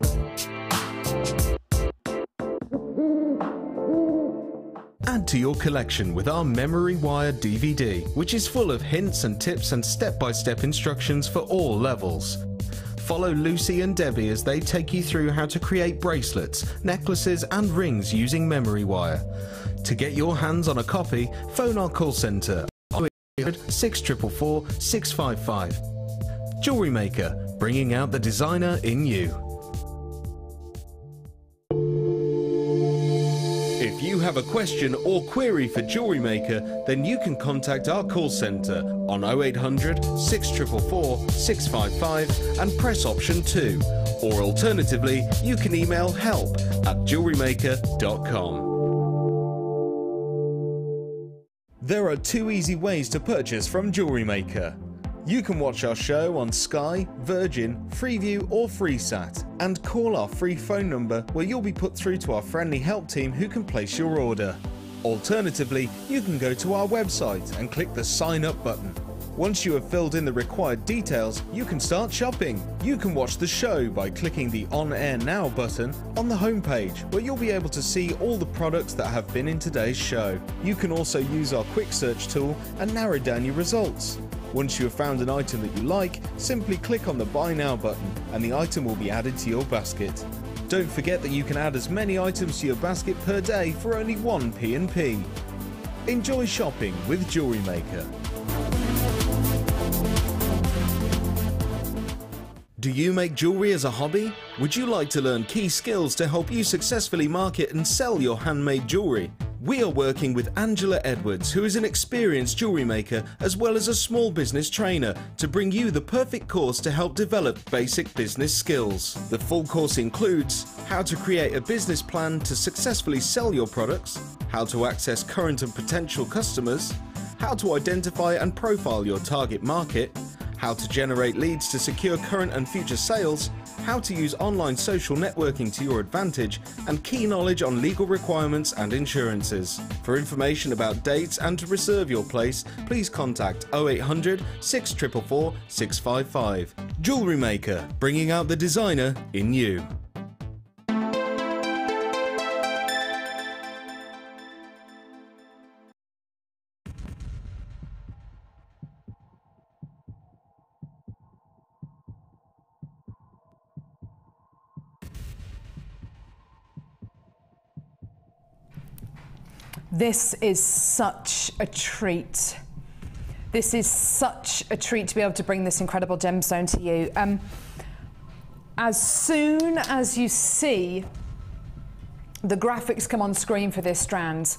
Add to your collection with our Memory Wire DVD, which is full of hints and tips and step-by-step instructions for all levels. Follow Lucy and Debbie as they take you through how to create bracelets, necklaces and rings using memory wire. To get your hands on a copy, phone our call centre on 0800 644 655. Jewellery Maker, bringing out the designer in you. If you have a question or query for Jewellery Maker, then you can contact our call centre on 0800 644 655 and press option 2. Or alternatively, you can email help@jewellerymaker.com. There are 2 easy ways to purchase from Jewellery Maker. You can watch our show on Sky, Virgin, Freeview or FreeSat and call our free phone number where you'll be put through to our friendly help team who can place your order. Alternatively, you can go to our website and click the sign up button. Once you have filled in the required details, you can start shopping. You can watch the show by clicking the On Air Now button on the homepage, where you'll be able to see all the products that have been in today's show. You can also use our quick search tool and narrow down your results. Once you have found an item that you like, simply click on the Buy Now button and the item will be added to your basket. Don't forget that you can add as many items to your basket per day for only 1 P&P. Enjoy shopping with Jewellery Maker. Do you make jewellery as a hobby? Would you like to learn key skills to help you successfully market and sell your handmade jewellery? We are working with Angela Edwards, who is an experienced jewellery maker as well as a small business trainer, to bring you the perfect course to help develop basic business skills. The full course includes how to create a business plan to successfully sell your products, how to access current and potential customers, how to identify and profile your target market, how to generate leads to secure current and future sales, how to use online social networking to your advantage, and key knowledge on legal requirements and insurances. For information about dates and to reserve your place, please contact 0800 644 655. Jewellery Maker, bringing out the designer in you. This is such a treat. This is such a treat to be able to bring this incredible gemstone to you. As soon as you see the graphics come on screen for this strand,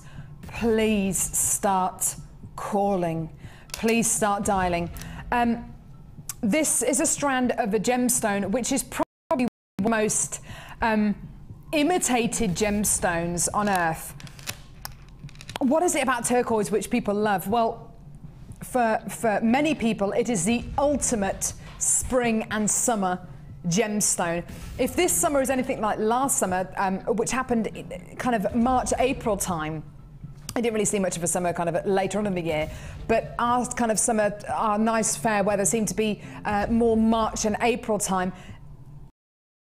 please start calling. Please start dialing. This is a strand of a gemstone which is probably one of the most imitated gemstones on earth. What is it about turquoise which people love? Well, for many people, it is the ultimate spring and summer gemstone. If this summer is anything like last summer, which happened kind of March, April time, I didn't really see much of a summer kind of later on in the year, but our kind of summer, our nice fair weather seemed to be more March and April time.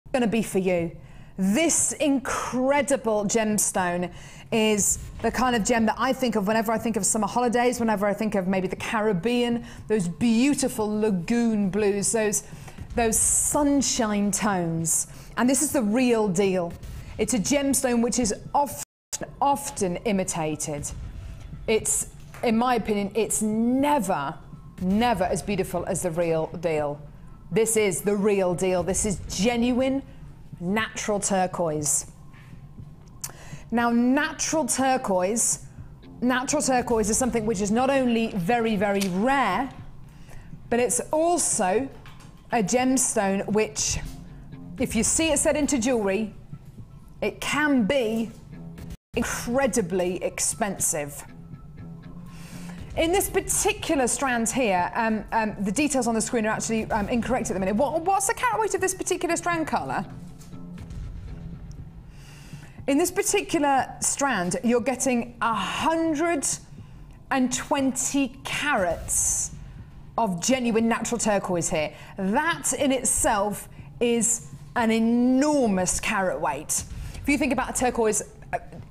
It's going to be for you. This incredible gemstone is the kind of gem that I think of whenever I think of summer holidays, whenever I think of maybe the Caribbean, those beautiful lagoon blues, those sunshine tones. And this is the real deal. It's a gemstone which is often imitated. It's, in my opinion, it's never as beautiful as the real deal. This is the real deal. This is genuine, natural turquoise. Now, natural turquoise is something which is not only very, very rare, but it's also a gemstone which, if you see it set into jewellery, it can be incredibly expensive. In this particular strand here, the details on the screen are actually incorrect at the minute. What's the carat weight of this particular strand, Carla? In this particular strand, you're getting 120 carats of genuine natural turquoise here. That in itself is an enormous carat weight. If you think about a turquoise,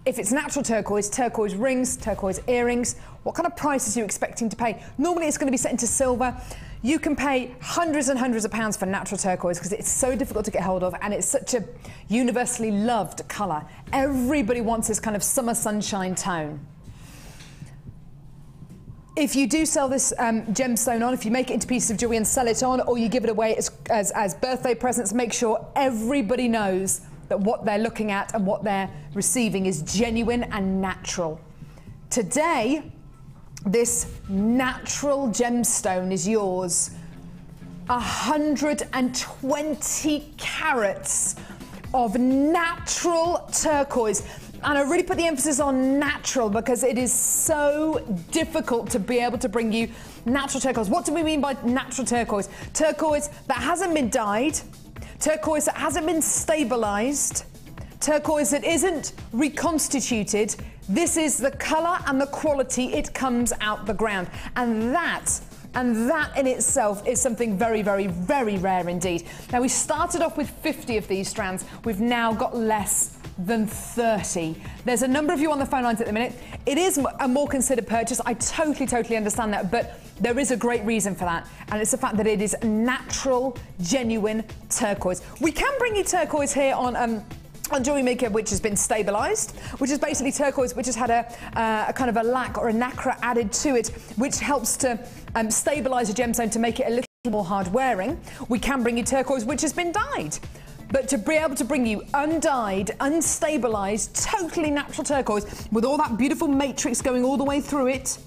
if it's natural turquoise, turquoise rings, turquoise earrings, what kind of price are you expecting to pay? Normally it's going to be set into silver. You can pay hundreds and hundreds of pounds for natural turquoise because it's so difficult to get hold of and it's such a universally loved colour. Everybody wants this kind of summer sunshine tone. If you do sell this gemstone on, if you make it into pieces of jewellery and sell it on, or you give it away as birthday presents, make sure everybody knows that what they're looking at and what they're receiving is genuine and natural. Today, this natural gemstone is yours. 120 carats of natural turquoise. And I really put the emphasis on natural because it is so difficult to be able to bring you natural turquoise. What do we mean by natural turquoise? Turquoise that hasn't been dyed, turquoise that hasn't been stabilized, turquoise that isn't reconstituted. This is the colour and the quality it comes out the ground. And that in itself is something very, very, very rare indeed. Now, we started off with 50 of these strands. We've now got less than 30. There's a number of you on the phone lines at the minute. It is a more considered purchase. I totally understand that, but there is a great reason for that, and it's the fact that it is natural, genuine turquoise. We can bring you turquoise here on Jewellery Maker, which has been stabilised, which is basically turquoise which has had a kind of a lac or a nacre added to it, which helps to stabilise a gemstone to make it a little more hard wearing, we can bring you turquoise which has been dyed. But to be able to bring you undyed, unstabilised, totally natural turquoise with all that beautiful matrix going all the way through it,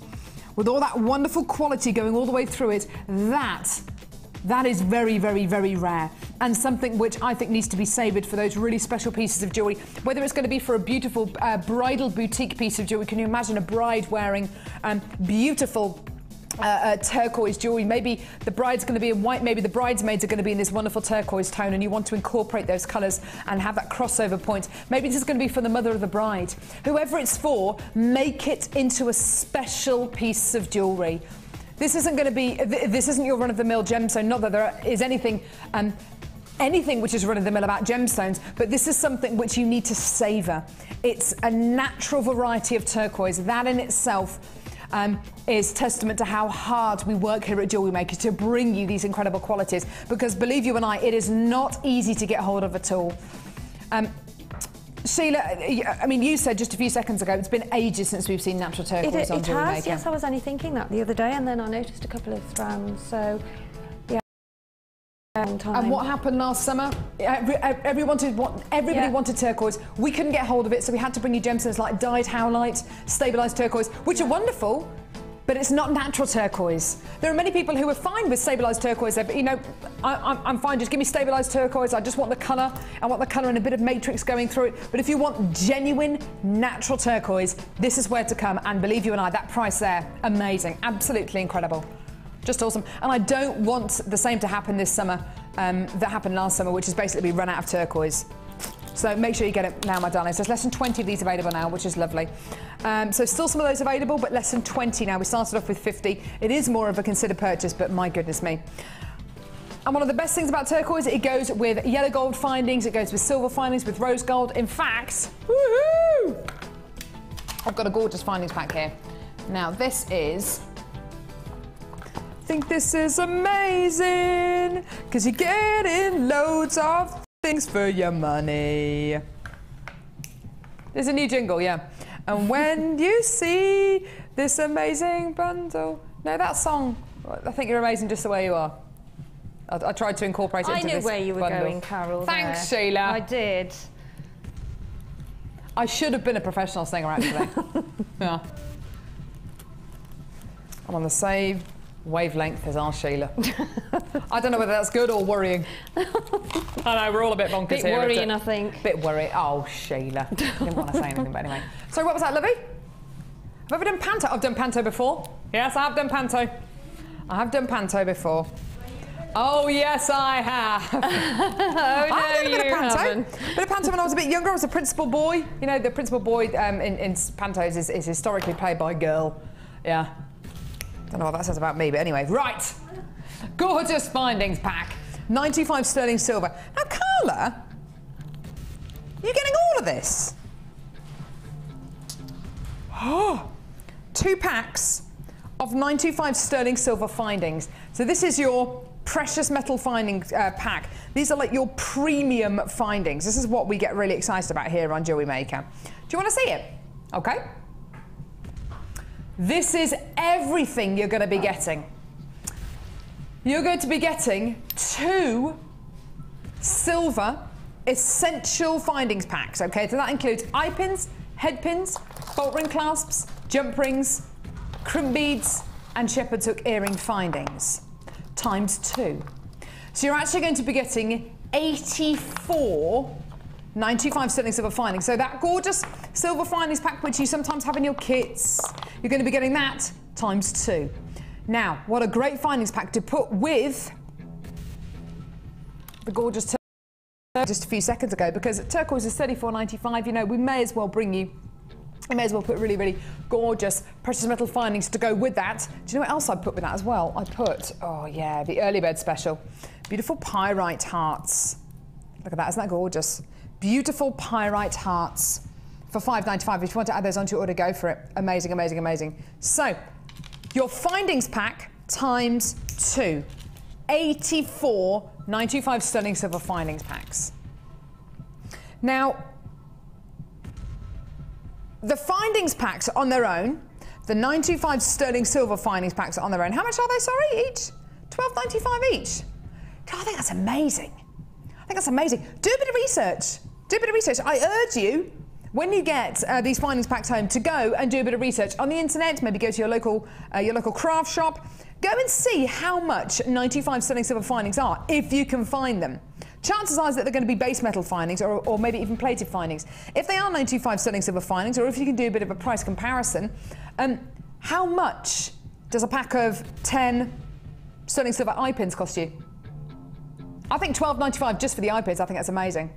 with all that wonderful quality going all the way through it, that is very, very, very rare, and something which I think needs to be savoured for those really special pieces of jewellery. Whether it's going to be for a beautiful bridal boutique piece of jewellery, can you imagine a bride wearing beautiful turquoise jewellery? Maybe the bride's going to be in white, maybe the bridesmaids are going to be in this wonderful turquoise tone, and you want to incorporate those colours and have that crossover point. Maybe this is going to be for the mother of the bride. Whoever it's for, make it into a special piece of jewellery. This isn't going to be, this isn't your run-of-the-mill gemstone, not that there is anything which is run-of-the-mill about gemstones, but this is something which you need to savour. It's a natural variety of turquoise. That in itself is testament to how hard we work here at Jewellery Maker to bring you these incredible qualities, because believe you and I, it is not easy to get hold of at all. Sheila, I mean, you said just a few seconds ago, it's been ages since we've seen natural turquoise on Jewellery Maker. Yes, I was only thinking that the other day, and then I noticed a couple of strands, so yeah. And what happened last summer? Everybody wanted turquoise. We couldn't get hold of it, so we had to bring you gemstones like dyed howlite, stabilised turquoise, which are wonderful, but it's not natural turquoise. There are many people who are fine with stabilised turquoise. But, you know, I'm fine, just give me stabilised turquoise. I just want the colour. I want the colour and a bit of matrix going through it. But if you want genuine natural turquoise, this is where to come. And believe you and I, that price there, amazing, absolutely incredible. Just awesome. And I don't want the same to happen this summer that happened last summer, which is basically run out of turquoise. So make sure you get it now, my darlings. There's less than 20 of these available now, which is lovely. So still some of those available, but less than 20 now. We started off with 50. It is more of a considered purchase, but my goodness me. And one of the best things about turquoise, it goes with yellow gold findings, it goes with silver findings, with rose gold. In fact, woohoo! I've got a gorgeous findings pack here. Now this is... I think this is amazing, because you're getting loads of things for your money. There's a new jingle, yeah. And when you see this amazing bundle... No, that song, I think you're amazing just the way you are. I tried to incorporate it into this I knew where you were bundle. going, Carol. Thanks, there. Sheila. I did. I should have been a professional singer, actually. Yeah. I'm on the same wavelength as our Sheila. I don't know whether that's good or worrying. I know, we're all a bit bonkers bit here. Worrying, I think. Bit worrying. Oh, Sheila. I didn't want to say anything, but anyway. So what was that, Lovey? Have I ever done panto? I've done panto before. Yes, I have done panto. I have done panto before. Oh, yes, I have. Oh, no, I did a bit of panto. haven't. Bit of panto when I was a bit younger. I was a principal boy. You know, the principal boy in pantos is historically played by a girl. Yeah. Don't know what that says about me, but anyway. Right. Gorgeous findings pack. 95 sterling silver. Now, Carla, you're getting all of this. Oh, 2 packs of 95 sterling silver findings. So this is your precious metal finding pack. These are like your premium findings. This is what we get really excited about here on Jewellery Maker. Do you want to see it? Okay. This is everything you're going to be getting. You're going to be getting 2 silver essential findings packs, okay? So that includes eye pins, head pins, bolt ring clasps, jump rings, crimp beads, and shepherd's hook earring findings, times 2. So you're actually going to be getting 84 95 sterling silver findings. So that gorgeous silver findings pack, which you sometimes have in your kits, you're going to be getting that times 2. Now, what a great findings pack to put with the gorgeous just a few seconds ago, because turquoise is $34.95. You know, we may as well bring you, I may as well put really, really gorgeous precious metal findings to go with that. Do you know what else I put with that as well? I put, oh yeah, the early bird special. Beautiful pyrite hearts. Look at that, isn't that gorgeous? Beautiful pyrite hearts for $5.95. If you want to add those onto your order, go for it. Amazing, amazing, amazing. So, your findings pack times 2. 84 925 sterling silver findings packs. Now, the findings packs on their own, the 925 sterling silver findings packs on their own, how much are they, sorry, each? £12.95 each. God, I think that's amazing. I think that's amazing. Do a bit of research. Do a bit of research. I urge you, when you get these findings packs home, to go and do a bit of research on the internet. Maybe go to your local craft shop. Go and see how much 95 sterling silver findings are, if you can find them. Chances are that they're going to be base metal findings or maybe even plated findings. If they are 95 sterling silver findings, or if you can do a bit of a price comparison, how much does a pack of 10 sterling silver eye pins cost you? I think £12.95 just for the eye pins. I think that's amazing.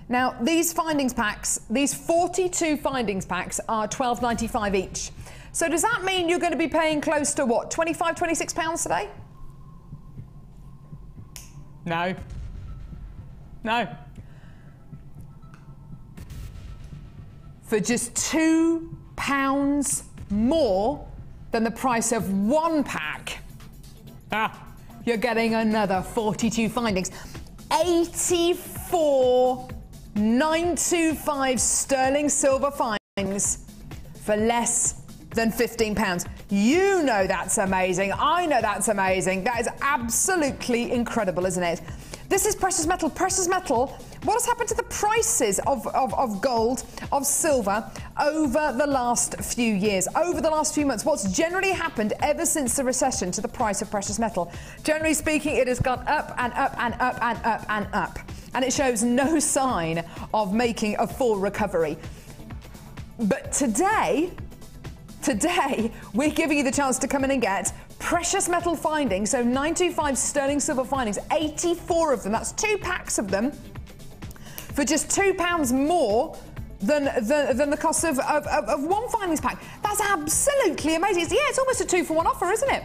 Now, these findings packs, these 42 findings packs are £12.95 each. So does that mean you're going to be paying close to what, £25, £26 today? No. No. For just £2 more than the price of one pack, you're getting another 42 findings. 84,925 sterling silver findings for less than £15. You know that's amazing. I know that's amazing. That is absolutely incredible, isn't it? This is precious metal. Precious metal. What has happened to the prices of gold, of silver, over the last few years, over the last few months? What's generally happened ever since the recession to the price of precious metal? Generally speaking, it has gone up and up and up and up and up. And it shows no sign of making a full recovery. But today, we're giving you the chance to come in and get precious metal findings, so 925 sterling silver findings, 84 of them, that's 2 packs of them, for just £2 more than the cost of one findings pack. That's absolutely amazing. It's almost a 2-for-1 offer, isn't it?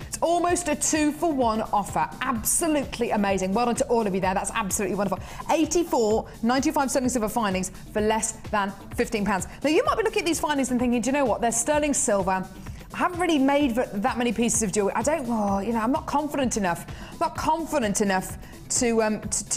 It's almost a 2-for-1 offer. Absolutely amazing. Well done to all of you there. That's absolutely wonderful. 84 95 sterling silver findings for less than £15. Now, you might be looking at these findings and thinking, do you know what? They're sterling silver. I haven't really made that many pieces of jewellery. I'm not confident enough. I'm not confident enough to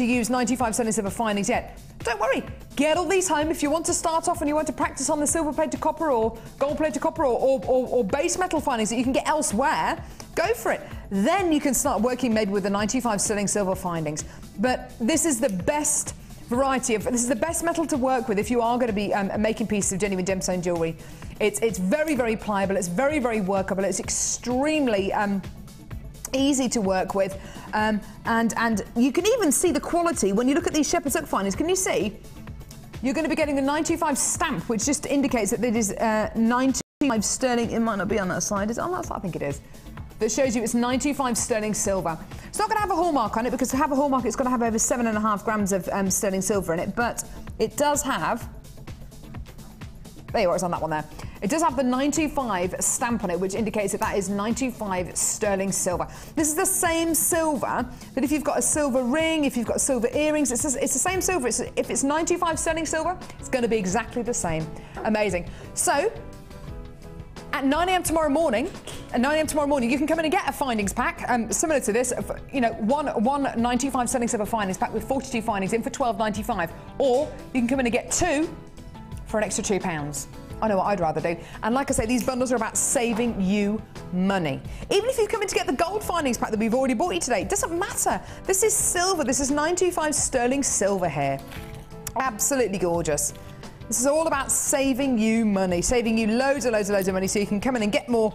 use 95 sterling silver findings yet. Don't worry. Get all these home. If you want to start off and you want to practice on the silver plated copper or gold plated copper or base metal findings that you can get elsewhere, go for it. Then you can start working maybe with the 95 sterling silver findings. But this is the best variety this is the best metal to work with if you are going to be making pieces of genuine gemstone jewellery. It's very, very pliable. It's very, very workable. It's extremely easy to work with, and you can even see the quality when you look at these shepherd's hook findings. Can you see? You're going to be getting the 95 stamp, which just indicates that it is 95 sterling. It might not be on that side. I think it is. That shows you it's 95 sterling silver. It's not going to have a hallmark on it, because to have a hallmark, it's going to have over 7.5 grams of sterling silver in it. But it does have. There you are. It's on that one there. It does have the 925 stamp on it, which indicates that is 925 sterling silver. This is the same silver that if you've got a silver ring, if you've got silver earrings, it's the same silver. If it's 925 sterling silver, it's going to be exactly the same. Amazing. So, at 9 a.m. tomorrow morning, you can come in and get a findings pack similar to this. One 925 sterling silver findings pack with 42 findings in for £12.95, or you can come in and get 2 for an extra £2. I know what I'd rather do. And like I say, these bundles are about saving you money. Even if you come in to get the gold findings pack that we've already bought you today, it doesn't matter. This is silver. This is 925 sterling silver here. Absolutely gorgeous. This is all about saving you money, saving you loads and loads and loads of money, so you can come in and get more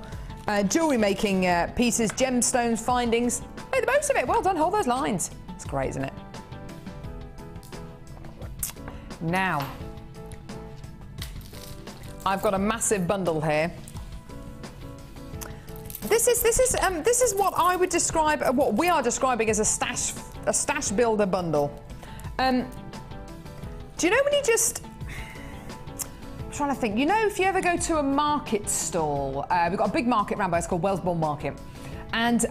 jewellery making pieces, gemstones, findings. Make the most of it. Well done. Hold those lines. It's great, isn't it? Now, I've got a massive bundle here. This is what I would describe, what we are describing as a stash builder bundle. Do you know when you just? I'm trying to think. You know, if you ever go to a market stall, we've got a big market round by. It's called Wellesbourne Market. And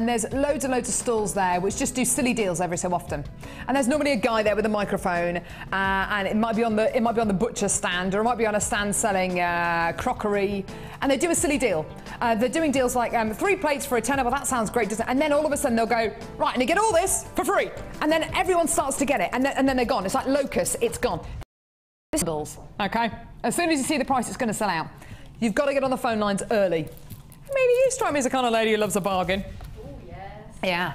there's loads and loads of stalls there which just do silly deals every so often. And there's normally a guy there with a microphone, and it might be on the butcher stand, or it might be on a stand selling crockery, and they do a silly deal. They're doing deals like 3 plates for a tenner. Well, that sounds great, doesn't it? And then all of a sudden they'll go, right, and you get all this for free, and then everyone starts to get it, and then they're gone. It's like locusts, it's gone. Okay, as soon as you see the price, it's going to sell out. You've got to get on the phone lines early. Maybe you strike me as the kind of lady who loves a bargain. Oh, yes. Yeah.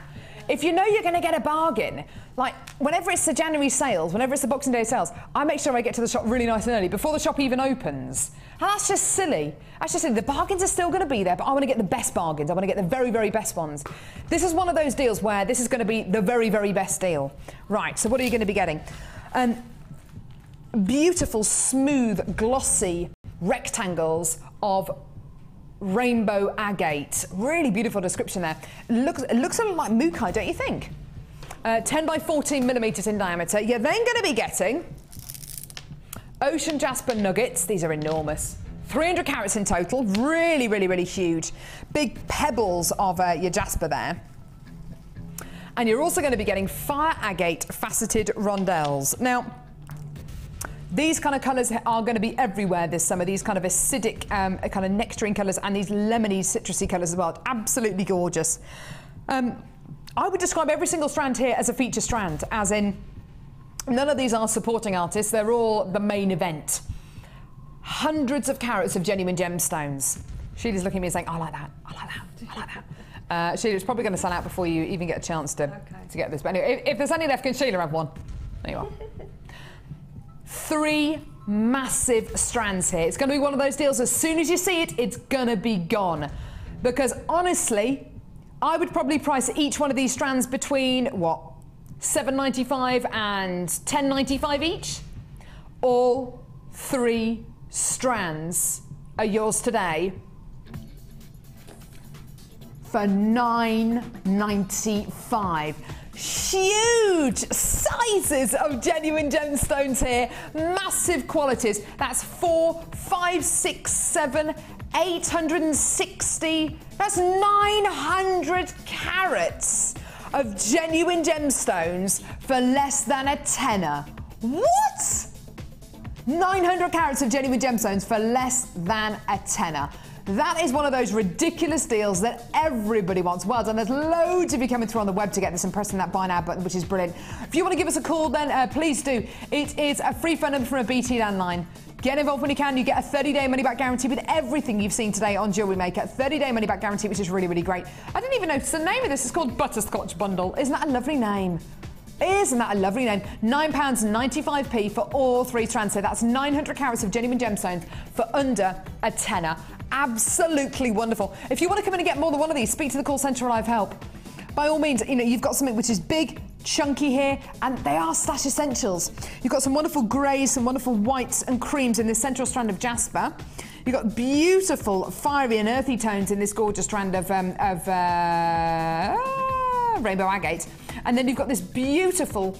If you know you're going to get a bargain, like whenever it's the January sales, whenever it's the Boxing Day sales, I make sure I get to the shop really nice and early before the shop even opens. And that's just silly. That's just silly. The bargains are still going to be there, but I want to get the best bargains. I want to get the very, very best ones. This is one of those deals where this is going to be the very, very best deal. Right, so what are you going to be getting? Beautiful, smooth, glossy rectangles of rainbow agate. Really beautiful description there. It looks a little like Mukai, don't you think? 10 by 14 millimetres in diameter. You're then going to be getting ocean jasper nuggets. These are enormous. 300 carats in total. Really, really, really huge. Big pebbles of your jasper there. And you're also going to be getting fire agate faceted rondelles. Now, these kind of colours are going to be everywhere this summer. These kind of acidic, kind of nectarine colours and these lemony, citrusy colours as well. Absolutely gorgeous. I would describe every single strand here as a feature strand, as in none of these are supporting artists. They're all the main event. Hundreds of carats of genuine gemstones. Sheila's looking at me and saying, I like that, I like that, I like that. Sheila, it's probably going to sell out before you even get a chance to get this. But anyway, if there's any left, can Sheila have one? There you are. 3 massive strands here. It's going to be one of those deals, as soon as you see it, it's going to be gone. Because honestly, I would probably price each one of these strands between, what, $7.95 and $10.95 each? All 3 strands are yours today for $9.95. Huge sizes of genuine gemstones here, massive qualities. That's 4, 5, 6, 7, 860. That's 900 carats of genuine gemstones for less than a tenner. What? 900 carats of genuine gemstones for less than a tenner. That is one of those ridiculous deals that everybody wants. Well done. There's loads of you coming through on the web to get this and pressing that buy now button, which is brilliant. If you want to give us a call, then please do. It is a free phone number from a BT landline. Get involved when you can. You get a 30-day money-back guarantee with everything you've seen today on Jewellery Maker. 30-day money-back guarantee, which is really, really great. I didn't even notice the name of this. It's called Butterscotch Bundle. Isn't that a lovely name? Isn't that a lovely name? £9.95p for all 3 strands. So that's 900 carats of genuine gemstones for under a tenner. Absolutely wonderful. If you want to come in and get more than one of these, speak to the call centre or live help. By all means, you know, you've got something which is big, chunky here, and they are stash essentials. You've got some wonderful greys, some wonderful whites and creams in this central strand of jasper. You've got beautiful fiery and earthy tones in this gorgeous strand of rainbow agate. And then you've got this beautiful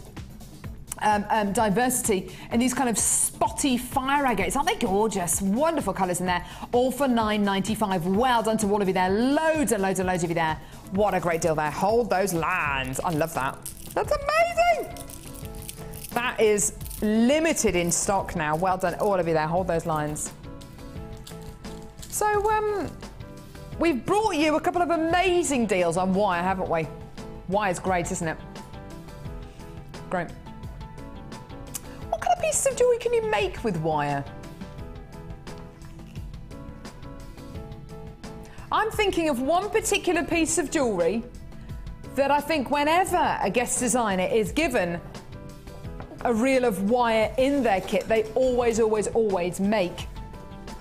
diversity in these kind of spotty fire agates. Aren't they gorgeous? Wonderful colours in there. All for $9.95. Well done to all of you there. Loads and loads and loads of you there. What a great deal there. Hold those lines. I love that. That's amazing. That is limited in stock now. Well done, all of you there. Hold those lines. So, we've brought you a couple of amazing deals on wire, haven't we? Wire's great, isn't it? Great. What kind of pieces of jewellery can you make with wire? I'm thinking of one particular piece of jewellery that I think whenever a guest designer is given a reel of wire in their kit, they always, always, always make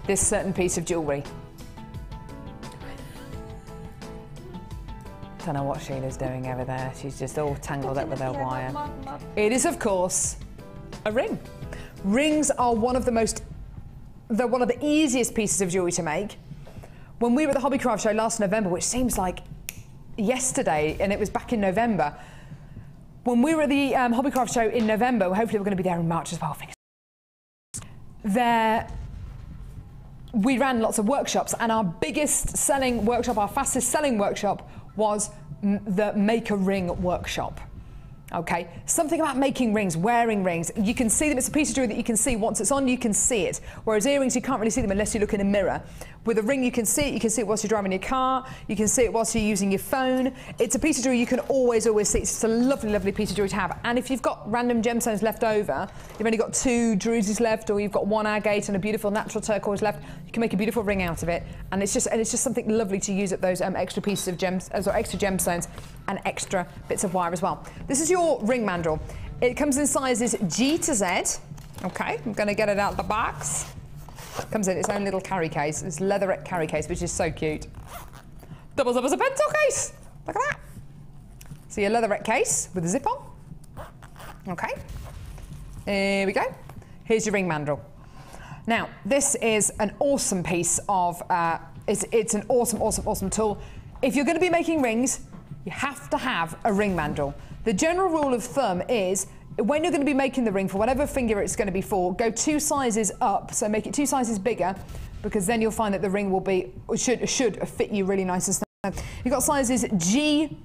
this certain piece of jewellery. Don't know what Sheila's doing over there. She's just all tangled up with her wire. It is, of course, a ring. Rings are one of the easiest pieces of jewellery to make. When we were at the Hobbycraft show last November, which seems like yesterday, and it was back in November. When we were at the Hobbycraft show in November, hopefully we're going to be there in March as well. We ran lots of workshops, and our biggest selling workshop, our fastest selling workshop, was the Make a Ring workshop. Okay, something about making rings, wearing rings. You can see them. It's a piece of jewellery that you can see once it's on. You can see it. Whereas earrings, you can't really see them unless you look in a mirror. With a ring, you can see it whilst you're driving your car, you can see it whilst you're using your phone. It's a piece of jewellery you can always see. It's just a lovely, lovely piece of jewellery to have. And if you've got random gemstones left over, you've only got 2 druzes left, or you've got 1 agate and a beautiful natural turquoise left, you can make a beautiful ring out of it. And it's just something lovely to use up those extra pieces of extra gemstones and extra bits of wire as well. This is your ring mandrel. It comes in sizes G to Z. Okay, I'm going to get it out of the box. Comes in its own little carry case, this leatherette carry case, which is so cute. Doubles up as a pencil case. Look at that. So your leatherette case with a zip on. Okay. Here we go. Here's your ring mandrel. Now, this is an awesome piece of, it's an awesome, awesome, awesome tool. If you're going to be making rings, you have to have a ring mandrel. The general rule of thumb is, when you're going to be making the ring for whatever finger it's going to be for, go 2 sizes up, so make it 2 sizes bigger, because then you'll find that the ring will be should fit you really nice and snug. You've got sizes G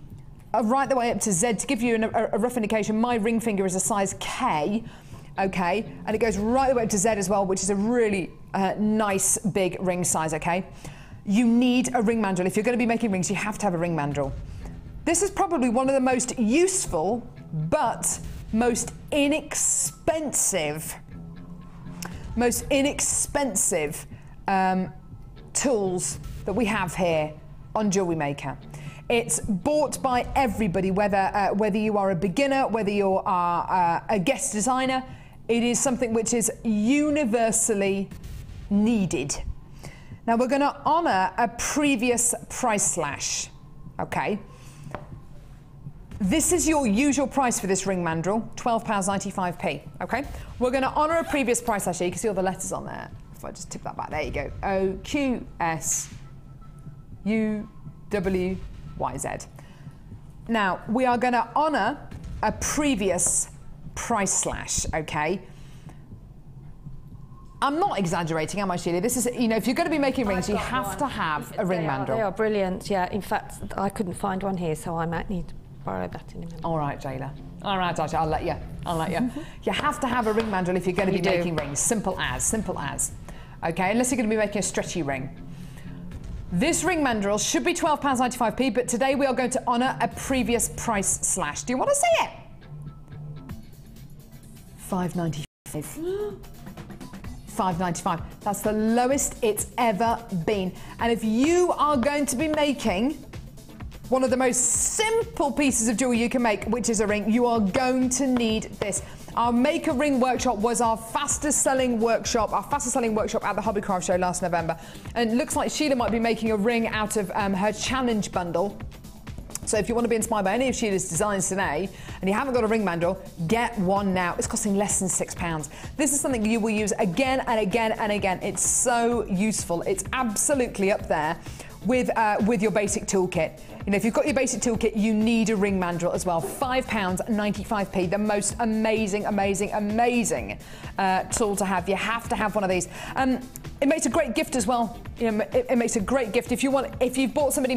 right the way up to Z. To give you a rough indication, my ring finger is a size K, okay, and it goes right the way up to Z as well, which is a really nice big ring size, okay. You need a ring mandrel. If you're going to be making rings, you have to have a ring mandrel. This is probably one of the most useful, but most inexpensive tools that we have here on Jewellery Maker. It's bought by everybody, whether you are a beginner, whether you are a guest designer. It is something which is universally needed. Now we're going to honour a previous price slash, okay? This is your usual price for this ring mandrel, £12.95p, okay? We're going to honour a previous price slash here. You can see all the letters on there. If I just tip that back, there you go. OQSUWYZ. Now, we are going to honour a previous price slash, okay? I'm not exaggerating, am I, Sheila? This is, you know, if you're going to be making rings, you have to have a ring mandrel. They are brilliant, yeah. In fact, I couldn't find one here, so I might need to borrow that in a minute. All right, Jayla. All right, Dasha, I'll let you. You have to have a ring mandrel if you're going to be making rings. Simple as. Okay, unless you're going to be making a stretchy ring. This ring mandrel should be £12.95p, but today we are going to honour a previous price slash. Do you want to see it? £5.95. £5.95. That's the lowest it's ever been. And if you are going to be making one of the most simple pieces of jewellery you can make, which is a ring, you are going to need this. Our Make a Ring workshop was our fastest selling workshop at the Hobbycraft show last November. And it looks like Sheila might be making a ring out of her challenge bundle. So if you want to be inspired by any of Sheila's designs today and you haven't got a ring mandrel, get one now. It's costing less than £6. This is something you will use again and again and again. It's so useful. It's absolutely up there with your basic toolkit. You know, if you've got your basic toolkit, you need a ring mandrel as well. £5.95p, the most amazing tool to have. You have to have one of these. It makes a great gift as well. You know, it makes a great gift if you've bought somebody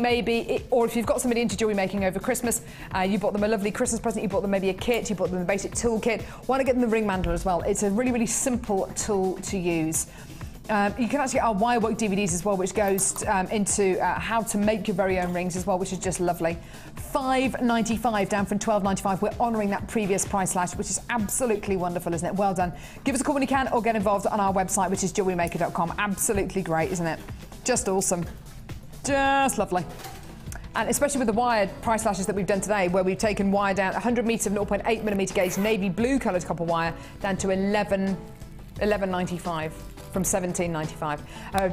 or if you've got somebody into jewellery making over Christmas, you bought them a lovely Christmas present, you bought them maybe a kit, you bought them the basic toolkit. Why not get them the ring mandrel as well? It's a really, really simple tool to use. You can actually get our wire work DVDs as well, which goes into how to make your very own rings as well, which is just lovely. £5.95 down from £12.95. We're honouring that previous price slash, which is absolutely wonderful, isn't it? Well done. Give us a call when you can, or get involved on our website, which is jewellerymaker.com. Absolutely great, isn't it? Just awesome. Just lovely. And especially with the wired price slashes that we've done today, where we've taken wire down 100 metres of 0.8mm gauge navy blue coloured copper wire down to £11.95. From £17.95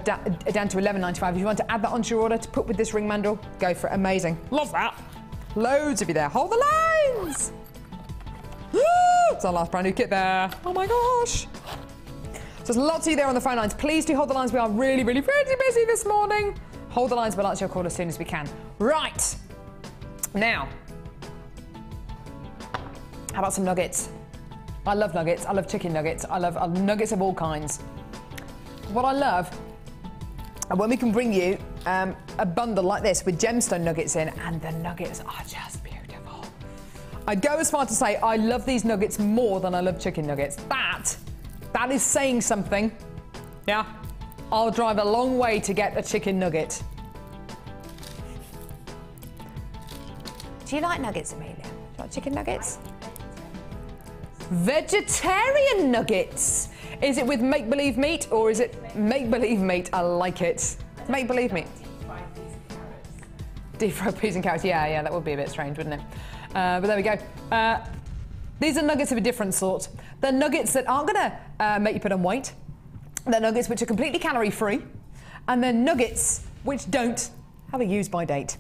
down to £11.95. If you want to add that onto your order to put with this ring mandrel, go for it. Amazing. Love that. Loads of you there. Hold the lines. It's our last brand new kit there. Oh my gosh. So there's lots of you there on the phone lines. Please do hold the lines. We are really, really pretty busy this morning. Hold the lines. We'll answer your call as soon as we can. Right. Now, how about some nuggets? I love nuggets. I love chicken nuggets. I love nuggets of all kinds. What I love, when we can bring you a bundle like this with gemstone nuggets in, and the nuggets are just beautiful. I'd go as far to say I love these nuggets more than I love chicken nuggets. That is saying something. Yeah, I'll drive a long way to get a chicken nugget. Do you like nuggets, Amelia? Do you like chicken nuggets? Vegetarian nuggets. Is it with make-believe meat or is it make-believe meat? I like it. Make-believe meat. Deep fried peas and carrots. Yeah, that would be a bit strange, wouldn't it? But there we go. These are nuggets of a different sort. They're nuggets that aren't going to make you put on weight. They're nuggets which are completely calorie-free. And they're nuggets which don't have a use-by date.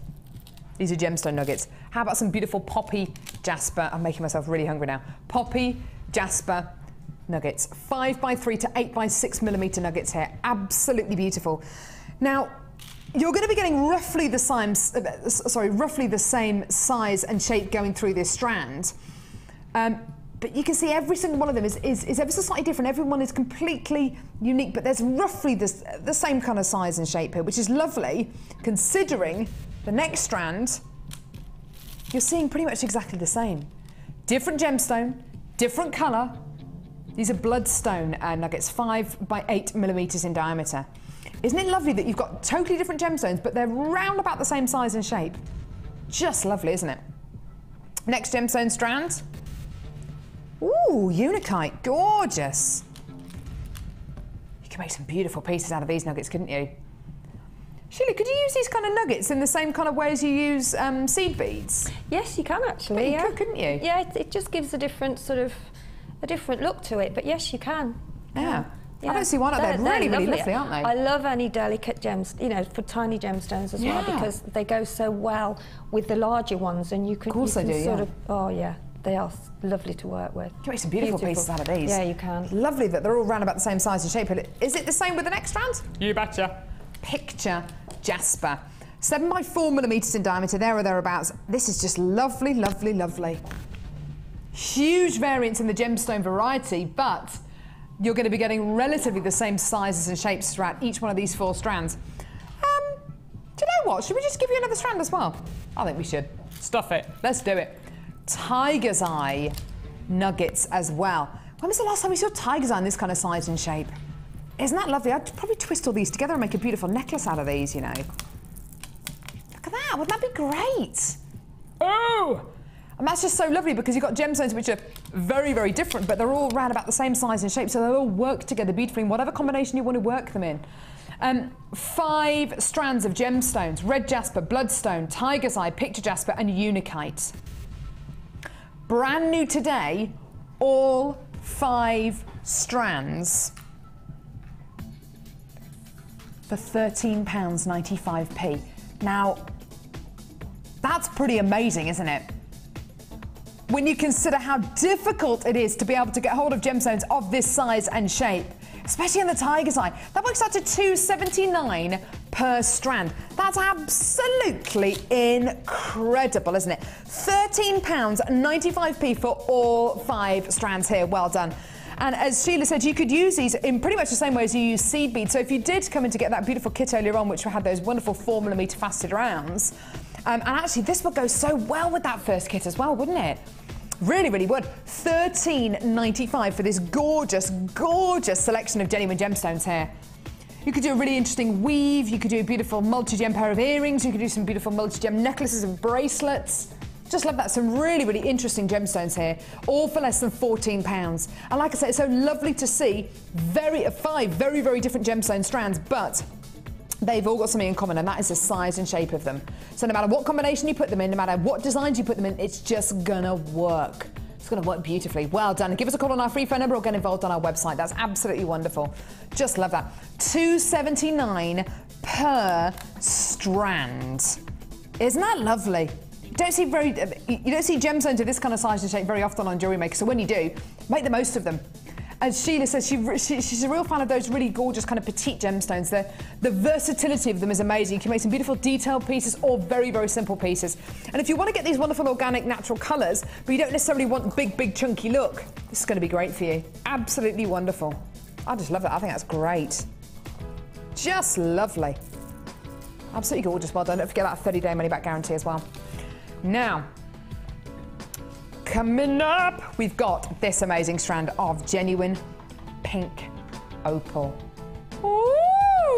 These are gemstone nuggets. How about some beautiful poppy jasper? I'm making myself really hungry now. Poppy jasper nuggets. 5x3 to 8x6 millimeter nuggets here. Absolutely beautiful. Now, you're going to be getting roughly the same size and shape going through this strand. But you can see every single one of them is ever so slightly different. Everyone is completely unique, but there's roughly the same kind of size and shape here, which is lovely, considering the next strand, you're seeing pretty much exactly the same. Different gemstone, different colour. These are bloodstone nuggets, 5x8 millimeters in diameter. Isn't it lovely that you've got totally different gemstones, but they're round about the same size and shape? Just lovely, isn't it? Next gemstone strand. Ooh, Unikite, gorgeous. You can make some beautiful pieces out of these nuggets, couldn't you? Sheila, could you use these kind of nuggets in the same kind of way as you use seed beads? Yes, you can actually. You could, couldn't you? Yeah, it just gives a different look to it. But yes, you can. Yeah. I don't see why not. They're really lovely, aren't they? I love any delicate gems, for tiny gemstones as well, because they go so well with the larger ones, and you can. Of course they do. Oh yeah, they are lovely to work with. You can make some beautiful pieces out of these. Yeah, you can. Lovely that they're all round about the same size and shape. Is it the same with the next strand? You betcha. Picture jasper. 7x4 millimeters in diameter, there or thereabouts. This is just lovely, lovely, lovely. Huge variance in the gemstone variety, but you're going to be getting relatively the same sizes and shapes throughout each one of these 4 strands. Do you know what? Should we just give you another strand as well? I think we should. Stuff it. Let's do it. Tiger's eye nuggets as well. When was the last time we saw tiger's eye in this kind of size and shape? Isn't that lovely? I'd probably twist all these together and make a beautiful necklace out of these, Look at that. Wouldn't that be great? Oh! And that's just so lovely because you've got gemstones which are very, very different, but they're all round about the same size and shape, so they'll all work together beautifully in whatever combination you want to work them in. 5 strands of gemstones: red jasper, bloodstone, tiger's eye, picture jasper, and unikite. Brand new today, all 5 strands for £13.95p. Now, that's pretty amazing, isn't it? When you consider how difficult it is to be able to get hold of gemstones of this size and shape, especially in the tiger's eye. That works out to £2.79 per strand. That's absolutely incredible, isn't it? £13.95p for all 5 strands here. Well done. And as Sheila said, you could use these in pretty much the same way as you use seed beads. So if you did come in to get that beautiful kit earlier on, which had those wonderful 4mm faceted rounds, and actually this would go so well with that first kit as well, wouldn't it? Really, really would. £13.95 for this gorgeous, gorgeous selection of genuine gemstones here. You could do a really interesting weave, you could do a beautiful multi-gem pair of earrings, you could do some beautiful multi-gem necklaces and bracelets. Just love that. Some really, really interesting gemstones here, all for less than £14. And like I say, it's so lovely to see 5 very, very different gemstone strands, but they've all got something in common, and that is the size and shape of them. So no matter what combination you put them in, no matter what designs you put them in, it's just gonna work. It's gonna work beautifully. Well done. Give us a call on our free phone number or get involved on our website. That's absolutely wonderful. Just love that. £2.79 per strand. Isn't that lovely? You don't see gemstones of this kind of size and shape very often on Jewellery Maker, so when you do, make the most of them. As Sheila says, she's a real fan of those really gorgeous kind of petite gemstones. The versatility of them is amazing. You can make some beautiful detailed pieces or very, very simple pieces. And if you want to get these wonderful organic natural colours, but you don't necessarily want big, big chunky look, this is going to be great for you. Absolutely wonderful. I just love it. I think that's great. Just lovely. Absolutely gorgeous. Well done. Don't forget that 30-day money-back guarantee as well. Now, coming up, we've got this amazing strand of genuine pink opal. Ooh!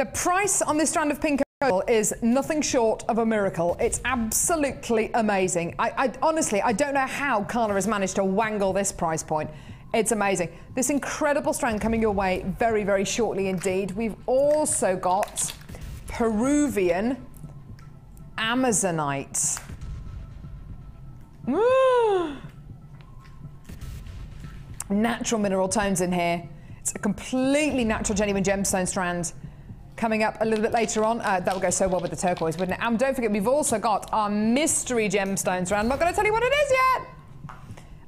The price on this strand of pink opal is nothing short of a miracle. It's absolutely amazing. I honestly, I don't know how Carla has managed to wangle this price point. It's amazing. This incredible strand coming your way very, very shortly indeed. We've also got Peruvian Amazonite. Natural mineral tones in here. It's a completely natural genuine gemstone strand. Coming up a little bit later on, that would go so well with the turquoise, wouldn't it? And don't forget, we've also got our mystery gemstone strand. I'm not going to tell you what it is yet.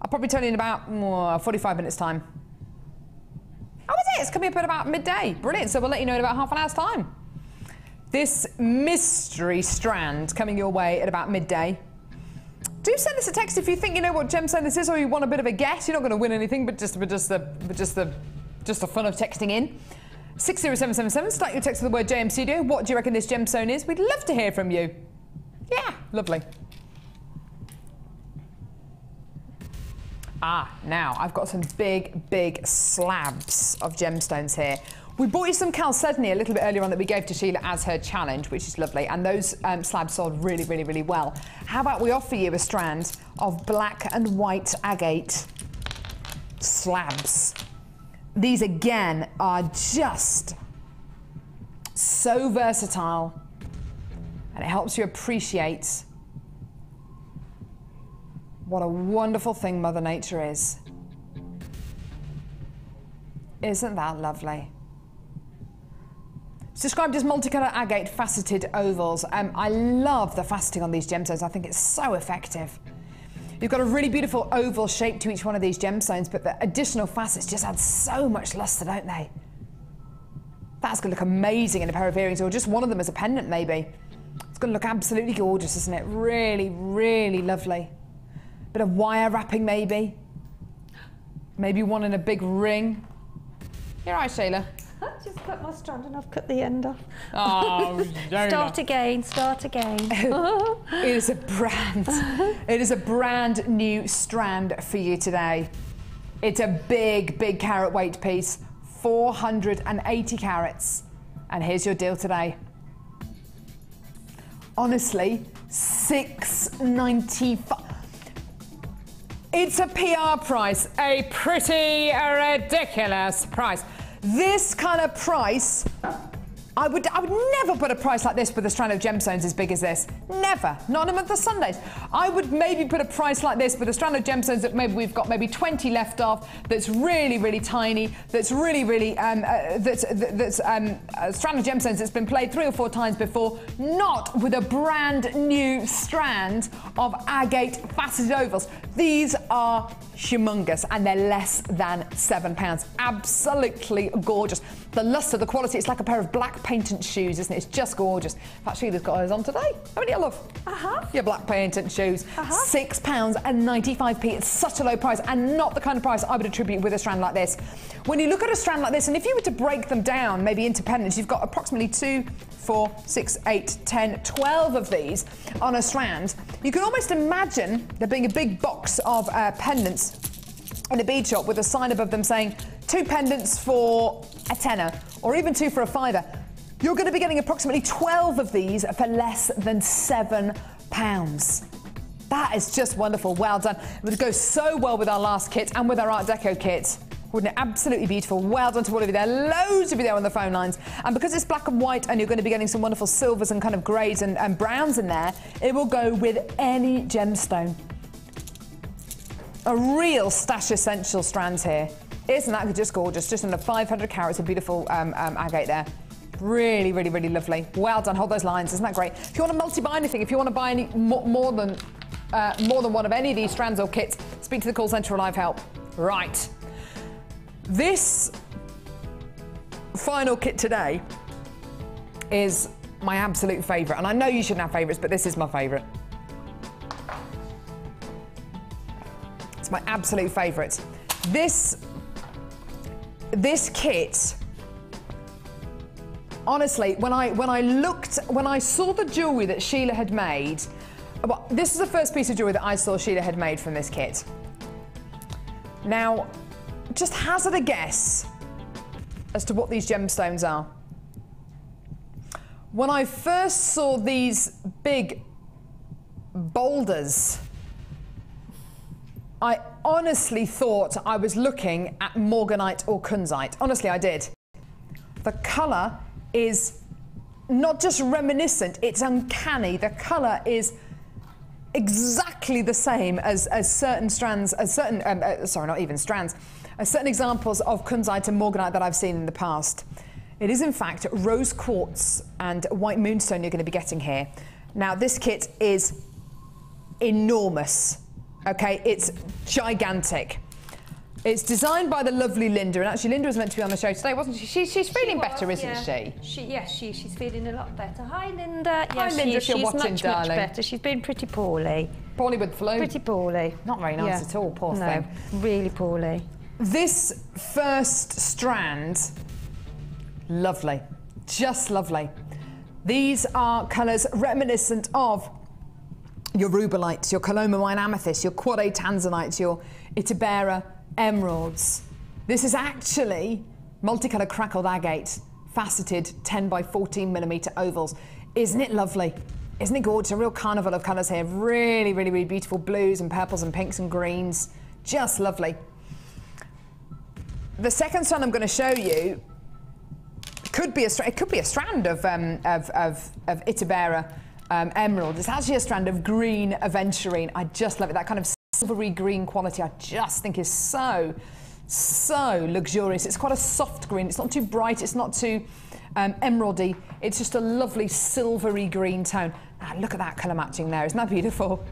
I'll probably tell you in about 45 minutes time. Oh, is it? It's coming up at about midday. Brilliant. So we'll let you know in about half an hour's time. This mystery strand coming your way at about midday. Do send us a text if you think you know what gemstone this is, or you want a bit of a guess. You're not going to win anything, but just the fun of texting in. 60777. Start your text with the word JM Studio. What do you reckon this gemstone is? We'd love to hear from you. Yeah, lovely. Now I've got some big slabs of gemstones here. We bought you some chalcedony a little bit earlier on that we gave to Sheila as her challenge, which is lovely, and those slabs sold really well. How about we offer you a strand of black and white agate slabs? These again are just so versatile, and it helps you appreciate what a wonderful thing Mother Nature is. Isn't that lovely? It's described as multicolour agate faceted ovals. I love the faceting on these gemstones. I think it's so effective. You've got a really beautiful oval shape to each one of these gemstones, but the additional facets just add so much lustre, don't they? That's going to look amazing in a pair of earrings, or just one of them as a pendant maybe. It's going to look absolutely gorgeous, isn't it? Really lovely. Bit of wire wrapping maybe. Maybe one in a big ring. You're right, Sheila. I just cut my strand and I've cut the end off. Oh, Start again. It is a brand new strand for you today. It's a big carat weight piece, 480 carats. And here's your deal today. Honestly, $6.95. It's a PR price, a pretty ridiculous price. This kind of price, I would never put a price like this with a strand of gemstones as big as this. Never. Not in a month of Sundays. I would maybe put a price like this with a strand of gemstones that maybe we've got maybe 20 left of, that's really tiny, that's a strand of gemstones that's been played 3 or 4 times before, not with a brand new strand of agate faceted ovals. These are humongous and they're less than £7. Absolutely gorgeous. The lustre, the quality, it's like a pair of black patent shoes, isn't it? It's just gorgeous. In fact, Sheila's got hers on today. Haven't you, love? I have. Your black patent shoes. £6.95. It's such a low price, and not the kind of price I would attribute with a strand like this. When you look at a strand like this, and if you were to break them down, maybe into pendants, you've got approximately 2, 4, 6, 8, 10, 12 of these on a strand. You can almost imagine there being a big box of pendants in a bead shop with a sign above them saying 2 pendants for a tenner, or even 2 for a £5. You're going to be getting approximately 12 of these for less than £7. That is just wonderful. Well done. It would go so well with our last kit and with our Art Deco kit. Wouldn't it? Absolutely beautiful. Well done to all of you there. Loads of you there on the phone lines. And because it's black and white and you're going to be getting some wonderful silvers and kind of greys and browns in there, it will go with any gemstone. A real Stash Essential strands here. Isn't that just gorgeous? Just under 500 carats of beautiful agate there. Really lovely. Well done. Hold those lines. Isn't that great? If you want to multi-buy anything, if you want to buy any more than one of any of these strands or kits, speak to the call centre for live help. Right. This final kit today is my absolute favourite, and I know you shouldn't have favourites, but this is my favourite. It's my absolute favourite. This kit, honestly, when I saw the jewellery that Sheila had made, well, this is the first piece of jewellery that I saw Sheila had made from this kit. Now, just hazard a guess as to what these gemstones are. When I first saw these big boulders, I honestly thought I was looking at morganite or kunzite. Honestly, I did. The colour is not just reminiscent, it's uncanny. The colour is exactly the same as certain strands, sorry, not even strands, as certain examples of kunzite and morganite that I've seen in the past. It is in fact rose quartz and white moonstone you're going to be getting here. Now this kit is enormous, okay? It's gigantic. It's designed by the lovely Linda, and actually Linda was meant to be on the show today, wasn't she? She's feeling better, isn't she? Yes, she's feeling a lot better. Hi, Linda. Hi, Linda, if you're watching, much darling. better. She's been pretty poorly. Poorly with flu? Pretty poorly. Not very nice at all, poor thing. Really poorly. This first strand, lovely, just lovely. These are colours reminiscent of your rubelites, your colomamine amethyst, your quad A tanzanites, your itabera emeralds. This is actually multicoloured crackled agate, faceted 10 by 14mm ovals. Isn't it lovely? Isn't it gorgeous? A real carnival of colours here. Really, really, really beautiful blues and purples and pinks and greens. Just lovely. The second strand I'm going to show you could be a strand of itabera emerald. It's actually a strand of green aventurine. I just love it. That kind of silvery green quality I just think is so luxurious. It's quite a soft green. It's not too bright. It's not too emeraldy. It's just a lovely silvery green tone. Ah, look at that colour matching there. Isn't that beautiful?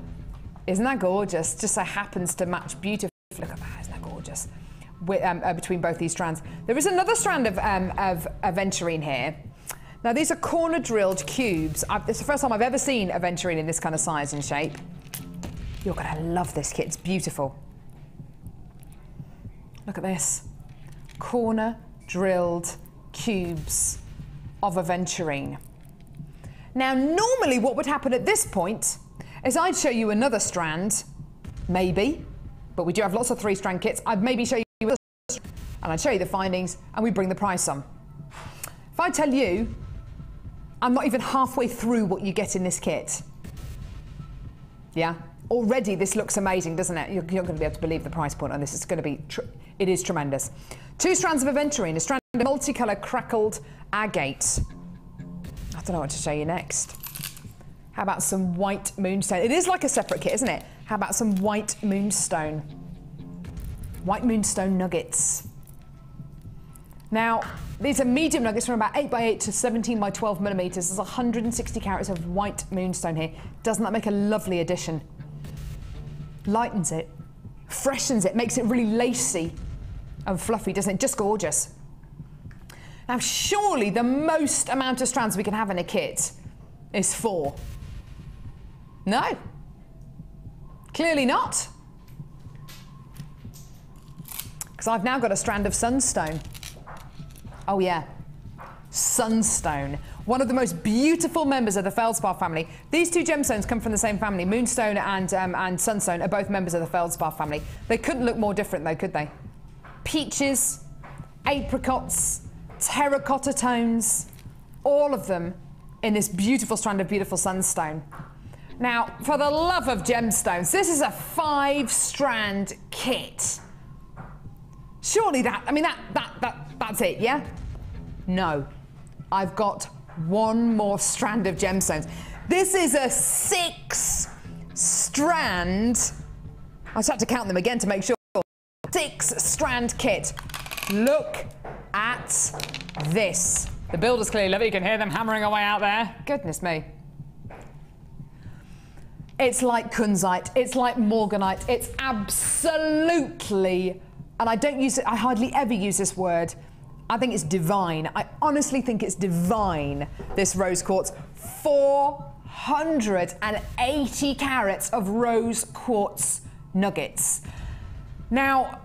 Isn't that gorgeous? Just so happens to match beautifully. Look at that. Isn't that gorgeous? Between both these strands. There is another strand of aventurine here. Now these are corner drilled cubes. It's the first time I've ever seen aventurine in this kind of size and shape. You're going to love this kit. It's beautiful. Look at this. Corner drilled cubes of aventurine. Now normally what would happen at this point is I'd show you another strand, maybe, but we do have lots of 3-strand kits. I'd maybe show you another strand, and I'd show you the findings and we bring the price on. If I tell you I'm not even halfway through what you get in this kit, yeah, already this looks amazing, doesn't it? You're not going to be able to believe the price point on this. It's going to be, it is tremendous. 2 strands of aventurine, a strand of multicolour crackled agate. I don't know what to show you next. How about some white moonstone? It is like a separate kit, isn't it? How about some white moonstone? White moonstone nuggets. Now, these are medium nuggets from about 8 by 8 to 17 by 12mm. There's 160 carats of white moonstone here. Doesn't that make a lovely addition? Lightens it, freshens it, makes it really lacy and fluffy, doesn't it? Just gorgeous. Now, surely the most amount of strands we can have in a kit is 4. No, clearly not. Because I've now got a strand of sunstone. Oh yeah, sunstone. One of the most beautiful members of the feldspar family. These 2 gemstones come from the same family. Moonstone and sunstone are both members of the feldspar family. They couldn't look more different though, could they? Peaches, apricots, terracotta tones, all of them in this beautiful strand of beautiful sunstone. Now, for the love of gemstones, this is a 5-strand kit. Surely that's it, yeah? No, I've got one more strand of gemstones. This is a 6-strand. I just had to count them again to make sure. 6-strand kit. Look at this. The builders clearly love it. You can hear them hammering away out there. Goodness me. It's like kunzite. It's like morganite. It's absolutely, and I don't use it, I hardly ever use this word. I think it's divine. I honestly think it's divine, this rose quartz. 480 carats of rose quartz nuggets. Now,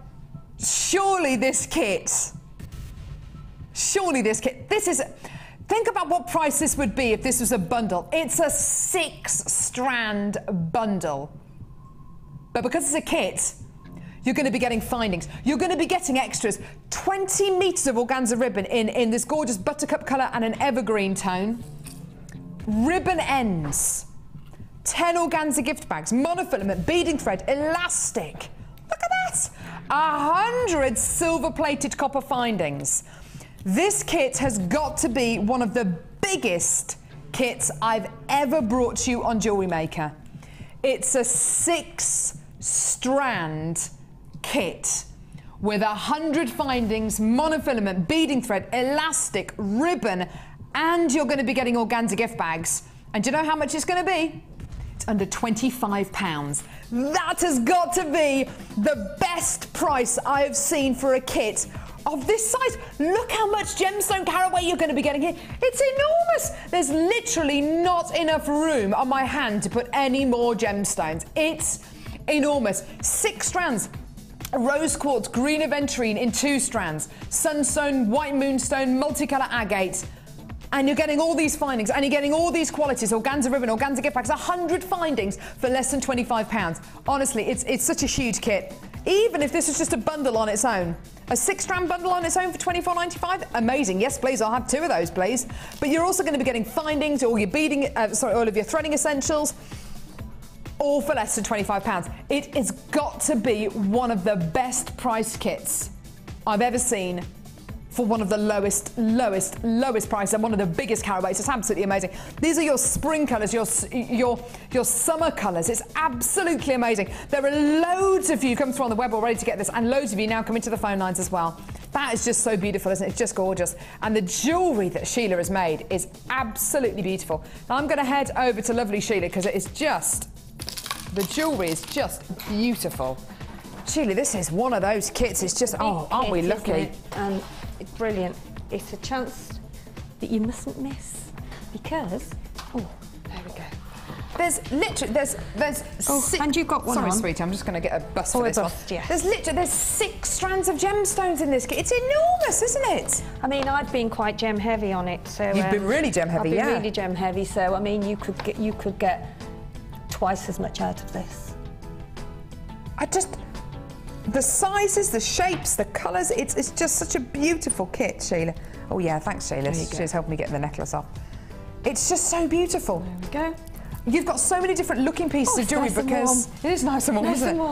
surely this kit, this is, think about what price this would be if this was a bundle. It's a 6-strand bundle. But because it's a kit, you're going to be getting findings. You're going to be getting extras. 20 metres of organza ribbon in this gorgeous buttercup colour and an evergreen tone. ribbon ends, 10 organza gift bags, monofilament, beading thread, elastic. Look at that. 100 silver-plated copper findings. This kit has got to be one of the biggest kits I've ever brought to you on Jewellery Maker. It's a 6-strand kit with 100 findings, monofilament, beading thread, elastic, ribbon, and you're going to be getting organza gift bags. And do you know how much it's going to be? It's under £25. That has got to be the best price I have seen for a kit of this size. Look how much gemstone caraway you're going to be getting here. It's enormous. There's literally not enough room on my hand to put any more gemstones. It's enormous. 6 strands. Rose quartz, green aventurine in 2 strands. Sunstone, white moonstone, multicolour agate. And you're getting all these findings, and you're getting all these qualities, organza ribbon, organza gift bags, 100 findings for less than £25. Honestly, it's such a huge kit. Even if this was just a bundle on its own, a 6-strand bundle on its own for £24.95, amazing. Yes, please, I'll have 2 of those, please. But you're also going to be getting findings, all your beading, all of your threading essentials, all for less than £25. It has got to be one of the best priced kits I've ever seen for one of the lowest price and one of the biggest caraways. It's absolutely amazing. These are your spring colours, your summer colours. It's absolutely amazing. There are loads of you come through on the web already to get this, and loads of you now coming to the phone lines as well. That is just so beautiful, isn't it? It's just gorgeous. And the jewellery that Sheila has made is absolutely beautiful. Now I'm going to head over to lovely Sheila because it is just, the jewellery is just beautiful. Sheila, this is one of those kits. It's just, oh, aren't we lucky? It's brilliant. It's a chance that you mustn't miss because, oh, there we go. There's literally, there's and you've got one Sorry, on. sweetie, I'm just going to get a bust for this bust, one. yeah. There's 6 strands of gemstones in this kit. It's enormous, isn't it? I mean, I've been quite gem heavy on it, so you've been really gem heavy, I've been yeah. really gem heavy, so I mean, you could get twice as much out of this. The sizes, the shapes, the colours, it's just such a beautiful kit, Sheila. Oh yeah, thanks, Sheila. She's helping me get the necklace off. It's just so beautiful. There we go. You've got so many different looking pieces of jewellery because it is nice and warm, isn't it?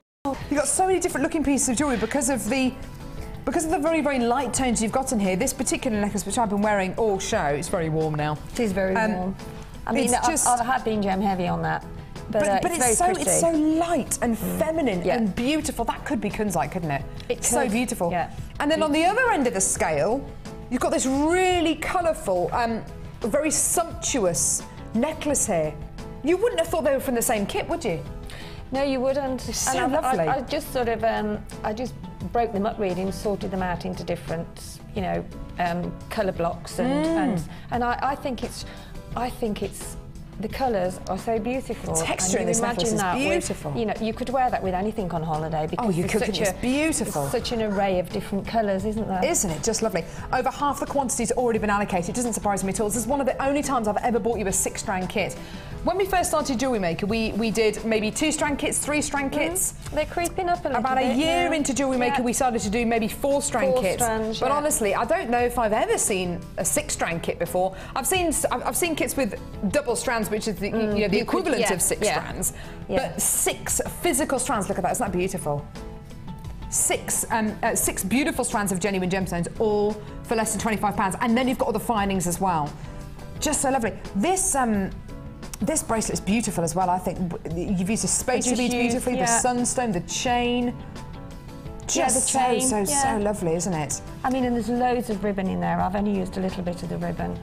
You've got so many different looking pieces of jewellery because of the very, very light tones you've got in here. This particular necklace, which I've been wearing all show, it's very warm now. It is very warm. I mean, I have been gem heavy on that. But it's so light and feminine and beautiful. That could be kunzite, couldn't it? It's so beautiful. Yeah. And then on the other end of the scale, you've got this really colourful, very sumptuous necklace here. You wouldn't have thought they were from the same kit, would you? No, you wouldn't. So lovely. I just sort of, I just broke them up really and sorted them out into different, you know, colour blocks and I think it's, the colours are so beautiful. The texture in this necklace is beautiful. You know, you could wear that with anything on holiday because it's beautiful. Such an array of different colours, isn't there? Isn't it? Just lovely. Over half the quantity's already been allocated. It doesn't surprise me at all. This is one of the only times I've ever bought you a 6-strand kit. When we first started Jewellery Maker, we did maybe 2-strand kits, 3-strand kits. They're creeping up a little bit. About a year into Jewellery Maker, we started to do maybe 4-strand kits. But honestly, I don't know if I've ever seen a 6-strand kit before. I've seen kits with double strands, which is the the equivalent of 6 strands. But 6 physical strands. Look at that! Isn't that beautiful? 6 beautiful strands of genuine gemstones, all for less than £25, and then you've got all the findings as well. Just so lovely. This bracelet's beautiful as well. I think you've used the spacer beads beautifully, the sunstone, the chain. Just so lovely, isn't it? I mean, and there's loads of ribbon in there. I've only used a little bit of the ribbon,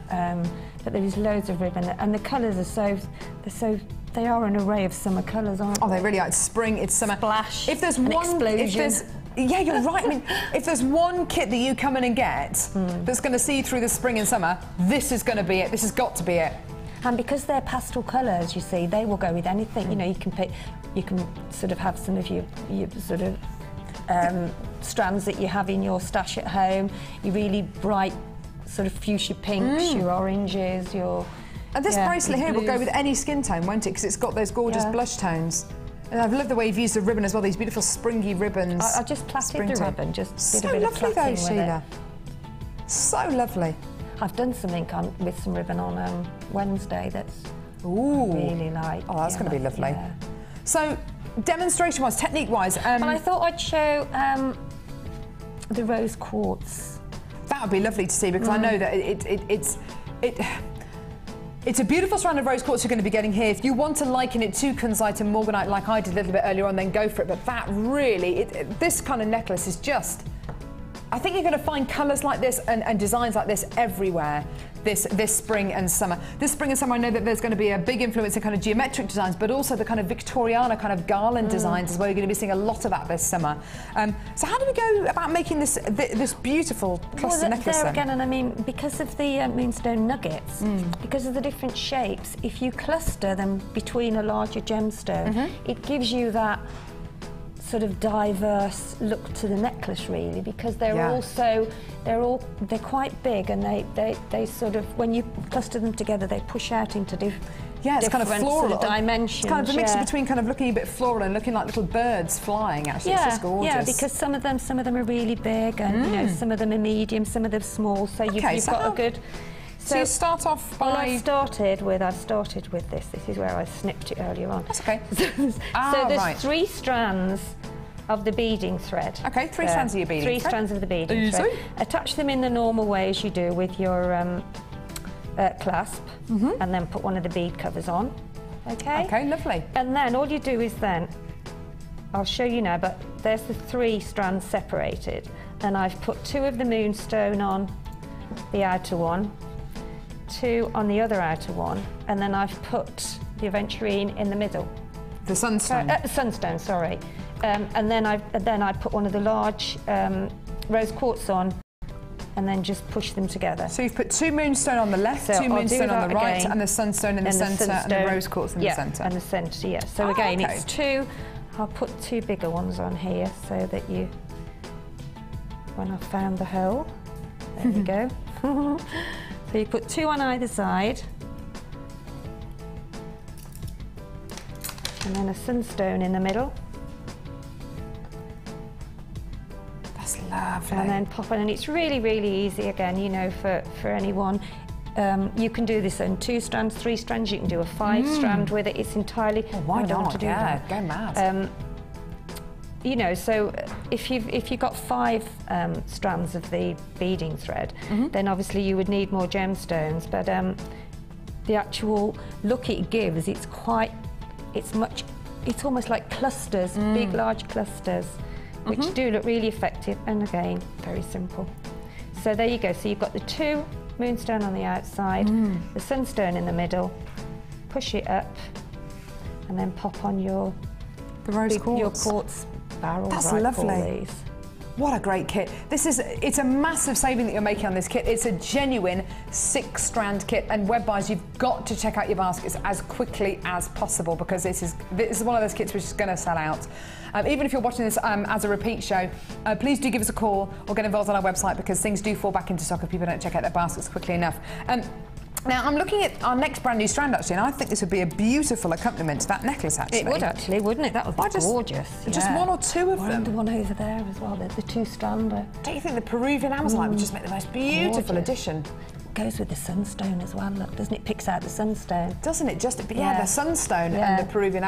but there is loads of ribbon, and the colours are they are an array of summer colours, aren't they? Oh, they really are. It's spring, it's summer. Splash. If there's one explosion. Yeah, you're right. I mean, if there's one kit that you come in and get that's going to see through the spring and summer, this is going to be it. This has got to be it. And because they're pastel colours, you see, they will go with anything. You know, you can sort of have some of your sort of strands that you have in your stash at home, your really bright sort of fuchsia pinks, your oranges, your... And this bracelet here will go with any skin tone, won't it? Because it's got those gorgeous blush tones. And I've loved the way you've used the ribbon as well, these beautiful springy ribbons. I just plaited the ribbon, just did a bit of so lovely though, Sheila. So lovely. I've done something with some ribbon on Wednesday that's I really like. Oh, that's going to be lovely. Yeah. So, demonstration-wise, technique-wise... and I thought I'd show the rose quartz. That would be lovely to see, because I know that it's a beautiful strand of rose quartz you're going to be getting here. If you want to liken it to kunzite and morganite like I did a little bit earlier on, then go for it. But that really, this kind of necklace is just... I think you're going to find colours like this and designs like this everywhere this spring and summer. This spring and summer, I know that there's going to be a big influence in kind of geometric designs, but also the kind of Victoriana kind of garland designs as well. You're going to be seeing a lot of that this summer. So how do we go about making this beautiful cluster necklace there then? again, and I mean, because of the moonstone nuggets, because of the different shapes, if you cluster them between a larger gemstone, it gives you that sort of diverse look to the necklace, really, because they're quite big, and they sort of, when you cluster them together, they push out into different it's kind of floral sort of dimensions. It's kind of a mix between kind of looking a bit floral and looking like little birds flying. Actually, it's just gorgeous. Yeah, because some of them are really big, and you know, some of them are medium, some of them small. So you've got a good. So you start off by... Well, I've started with this. This is where I snipped it earlier on. That's okay. So there's 3 strands of the beading thread. Okay, 3 strands of your beading thread. 3 strands of the beading thread. Attach them in the normal way as you do with your clasp, and then put one of the bead covers on. Okay? Okay, lovely. And then all you do is then, I'll show you now, but there's the 3 strands separated. And I've put 2 of the moonstone on the outer one, 2 on the other outer one, and then I've put the aventurine in the middle. The sunstone. Sunstone, sorry. And then I put one of the large rose quartz on, and then just push them together. So you've put 2 moonstone on the left, 2 moonstone on the right, and the sunstone in the centre, and the rose quartz in the centre. And the centre, yeah. So again, it's 2. I'll put 2 bigger ones on here so that you, when I've found the hole, there we go. So you put 2 on either side, and then a sunstone in the middle. That's lovely. And then pop on, and it's really, really easy again, you know, for anyone. You can do this in 2 strands, 3 strands, you can do a 5 strand with it. It's entirely... Oh, why not? Go mad. You know, so if you've got 5 strands of the beading thread, then obviously you would need more gemstones. But the actual look it gives, it's almost like clusters, big, large clusters, which do look really effective. And again, very simple. So there you go. So you've got the 2 moonstone on the outside, the sunstone in the middle. Push it up, and then pop on your quartz barrel. That's lovely. What a great kit. It's a massive saving that you're making on this kit. It's a genuine 6-strand kit, and web buyers, you've got to check out your baskets as quickly as possible, because this is one of those kits which is going to sell out. Even if you're watching this as a repeat show, please do give us a call or get involved on our website, because things do fall back into stock if people don't check out their baskets quickly enough. Now, I'm looking at our next brand new strand, actually, and I think this would be a beautiful accompaniment to that necklace, actually. It would, actually, wouldn't it? That would be gorgeous. Just 1 or 2 of them. And the one over there as well, the 2-strander. Don't you think the Peruvian Amazonite would just make the most beautiful addition? Goes with the sunstone as well, look, doesn't it? Picks out the sunstone. Doesn't it? the sunstone and the Peruvian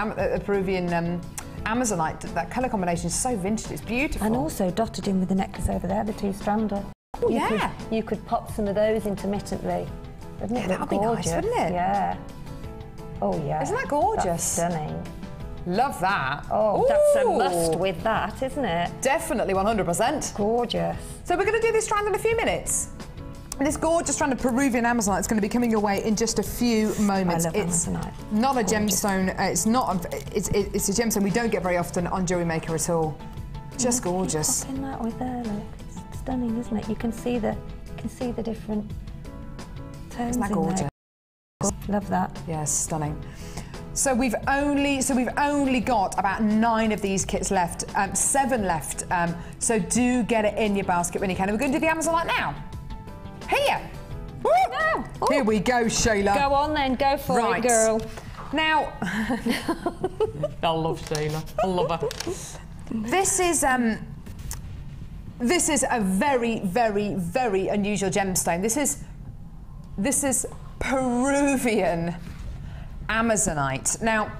Amazonite, that colour combination is so vintage, it's beautiful. And also dotted in with the necklace over there, the 2-strander. Oh, yeah. You could pop some of those intermittently. Wouldn't it look gorgeous? That would be nice, wouldn't it? Yeah. Oh, yeah. Isn't that gorgeous? That's stunning. Love that. Oh, that's a must with that, isn't it? Definitely, 100%. Gorgeous. So we're going to do this strand in a few minutes. This gorgeous strand of Peruvian Amazonite is going to be coming your way in just a few moments. I love Amazonite. Not a gemstone. It's a gemstone we don't get very often on Jewellery Maker at all. Just gorgeous. Popping that with there, look. It's stunning, isn't it? You can see the different tones. Isn't that gorgeous? There. Love that. Yes, stunning. So we've only got about 9 of these kits left, 7 left. So do get it in your basket when you can. And we're going to do the Amazonite now. Here. Woo! No. Here we go, Sheila. Go on then, go for it, girl. Now, I love Sheila. I love her. This is a very, very, very unusual gemstone. This is This is Peruvian Amazonite. Now,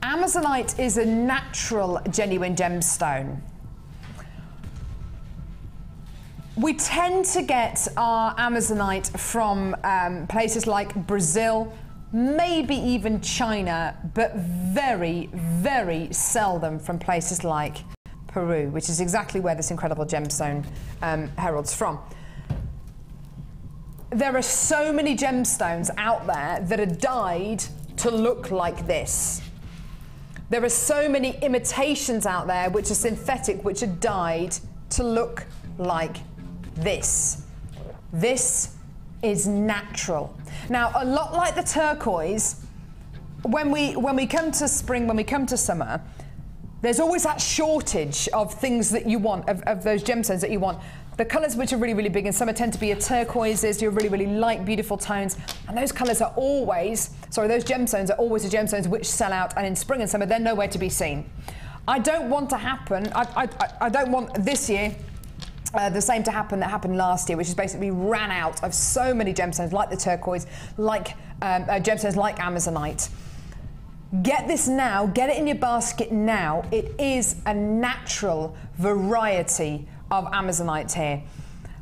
Amazonite is a natural, genuine gemstone. We tend to get our Amazonite from places like Brazil, maybe even China, but very, very seldom from places like Peru, which is exactly where this incredible gemstone heralds from. There are so many gemstones out there that are dyed to look like this. There are so many imitations out there which are synthetic, which are dyed to look like this. This is natural. Now, a lot like the turquoise, when we come to spring, when we come to summer, there's always that shortage of things that you want, of those gemstones that you want. The colours which are really, really big in summer tend to be your turquoises, your really, really light, beautiful tones, and those colours are always, those gemstones are always the gemstones which sell out, and in spring and summer they're nowhere to be seen. I don't want to happen, I don't want this year the same to happen that happened last year, which is basically ran out of so many gemstones like the turquoise, like gemstones like Amazonite. Get this now, get it in your basket now. It is a natural variety of Amazonite here.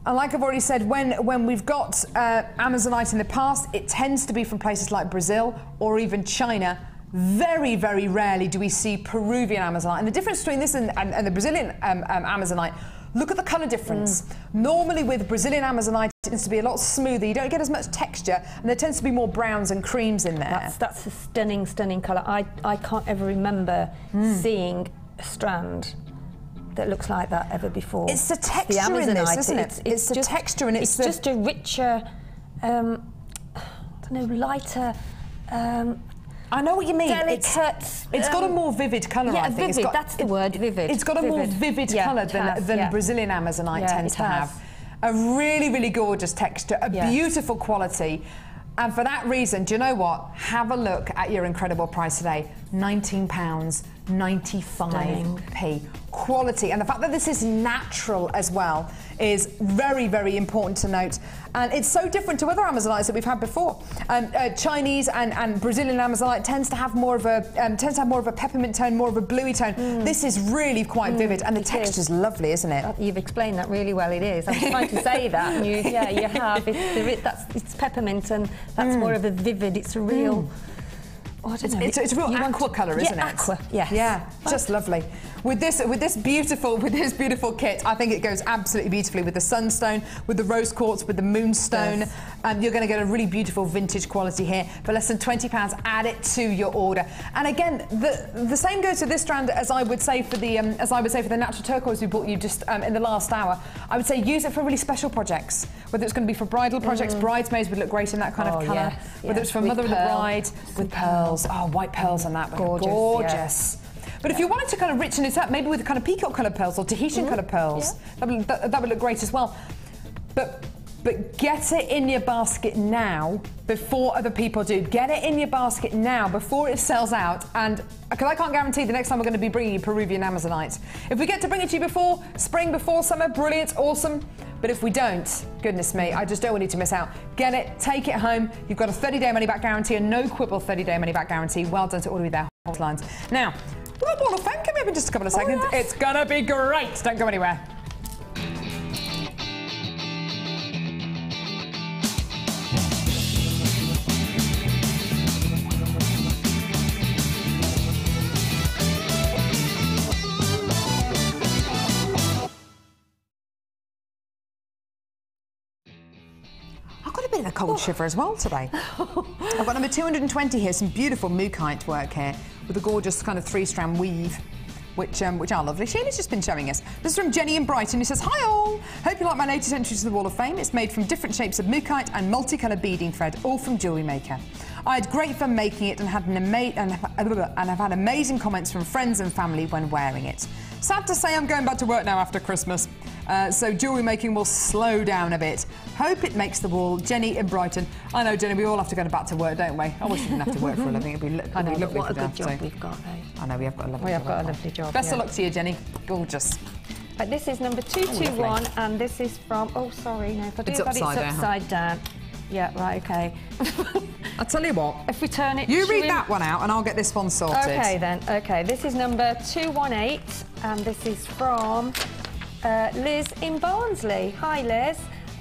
And like I've already said, when we've got Amazonite in the past, it tends to be from places like Brazil or even China. Very, very rarely do we see Peruvian Amazonite. And the difference between this and the Brazilian Amazonite, look at the colour difference. Normally with Brazilian Amazonite, it tends to be a lot smoother. You don't get as much texture, and there tends to be more browns and creams in there. That's a stunning, stunning colour. I can't ever remember seeing a strand that looks like that ever before. It's the texture in this, isn't it? It's the just, texture, and it's just a richer, I don't know, lighter. I know what you mean. Delicate. It's got a more vivid colour, yeah, I think. Vivid, that's the word, vivid. It's got a more vivid colour than Brazilian Amazonite tends to have. A really, really gorgeous texture, a beautiful quality. And for that reason, do you know what? Have a look at your incredible price today. £19.95. Quality. And the fact that this is natural as well is very, very important to note. And it's so different to other Amazonites that we've had before. Chinese and Brazilian Amazonite tends to have more of a peppermint tone, more of a bluey tone. This is really quite vivid, and the texture's lovely, isn't it? You've explained that really well. It is. I was trying to say that, and you have. It's peppermint, and that's more of a vivid. It's a real. Oh, I don't know. It's a real aqua colour, isn't it? Aqua. Yes. Yeah, just lovely. With this beautiful kit, I think it goes absolutely beautifully with the sunstone, with the rose quartz, with the moonstone. Yes. You're going to get a really beautiful vintage quality here for less than £20. Add it to your order. And again, the same goes to this strand as I would say for the natural turquoise we bought you just in the last hour. I would say use it for really special projects. Whether it's going to be for bridal projects, bridesmaids would look great in that kind of colour. Yes, whether it's for mother of the bride with pearls. Oh, white pearls on that. Gorgeous. Yes. But if you wanted to kind of richen it up, maybe with kind of peacock coloured pearls or Tahitian coloured pearls, that would look great as well. But get it in your basket now before other people do. Get it in your basket now before it sells out. And because I can't guarantee the next time we're going to be bringing you Peruvian Amazonite. If we get to bring it to you before spring, before summer, brilliant, awesome. But if we don't, goodness me, I just don't want you to miss out. Get it, take it home. You've got a 30-day money-back guarantee, a no-quibble 30-day money-back guarantee. Well done to all of you there, hotlines. Now, Blood Wall of Fame coming up in just a couple of seconds. Yes. It's gonna be great. Don't go anywhere. A cold shiver as well today. I've got number 220 here, some beautiful mookaite work here with a gorgeous kind of 3-strand weave, which are lovely. Sheila's just been showing us. This is from Jenny in Brighton, who says, "Hi all, hope you like my latest entry to the Wall of Fame. It's made from different shapes of mookaite and multicoloured beading thread, all from Jewellery Maker. I had great fun making it and have had amazing comments from friends and family when wearing it. Sad to say I'm going back to work now after Christmas, so jewellery making will slow down a bit. Hope it makes the wall." Jenny in Brighton. I know, Jenny, we all have to go back to work, don't we? I wish we didn't have to work for a living. It'd be lovely. What a good job we've got, though. I know, we have got a lovely job. We have got a lovely job. Best of luck to you, Jenny. Gorgeous. This is number 221, and this is from, oh, sorry, no, if I do that, it's upside down. Yeah, right, okay. I'll tell you what. If we turn it... You read that one out and I'll get this one sorted. Okay then, okay. This is number 218 and this is from Liz in Barnsley. Hi Liz.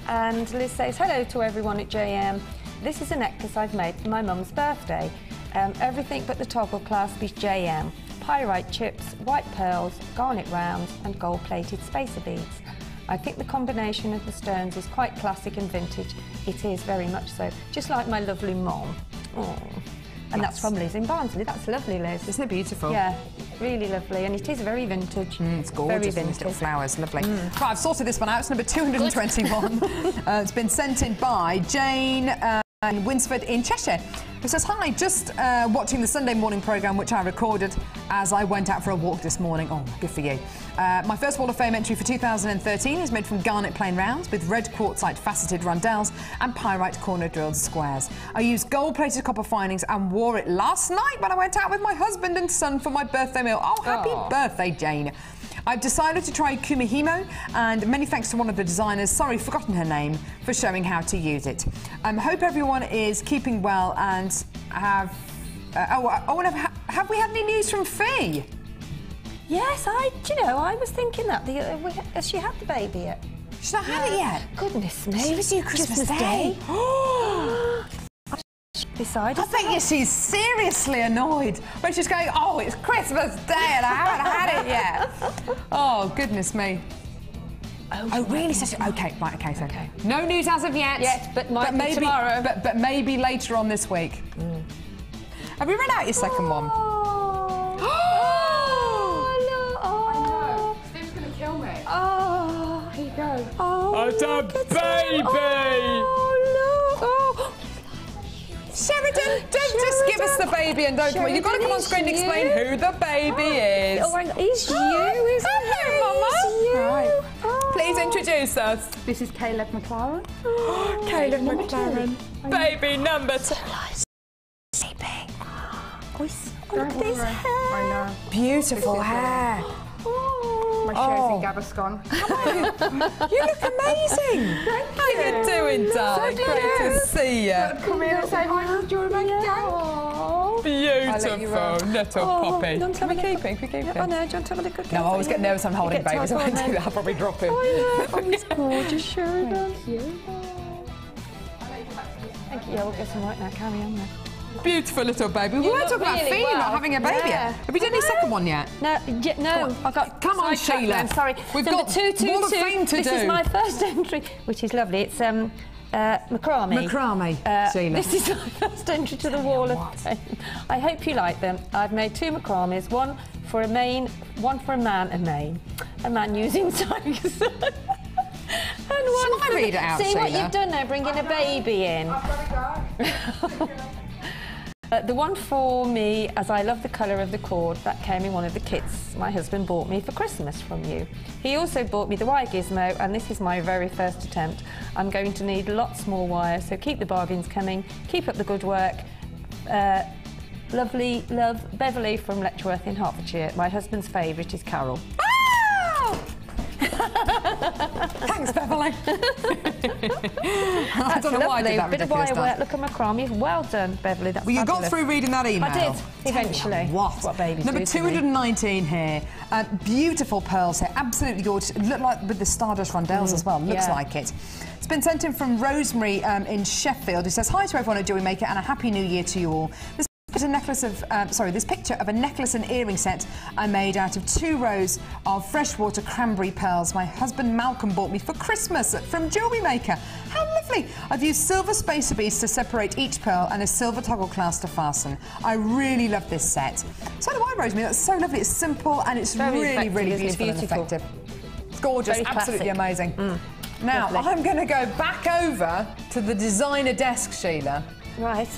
And Liz says, hello to everyone at JM. This is a necklace I've made for my mum's birthday. Everything but the toggle clasp is JM. Pyrite chips, white pearls, garnet rounds and gold-plated spacer beads. I think the combination of the stones is quite classic and vintage. It is very much so, just like my lovely mom. Oh. And that's from Liz in Barnsley. That's lovely, Liz. Isn't it beautiful? Yeah, really lovely, and it is very vintage. It's gorgeous. Very Vintage. vintage. Flowers, lovely. Right, I've sorted this one out. It's number 221. It's been sent in by Jane in Winsford in Cheshire. It says, hi, just watching the Sunday morning programme which I recorded as I went out for a walk this morning. Oh, good for you. My first Wall of Fame entry for 2013 is made from garnet plain rounds with red quartzite faceted rondelles and pyrite corner drilled squares. I used gold-plated copper findings and wore it last night when I went out with my husband and son for my birthday meal. Oh, happy birthday, Jane. I've decided to try Kumihimo, and many thanks to one of the designers, sorry, forgotten her name, for showing how to use it. Hope everyone is keeping well and have... have we had any news from Fee? Yes, do you know, I was thinking that. Has she had the baby yet? She's not had it yet? Goodness me. She was due Christmas Day. Decided. I bet she's seriously annoyed when she's going, oh, it's Christmas Day and I haven't had it yet. Oh, goodness me. Oh, really? Okay, right, okay. No news as of yet. But maybe tomorrow. But maybe later on this week. Have you read out your second one? Steve's going to kill me. Oh, here you go. Oh, it's a baby! Oh, look. Oh. Sheridan, don't just give us the baby and don't come on. You've got to come on screen and explain who the baby is. Oh, it's you, isn't it? Hello, Mama. Right. Oh. Please introduce us. This is Caleb McLaren. Caleb McLaren. Baby number 2. Sleeping. Look at this hair. I know. Beautiful hair. My shirt's in Gaviscon. You look amazing. How you doing, darling? Great to see you. Come here and say hi to the Jewellery Maker gang. Beautiful little puppy. Can we keep him? Can we keep him? Oh no, do you want to have a look at No, I always get nervous when I'm holding babies. I won't do that. I'll probably drop him. Oh, yeah. Oh, he's gorgeous, Sheridan. Thank you. Thank you. Yeah, we'll get some right now. Carry on then. Beautiful little baby. We weren't talking about Fee not having a baby yet. Have we done your second one yet? No, no. I got. Come on, sidetracked Sheila. then, sorry. We've Number got 222. Wall of Fame to This do. is my first entry, which is lovely. It's macrame. Macrame, Sheila. This is my first entry to the Wall of Fame. I hope you like them. I've made 2 macrames, one for a man using tigers. And one Shall I read it out, See what Sheila? you've done now, bringing a baby in. The one for me, as I love the colour of the cord, that came in one of the kits my husband bought me for Christmas from you. He also bought me the wire gizmo, and this is my very first attempt. I'm going to need lots more wire, so keep the bargains coming, keep up the good work. Lovely love, Beverly from Letchworth in Hertfordshire. My husband's favourite is Carol. Thanks, Beverly. I don't know why I did that bit of wire work. Look at macrame. Well done, Beverly. That's Well, you got fabulous. through reading that email. I did, eventually. What babies Number do to me. 219 here. Beautiful pearls here. Absolutely gorgeous. Look like with the Stardust rondelles as well. Looks like it. It's been sent in from Rosemary in Sheffield, who says, hi to everyone at Jewellery Maker and a happy new year to you all. This picture of a necklace and earring set I made out of 2 rows of freshwater cranberry pearls my husband Malcolm bought me for Christmas from Jewellery Maker. How lovely! I've used silver spacer beads to separate each pearl and a silver toggle clasp to fasten. I really love this set. So do I, Rosemary. That's so lovely. It's simple and it's really, really beautiful and effective. It's gorgeous. Very Absolutely classic. amazing. Now, Lovely. I'm going to go back over to the designer desk, Sheila. Right.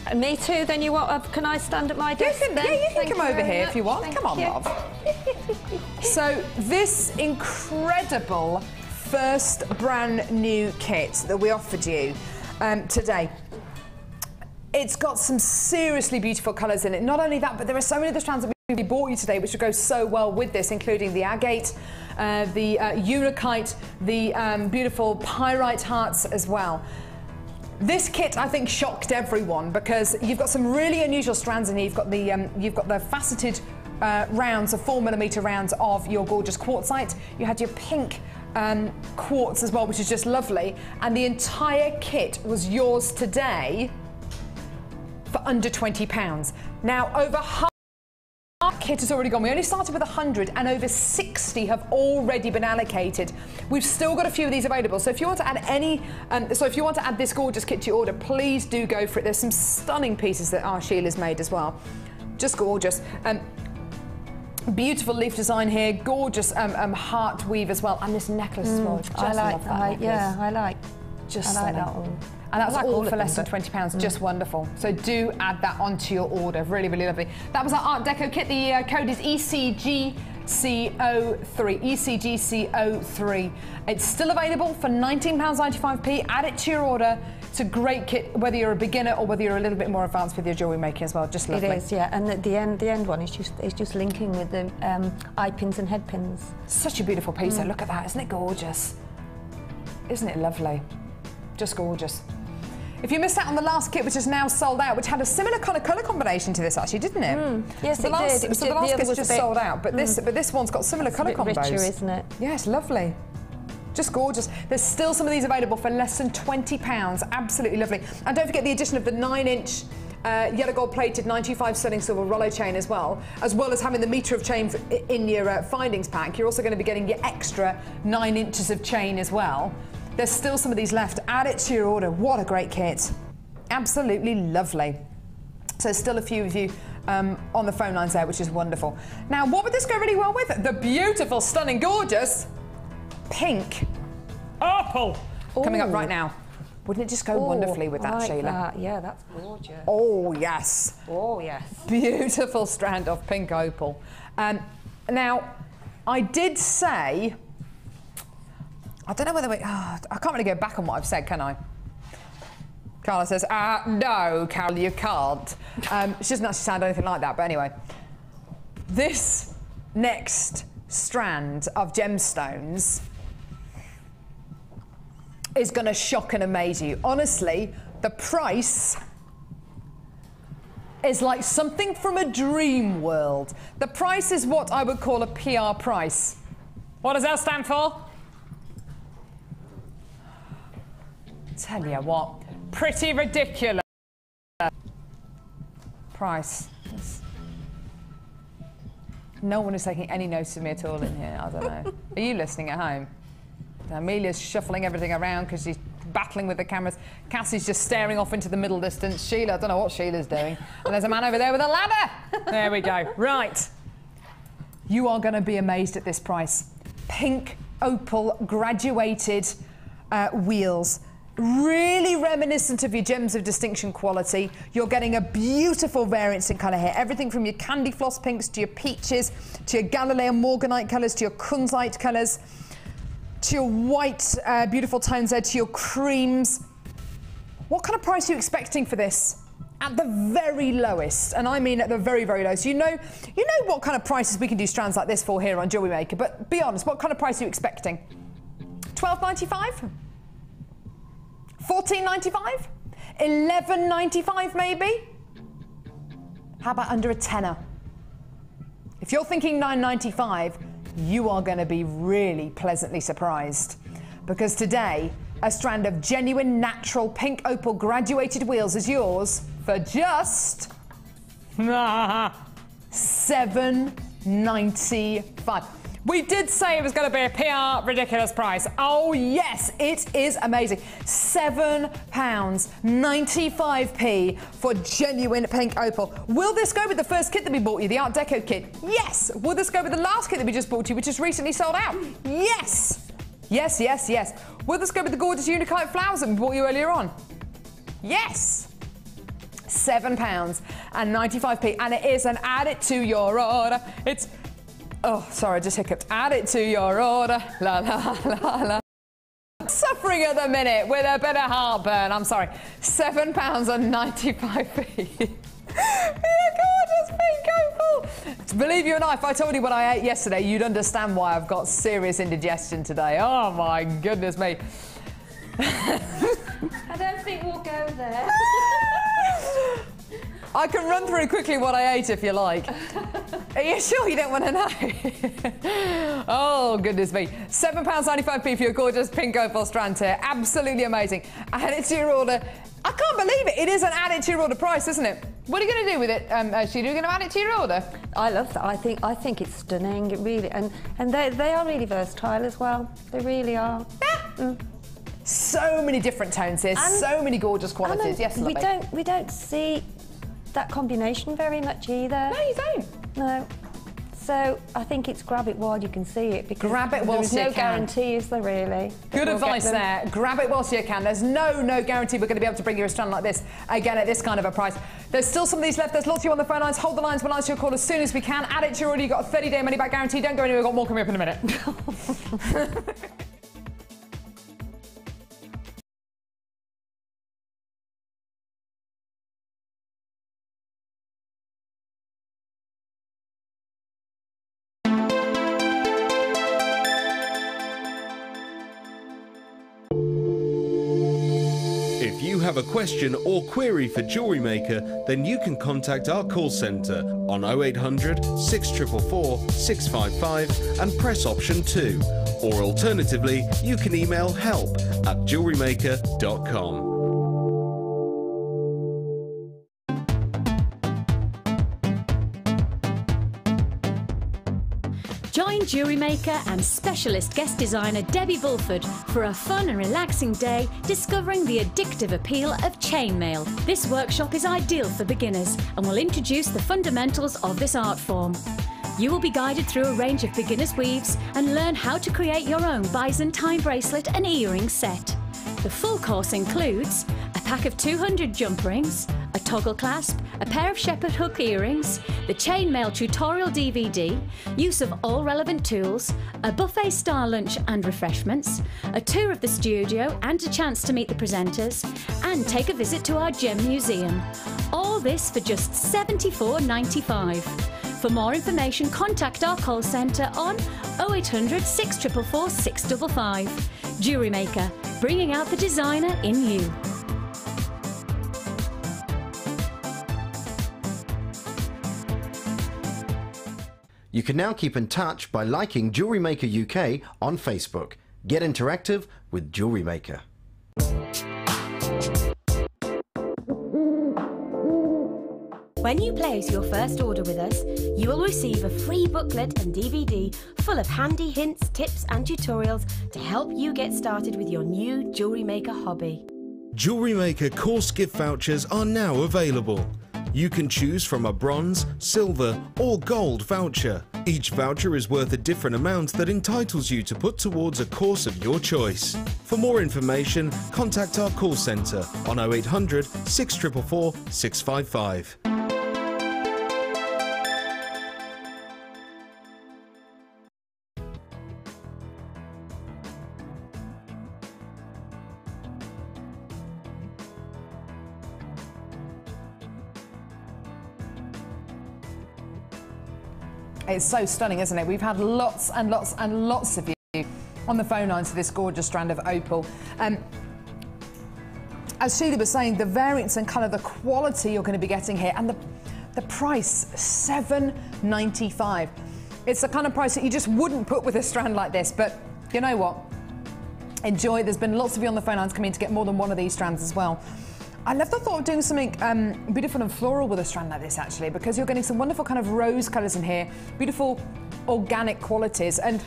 And me too, then you want... can I stand at my desk then? Yeah, you can Thank come you over very here much. if you want. Thank Come on, you. love. So, this incredible first brand new kit that we offered you today, it's got some seriously beautiful colours in it. Not only that, but there are so many of the strands that we bought you today which would go so well with this, including the agate, the unakite, the beautiful pyrite hearts as well. This kit, I think, shocked everyone because you've got some really unusual strands in here. You've got the faceted rounds, of 4mm rounds of your gorgeous quartzite. You had your pink quartz as well, which is just lovely. And the entire kit was yours today for under £20. Now, over half our kit has already gone. We only started with 100 and over 60 have already been allocated. We've still got a few of these available. So if you want to add if you want to add this gorgeous kit to your order, please do go for it. There's some stunning pieces that our Sheila's made as well. Just gorgeous. Beautiful leaf design here, gorgeous heart weave as well, and this necklace as well. Just I like love that necklace. Yeah, I like that one. And that's like all for them, less than £20, just wonderful. So do add that onto your order, really, really lovely. That was our Art Deco kit. The code is ECGCO3, ECGCO3. It's still available for £19.95p. Add it to your order. It's a great kit, whether you're a beginner or whether you're a little bit more advanced with your jewellery making as well. Just lovely. It is, yeah. And the end one is just linking with the eye pins and head pins. Such a beautiful piece. So look at that, isn't it gorgeous? Isn't it lovely? Just gorgeous. If you missed out on the last kit, which is now sold out, which had a similar kind of colour combination to this, actually, didn't it? Yes, so it did. So the last kit's just sold out, but this one's got similar colour combos. Richer, isn't it? Yeah, it's lovely. Just gorgeous. There's still some of these available for less than £20. Absolutely lovely. And don't forget the addition of the 9-inch yellow gold plated 925 sterling silver Rollo chain as well as having the metre of chain in your findings pack. You're also going to be getting your extra 9 inches of chain as well. There's still some of these left. Add it to your order. What a great kit. Absolutely lovely. So still a few of you on the phone lines there, which is wonderful. Now, what would this go really well with? The beautiful, stunning, gorgeous pink opal coming up right now. Wouldn't it just go wonderfully with that, Sheila? That. Yeah, that's gorgeous. Oh, yes. Oh, yes. Beautiful strand of pink opal. Now, I did say, I don't know whether I can't really go back on what I've said, can I? Carla says, no, Carol, you can't. She doesn't actually sound anything like that, but anyway. This next strand of gemstones is going to shock and amaze you. Honestly, the price is like something from a dream world. The price is what I would call a PR price. What does that stand for? Tell you what, pretty ridiculous price. No one is taking any notice of me at all in here. I don't know. Are you listening at home? Amelia's shuffling everything around because she's battling with the cameras. Cassie's just staring off into the middle distance. Sheila, I don't know what Sheila's doing. And there's a man over there with a ladder. There we go. Right. You are going to be amazed at this price. Pink opal graduated wheels. Really reminiscent of your gems of distinction quality. You're getting a beautiful variance in colour here. Everything from your candy floss pinks to your peaches, to your Galileo Morganite colours, to your Kunzite colours, to your white, beautiful tones there, to your creams. What kind of price are you expecting for this? At the very lowest, and I mean at the very, very lowest. You know what kind of prices we can do strands like this for here on Jewellery Maker, but be honest, what kind of price are you expecting? $12.95? $14.95? $11.95 maybe? How about under a tenner? If you're thinking $9.95, you are going to be really pleasantly surprised, because today a strand of genuine natural pink opal graduated wheels is yours for just $7.95. We did say it was going to be a PR ridiculous price. Oh yes, it is amazing. £7.95p for genuine pink opal. Will this go with the first kit that we bought you, the Art Deco kit? Yes. Will this go with the last kit that we just bought you, which is recently sold out? Yes. Yes, yes, yes. Will this go with the gorgeous Unicite flowers that we bought you earlier on? Yes. £7.95p, and it is an add it to your order. It's oh, sorry, I just hiccuped. Add it to your order. La, la, la, la. Suffering at the minute with a bit of heartburn. I'm sorry. £7.95p. Gorgeous pink opal. Believe you or not, if I told you what I ate yesterday, you'd understand why I've got serious indigestion today. Oh, my goodness me. I don't think think we'll go there. I can run through quickly what I ate if you like. Are you sure you don't want to know? Oh, goodness me. £7.95p for your gorgeous pink opal strand here. Absolutely amazing. Add it to your order. I can't believe it. It is an add it to your order price, isn't it? What are you going to do with it, Sheila? Are you going to add it to your order? I love that. I think it's stunning. It really, and they are really versatile as well. They really are. Yeah. So many different tones here. And so many gorgeous qualities. Yes, lovely. We don't see that combination very much either. No, you don't. No. So I think it's grab it while you can see it, because grab it whilst there's you no can. guarantee, is there really? Good advice there. Grab it whilst you can. There's no guarantee we're going to be able to bring you a strand like this again at this kind of a price. There's still some of these left. There's lots of you on the phone lines. Hold the lines. We'll answer your call as soon as we can. Add it to your order. You've got a 30-day money-back guarantee. Don't go anywhere. We've got more coming up in a minute. If you have a question or query for Jewellery Maker, then you can contact our call centre on 0800 644 655 and press option 2. Or alternatively, you can email help@jewellerymaker.com. Join Jewellery Maker and specialist guest designer Debbie Bulford for a fun and relaxing day discovering the addictive appeal of chainmail. This workshop is ideal for beginners and will introduce the fundamentals of this art form. You will be guided through a range of beginners' weaves and learn how to create your own Byzantine bracelet and earring set. The full course includes a pack of 200 jump rings, a toggle clasp, a pair of shepherd hook earrings, the chainmail tutorial DVD, use of all relevant tools, a buffet-style lunch and refreshments, a tour of the studio and a chance to meet the presenters, and take a visit to our gem museum. All this for just $74.95. For more information, contact our call centre on 0800 644 655. Jewellery Maker, bringing out the designer in you. You can now keep in touch by liking Jewellery Maker UK on Facebook. Get interactive with Jewellery Maker. When you place your first order with us, you will receive a free booklet and DVD full of handy hints, tips and tutorials to help you get started with your new Jewellery Maker hobby. Jewellery Maker course gift vouchers are now available. You can choose from a bronze, silver or gold voucher. Each voucher is worth a different amount that entitles you to put towards a course of your choice. For more information, contact our call centre on 0800 644 655. It's so stunning, isn't it? We've had lots and lots and lots of you on the phone lines for this gorgeous strand of opal. As Sheila was saying, the variance and colour, the quality you're going to be getting here, and the price, $7.95. It's the kind of price that you just wouldn't put with a strand like this, but you know what? Enjoy. There's been lots of you on the phone lines coming to get more than one of these strands as well. I love the thought of doing something beautiful and floral with a strand like this, actually, because you're getting some wonderful kind of rose colours in here, beautiful organic qualities. And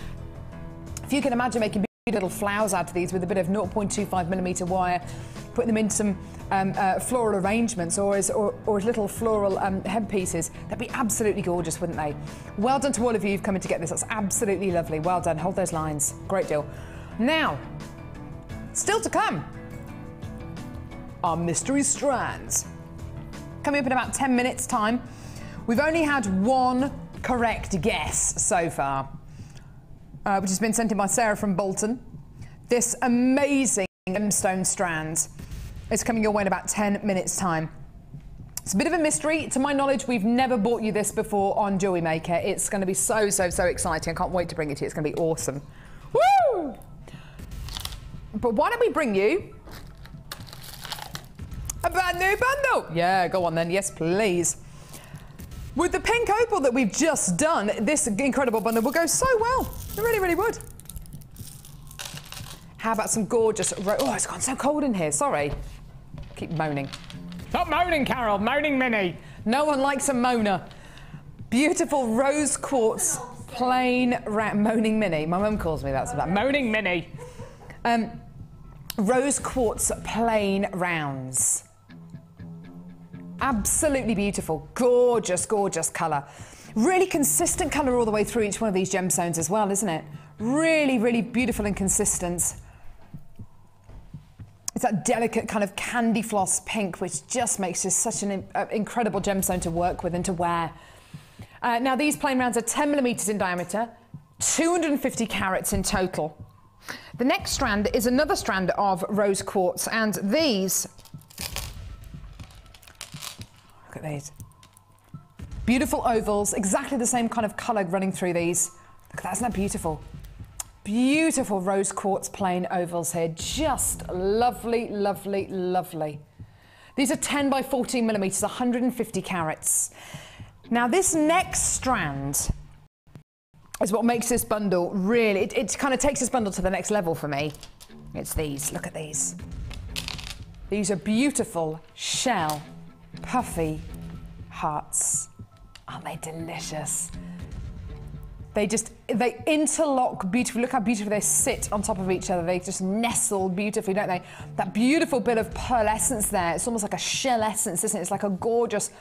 if you can imagine making beautiful little flowers out of these with a bit of 0.25mm wire, putting them in some floral arrangements or as little floral hem pieces, they'd be absolutely gorgeous, wouldn't they? Well done to all of you who've come in to get this. That's absolutely lovely. Well done. Hold those lines. Great deal. Now, still to come, our mystery strands. Coming up in about 10 minutes' time. We've only had one correct guess so far, which has been sent in by Sarah from Bolton. This amazing gemstone strand is coming your way in about 10 minutes' time. It's a bit of a mystery. To my knowledge, we've never bought you this before on Jewellery Maker. It's going to be so, so, so exciting. I can't wait to bring it to you. It's going to be awesome. Woo! But why don't we bring you A brand new bundle. Yeah, go on then. Yes, please. With the pink opal that we've just done, this incredible bundle will go so well. It really, really would. How about some gorgeous... Oh, it's gone so cold in here. Sorry. Keep moaning. Stop moaning, Carol. Moaning Minnie. No one likes a moaner. Beautiful rose quartz plain moaning Minnie. My mum calls me that. So that Moaning Minnie. Rose quartz plain rounds. Absolutely beautiful. Gorgeous, gorgeous colour. Really consistent colour all the way through each one of these gemstones as well, isn't it? Really, really beautiful and consistent. It's that delicate kind of candy floss pink, which just makes this such an incredible gemstone to work with and to wear. Now, these plain rounds are 10 millimetres in diameter, 250 carats in total. The next strand is another strand of rose quartz, and these... Look at these. Beautiful ovals, exactly the same kind of colour running through these. Look at that, isn't that beautiful? Beautiful rose quartz plain ovals here. Just lovely, lovely, lovely. These are 10 by 14 millimetres, 150 carats. Now, this next strand is what makes this bundle really... It kind of takes this bundle to the next level for me. It's these. Look at these. These are beautiful shell, puffy hearts. Aren't they delicious? They interlock beautifully. Look how beautifully they sit on top of each other. They just nestle beautifully, don't they? That beautiful bit of pearlescence there. It's almost like a shell essence, isn't it? It's like a gorgeous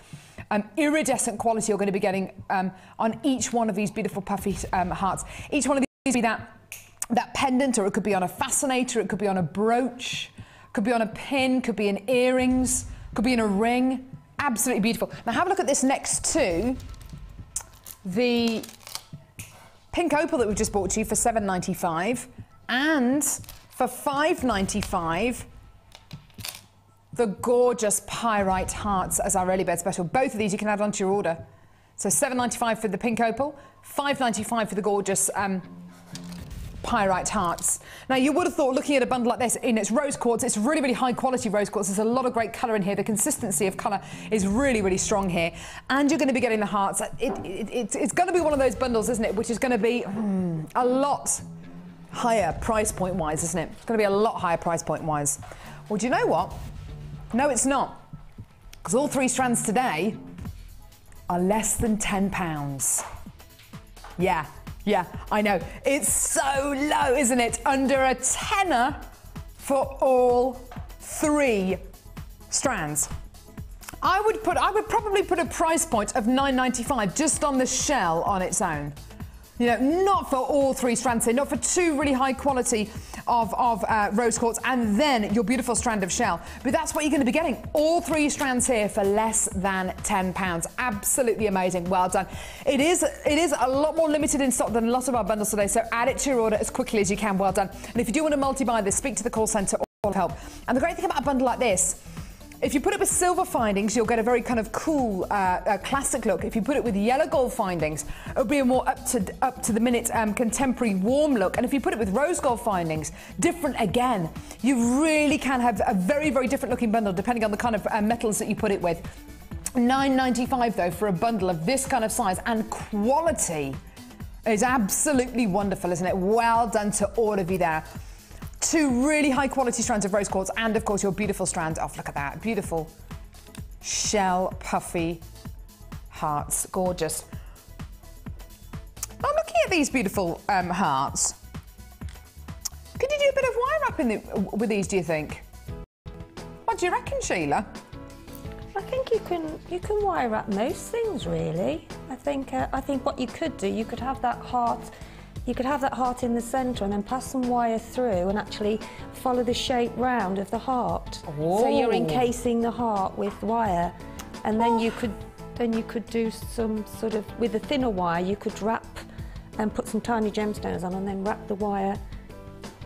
iridescent quality you're going to be getting on each one of these beautiful puffy hearts. Each one of these could be that pendant, or it could be on a fascinator, it could be on a brooch, could be on a pin, could be in earrings, could be in a ring. Absolutely beautiful. Now have a look at this next to the pink opal that we've just bought to you for $7.95, and for $5.95, the gorgeous pyrite hearts as our early bird special. Both of these you can add onto your order. So $7.95 for the pink opal, $5.95 for the gorgeous pyrite hearts. Now, you would have thought, looking at a bundle like this, in its rose quartz, it's really, really high quality rose quartz. There's a lot of great colour in here. The consistency of colour is really, really strong here. And you're going to be getting the hearts. It's going to be one of those bundles, isn't it, which is going to be a lot higher price point wise, isn't it? It's going to be a lot higher price point wise. Well, do you know what? No, it's not. Because all three strands today are less than £10. Yeah. Yeah, I know. It's so low, isn't it? Under a tenner for all three strands. I would probably put a price point of $9.95 just on the shell on its own. You know, not for all three strands here, not for two really high quality of rose quartz and then your beautiful strand of shell. But that's what you're going to be getting. All three strands here for less than £10. Absolutely amazing. Well done. It is a lot more limited in stock than a lot of our bundles today, so add it to your order as quickly as you can. Well done. And if you do want to multi-buy this, speak to the call centre or help. And the great thing about a bundle like this, if you put it with silver findings, you'll get a very kind of cool, classic look. If you put it with yellow gold findings, it'll be a more up to the minute, contemporary, warm look. And if you put it with rose gold findings, different again. You really can have a very, very different looking bundle depending on the kind of metals that you put it with. $9.95 though for a bundle of this kind of size and quality is absolutely wonderful, isn't it? Well done to all of you there. Two really high quality strands of rose quartz and of course your beautiful strand of, look at that, beautiful shell puffy hearts, gorgeous. I'm looking at these beautiful hearts. Could you do a bit of wire wrapping with these, do you think? What do you reckon, Sheila? I think you can wire wrap most things really. I think what you could do, you could have that heart. You could have that heart in the centre and then pass some wire through and actually follow the shape round of the heart. Whoa. So you're encasing the heart with wire, and then you could do some sort of, with a thinner wire, you could wrap and put some tiny gemstones on and then wrap the wire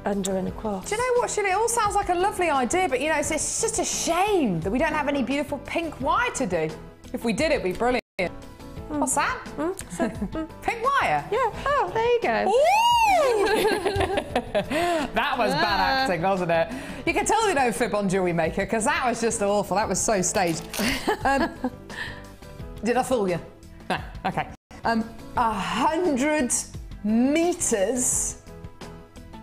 under and across. Do you know what, Sheila? It all sounds like a lovely idea, but you know, it's just a shame that we don't have any beautiful pink wire to do. If we did, it'd be brilliant. What's that? Pink wire? Yeah, oh, there you go. That was bad acting, wasn't it? You can tell we don't fib on Jewellery Maker because that was just awful. That was so staged. Did I fool you? No, okay. 100 metres.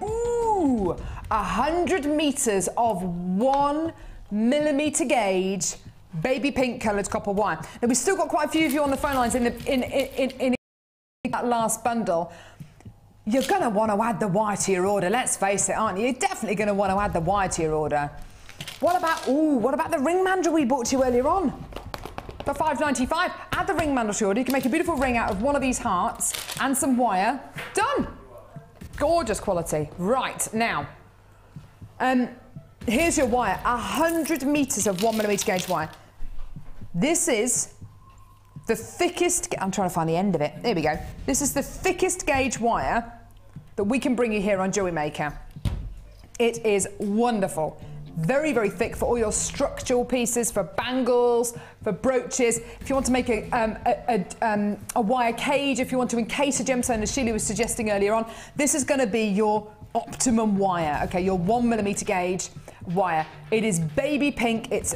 Ooh, 100 metres of 1 millimetre gauge baby pink coloured copper wire. Now we've still got quite a few of you on the phone lines in that last bundle. You're going to want to add the wire to your order, let's face it, aren't you? You're definitely going to want to add the wire to your order. What about the ring mandrel we bought you earlier on? For $5.95, add the ring mandrel to your order. You can make a beautiful ring out of one of these hearts and some wire. Done. Gorgeous quality. Right, now, here's your wire. 100 metres of 1 millimetre gauge wire. This is the thickest, I'm trying to find the end of it. There we go. This is the thickest gauge wire that we can bring you here on Jewellery Maker. It is wonderful. Very, very thick for all your structural pieces, for bangles, for brooches. If you want to make a wire cage, if you want to encase a gemstone, as Sheila was suggesting earlier on, this is going to be your optimum wire, okay, your 1 millimetre gauge wire. It is baby pink. It's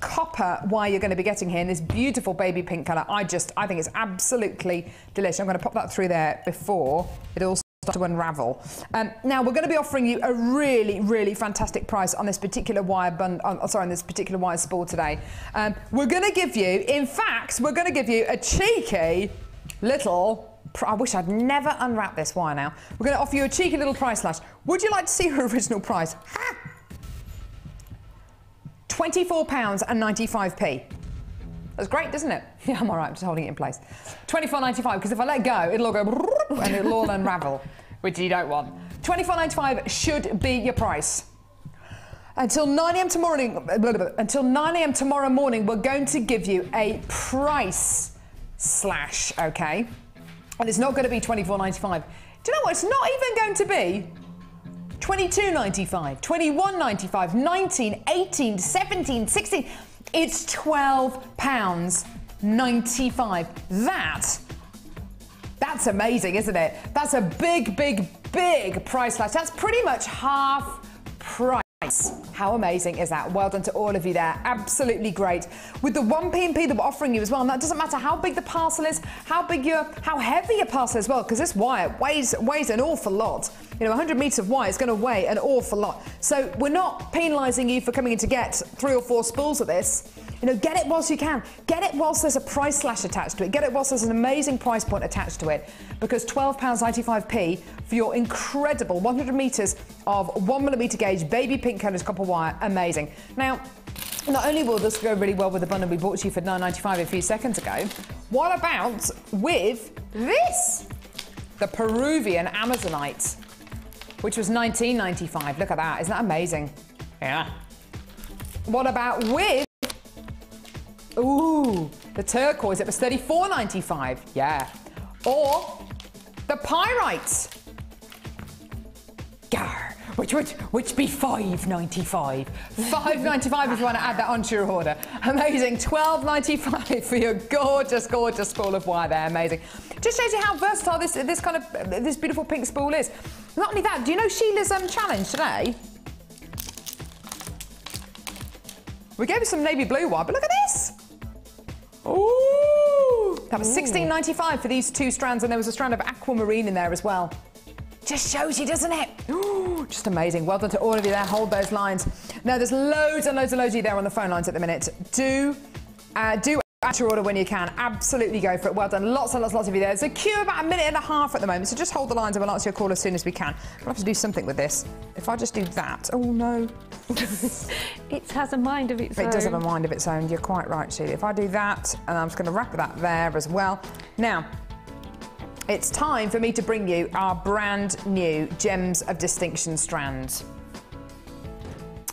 copper wire you're going to be getting here in this beautiful baby pink colour. I think it's absolutely delicious. I'm going to pop that through there before it all starts to unravel. Now we're going to be offering you a really, really fantastic price on this particular wire on this particular wire spool today. We're going to give you, in fact, we're going to give you a cheeky little. I wish I'd never unwrapped this wire now. We're going to offer you a cheeky little price slash. Would you like to see your original price? Ha! £24.95. That's great, doesn't it? Yeah, I'm all right, I'm just holding it in place. £24.95, because if I let go, it'll all go and it'll all unravel, which you don't want. £24.95 should be your price. Until 9 a.m. tomorrow morning, we're going to give you a price slash, okay? And it's not going to be £24.95. Do you know what? It's not even going to be £22.95, £21.95, £19, £18, £17, £16. It's £12.95. That's amazing, isn't it? That's a big, big, big price slash. That's pretty much half price. How amazing is that? Well done to all of you there. Absolutely great. With the 1 P&P that we're offering you as well, and that doesn't matter how big the parcel is, how heavy your parcel is as well, because this wire weighs an awful lot. You know, 100 metres of wire is going to weigh an awful lot. So we're not penalising you for coming in to get 3 or 4 spools of this. You know, get it whilst you can. Get it whilst there's a price slash attached to it. Get it whilst there's an amazing price point attached to it. Because £12.95 for your incredible 100 metres of 1 millimetre gauge baby pink coloured copper wire. Amazing. Now, not only will this go really well with the bundle we bought you for £9.95 a few seconds ago, what about with this? The Peruvian Amazonite, which was £19.95. Look at that. Isn't that amazing? Yeah. What about with... Ooh, the turquoise, it was £34.95, yeah. Or the pyrite. Gar, which be £5.95. £5.95 if you want to add that onto your order. Amazing, £12.95 for your gorgeous, gorgeous spool of wire there, amazing. Just shows you how versatile this beautiful pink spool is. Not only that, do you know Sheila's challenge today? We gave her some navy blue wire, but look at this. Ooh! That was £16.95 for these 2 strands, and there was a strand of aquamarine in there as well. Just shows you, doesn't it? Ooh, just amazing. Well done to all of you there. Hold those lines. Now, there's loads and loads and loads of you there on the phone lines at the minute. Do add your order when you can. Absolutely go for it. Well done. Lots and lots of you there. There's a queue of about 1.5 minutes at the moment, so just hold the lines and we'll answer your call as soon as we can. We'll have to do something with this. If I just do that. Oh, no. It has a mind of its own. It does have a mind of its own. You're quite right, Sheila. If I do that, and I'm just going to wrap that there as well. Now, it's time for me to bring you our brand new Gems of Distinction strand.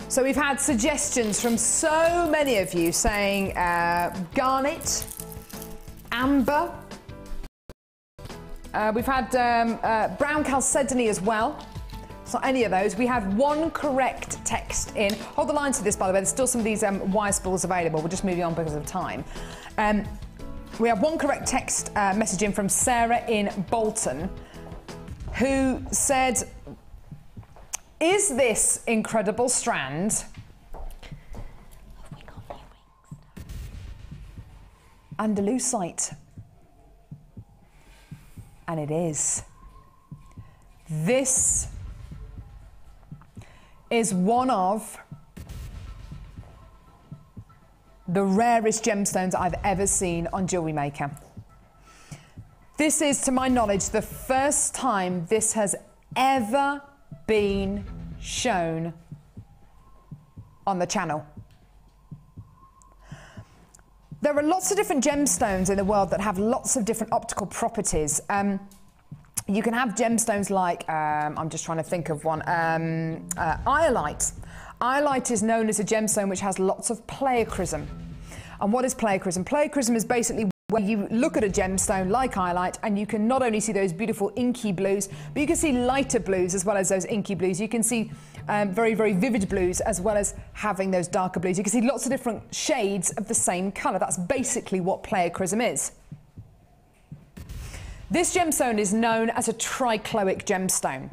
So we've had suggestions from so many of you saying garnet, amber. We've had brown chalcedony as well. It's not any of those. We had one correct text in. Hold the line to this, by the way. There's still some of these wire spools available. We'll just move you on because of time. We have one correct text message in from Sarah in Bolton, who said, is this incredible strand Andalusite? And it is. This is one of the rarest gemstones I've ever seen on Jewellery Maker. This is, to my knowledge, the first time this has ever been shown on the channel. There are lots of different gemstones in the world that have lots of different optical properties. You can have gemstones like, I'm just trying to think of one, iolite. Iolite is known as a gemstone which has lots of pleochrysm. And what is pleochrysm? Pleochrysm is basically where you look at a gemstone like iolite and you can not only see those beautiful inky blues, but you can see lighter blues as well as those inky blues. You can see very, very vivid blues as well as having those darker blues. You can see lots of different shades of the same colour. That's basically what pleochrysm is. This gemstone is known as a trichloic gemstone.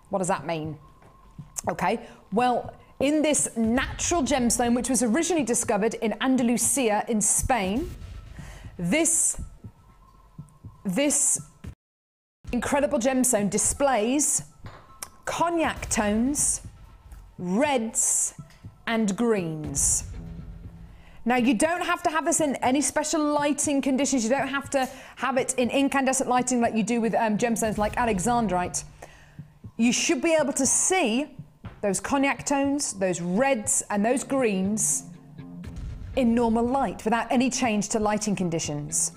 What does that mean? Okay, well, in this natural gemstone, which was originally discovered in Andalusia in Spain, this incredible gemstone displays cognac tones, reds and greens. Now, you don't have to have this in any special lighting conditions. You don't have to have it in incandescent lighting like you do with gemstones like alexandrite. You should be able to see those cognac tones, those reds and those greens in normal light without any change to lighting conditions.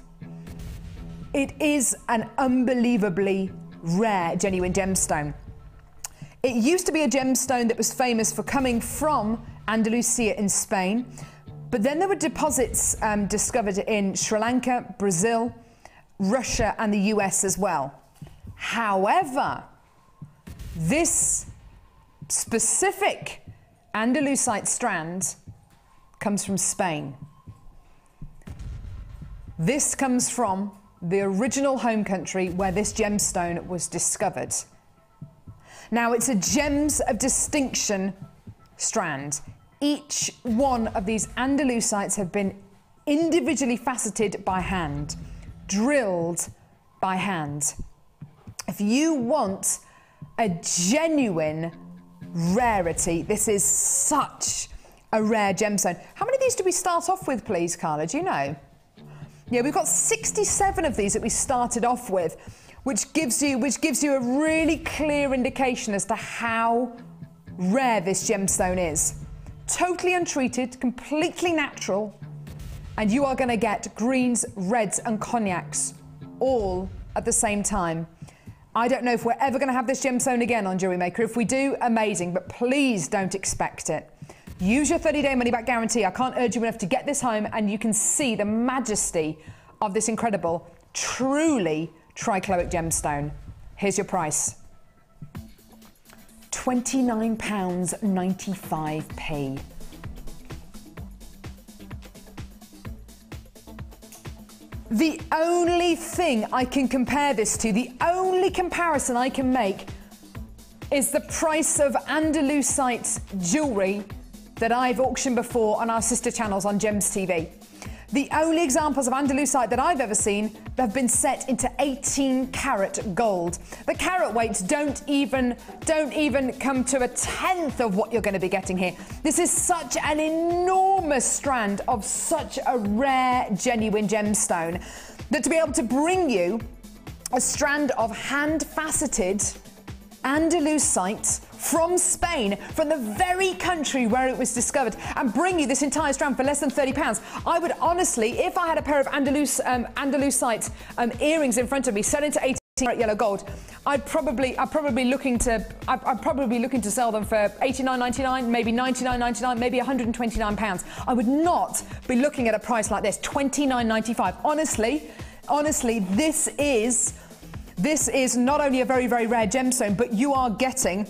It is an unbelievably rare, genuine gemstone. It used to be a gemstone that was famous for coming from Andalusia in Spain, but then there were deposits discovered in Sri Lanka, Brazil, Russia and the US as well. However, this specific Andalusite strand comes from Spain. This comes from the original home country where this gemstone was discovered. Now, it's a gems of distinction strand. Each one of these Andalusites have been individually faceted by hand, drilled by hand. If you want a genuine rarity, this is such a rare gemstone. How many of these do we start off with, please, Carla? Do you know? Yeah, we've got 67 of these that we started off with, which gives you a really clear indication as to how rare this gemstone is. Totally untreated, completely natural, and you are going to get greens, reds and cognacs all at the same time. I don't know if we're ever going to have this gemstone again on Jewellery Maker. If we do, amazing, but please don't expect it. Use your 30-day money-back guarantee. I can't urge you enough to get this home, and you can see the majesty of this incredible, truly trichloic gemstone. Here's your price. £29.95p. The only thing I can compare this to, the only comparison I can make, is the price of Andalusite jewellery that I've auctioned before on our sister channels on Gems TV. The only examples of Andalusite that I've ever seen have been set into 18 karat gold. The carat weights don't even come to a tenth of what you're going to be getting here. This is such an enormous strand of such a rare, genuine gemstone that to be able to bring you a strand of hand-faceted Andalusite from Spain, from the very country where it was discovered, and bring you this entire strand for less than £30. I would honestly, if I had a pair of Andalusite earrings in front of me set into 18 karat yellow gold, I'd probably looking to sell them for $89.99, maybe $99.99, maybe £129. I would not be looking at a price like this, $29.95. Honestly, this is not only a very, very rare gemstone, but you are getting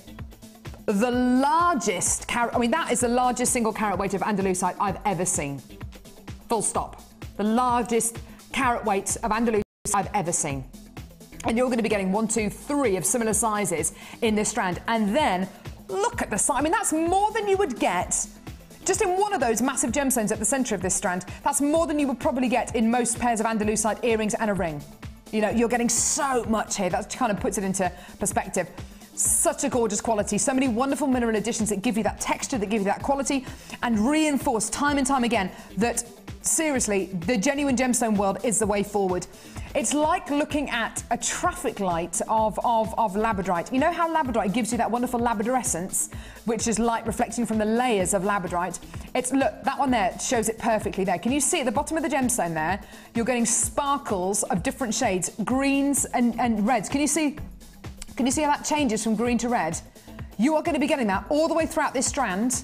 the largest carat, I mean, that is the largest single carat weight of Andalusite I've ever seen. Full stop. The largest carat weight of Andalusia I've ever seen. And you're going to be getting 1, 2, 3 of similar sizes in this strand. And then look at the size. I mean, that's more than you would get just in one of those massive gemstones at the centre of this strand. That's more than you would probably get in most pairs of Andalusite earrings and a ring. You know, you're getting so much here. That kind of puts it into perspective. Such a gorgeous quality. So many wonderful mineral additions that give you that texture, that give you that quality, and reinforce time and time again that, seriously, the genuine gemstone world is the way forward. It's like looking at a traffic light of labradorite. You know how labradorite gives you that wonderful labradorescence, which is light reflecting from the layers of labradorite? Look, that one there shows it perfectly there. Can you see at the bottom of the gemstone there, you're getting sparkles of different shades, greens and reds. Can you see how that changes from green to red? You are going to be getting that all the way throughout this strand,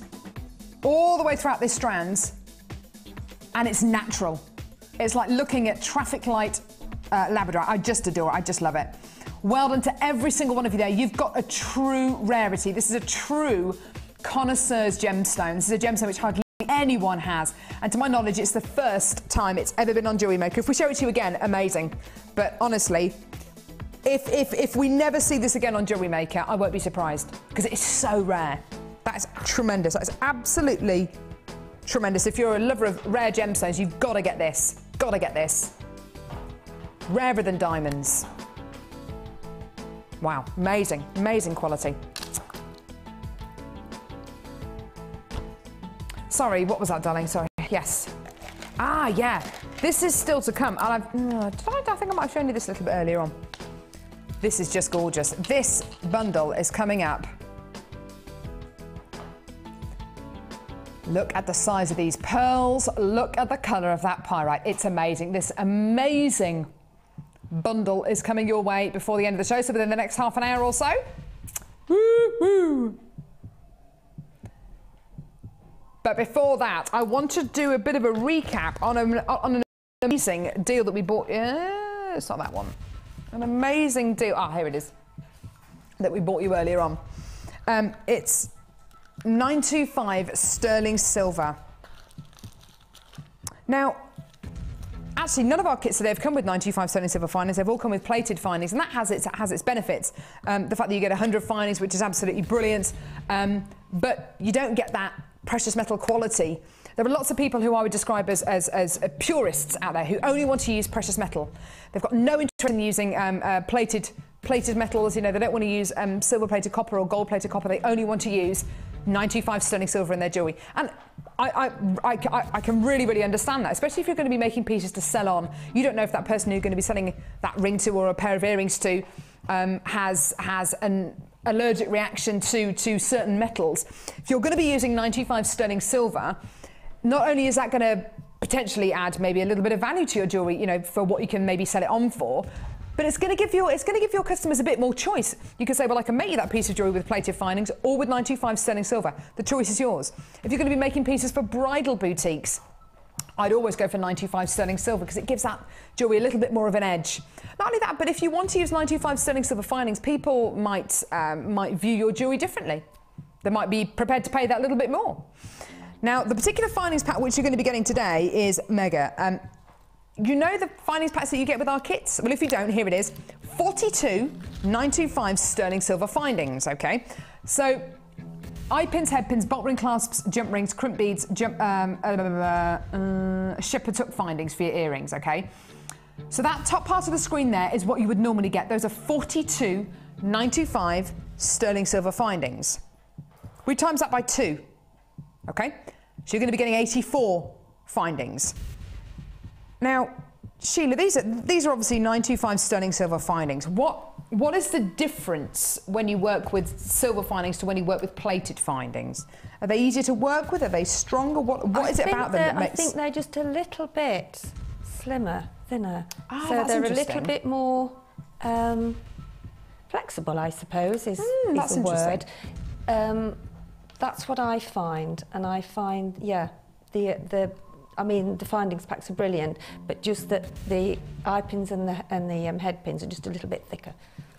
and it's natural. It's like looking at traffic light labradorite. I just adore it. I just love it. Well done to every single one of you there. You've got a true rarity. This is a true connoisseur's gemstone. This is a gemstone which hardly anyone has. And to my knowledge, it's the first time it's ever been on Jewellery Maker. If we show it to you again, amazing. But honestly, if we never see this again on Jewellery Maker, I won't be surprised, because it's so rare. That is tremendous. That is absolutely tremendous. If you're a lover of rare gemstones, you've got to get this. Got to get this. Rarer than diamonds. Wow, amazing, amazing quality. Sorry, what was that, darling? Sorry. Yes. Ah, yeah. This is still to come. And I think I might have shown you this a little bit earlier on. This is just gorgeous. This bundle is coming up. Look at the size of these pearls. Look at the colour of that pyrite. It's amazing. This amazing bundle is coming your way before the end of the show, so within the next half an hour or so. Woo-hoo. But before that, I want to do a bit of a recap on an amazing deal that we bought. It's not that one. An amazing deal. Ah, here it is. That we bought you earlier on. It's 925 sterling silver. Now, actually, none of our kits today have come with 925 sterling silver findings. They've all come with plated findings, and that has its benefits. The fact that you get 100 findings, which is absolutely brilliant, but you don't get that precious metal quality. There are lots of people who I would describe as purists out there who only want to use precious metal. They've got no interest in using plated metals. You know, they don't want to use silver-plated copper or gold-plated copper. They only want to use 925 sterling silver in their jewellery. And I can really, really understand that, especially if you're going to be making pieces to sell on. You don't know if that person who you're going to be selling that ring to or a pair of earrings to has an allergic reaction to certain metals. If you're going to be using 925 sterling silver, not only is that going to potentially add maybe a little bit of value to your jewellery, you know, for what you can maybe sell it on for, but it's going to give your customers a bit more choice. You can say, well, I can make you that piece of jewellery with plated findings or with 925 sterling silver. The choice is yours. If you're going to be making pieces for bridal boutiques, I'd always go for 925 sterling silver because it gives that jewellery a little bit more of an edge. Not only that, but if you want to use 925 sterling silver findings, people might view your jewellery differently. They might be prepared to pay that little bit more. Now, the particular findings pack which you're going to be getting today is mega. You know the findings packs that you get with our kits? Well, if you don't, here it is. 42 925 sterling silver findings, okay? So, eye pins, head pins, bolt ring clasps, jump rings, crimp beads, shepherd's hook findings for your earrings, okay? So that top part of the screen there is what you would normally get. Those are 42 925 sterling silver findings. We times that by 2, okay? So you're going to be getting 84 findings. Now, Sheila, these are obviously 925 sterling silver findings. What is the difference when you work with silver findings to when you work with plated findings? Are they easier to work with? Are they stronger? What is it about them that makes... I think they're just a little bit slimmer, thinner. Oh, so they're a little bit more flexible, I suppose, is the word. That's what I find, and I find, yeah, the findings packs are brilliant, but just that the eye pins and the head pins are just a little bit thicker.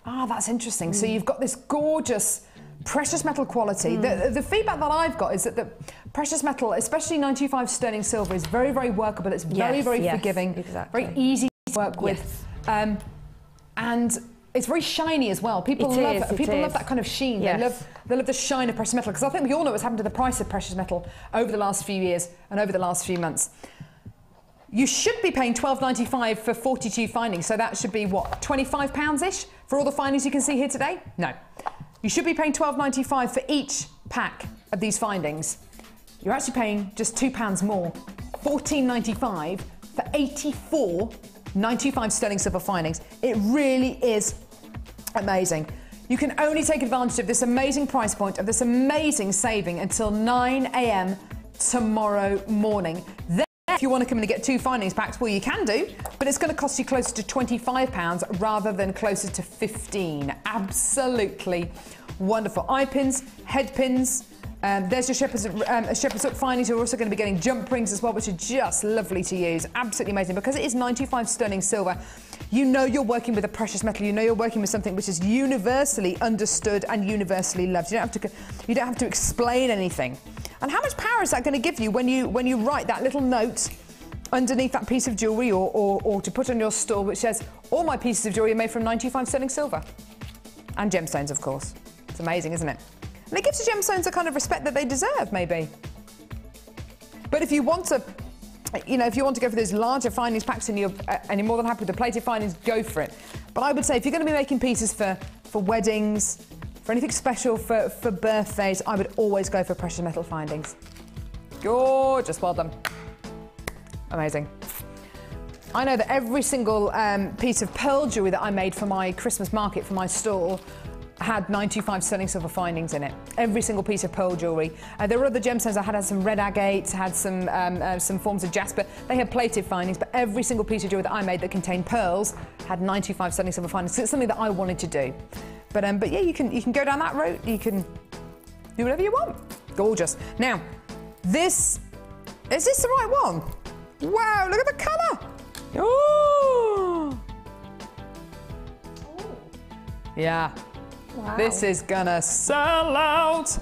Ah, that's interesting. So you've got this gorgeous Precious metal quality. The feedback that I've got is that the precious metal, especially 925 sterling silver, is very, very workable. It's very, very forgiving, very easy to work with, and it's very shiny as well. People love that kind of sheen. Yes. They love the shine of precious metal, because I think we all know what's happened to the price of precious metal over the last few years and over the last few months. You should be paying £12.95 for 42 findings, so that should be what, £25-ish for all the findings you can see here today? No. You should be paying £12.95 for each pack of these findings. You're actually paying just £2 more, £14.95 for 84 925 sterling silver findings. It really is amazing. You can only take advantage of this amazing price point, of this amazing saving, until 9 a.m. tomorrow morning. Then, if you want to come in and get 2 findings packs, well, you can do, but it's going to cost you closer to £25 rather than closer to 15. Absolutely wonderful. Eye pins, head pins. There's your shepherd's hook findings. You're also going to be getting jump rings as well, which are just lovely to use. Absolutely amazing. Because it is 95 sterling silver, you know you're working with a precious metal. You know you're working with something which is universally understood and universally loved. You don't have to explain anything. And how much power is that going to give you when you write that little note underneath that piece of jewellery, or to put on your store, which says, all my pieces of jewellery are made from 95 sterling silver. And gemstones, of course. It's amazing, isn't it? And it gives the gemstones the kind of respect that they deserve, maybe. But if you want to, if you want to go for those larger findings packs and you're more than happy with the plated findings, go for it. But I would say if you're going to be making pieces for weddings, for anything special, for birthdays, I would always go for precious metal findings. Gorgeous, well done. Amazing. I know that every single piece of pearl jewellery that I made for my Christmas market, for my stall, had 925 sterling silver findings in it. Every single piece of pearl jewellery. There were other gemstones. I had some red agates, had some forms of jasper. They had plated findings, but every single piece of jewellery that I made that contained pearls had 95 sterling silver findings. So it's something that I wanted to do. But yeah, you can go down that route. You can do whatever you want. Gorgeous. Now, is this the right one? Wow, look at the colour. Oh. Yeah. Wow. This is gonna sell out.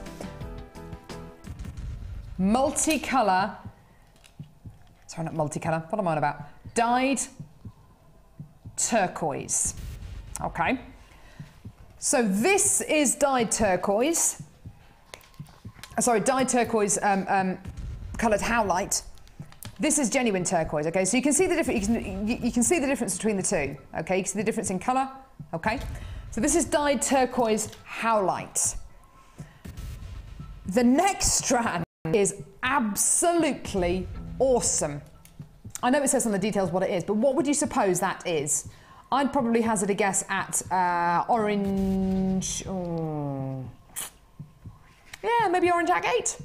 Multicolour. Sorry, not multicolour. What am I on about? Dyed turquoise. Okay. So this is dyed turquoise. Sorry, dyed turquoise coloured howlite. This is genuine turquoise. Okay, so you can see the difference. You can see the difference between the two. Okay, you can see the difference in colour. Okay. So this is dyed turquoise howlite. The next strand is absolutely awesome. I know it says on the details what it is, but what would you suppose that is? I'd probably hazard a guess at orange. Oh. Yeah, maybe orange agate.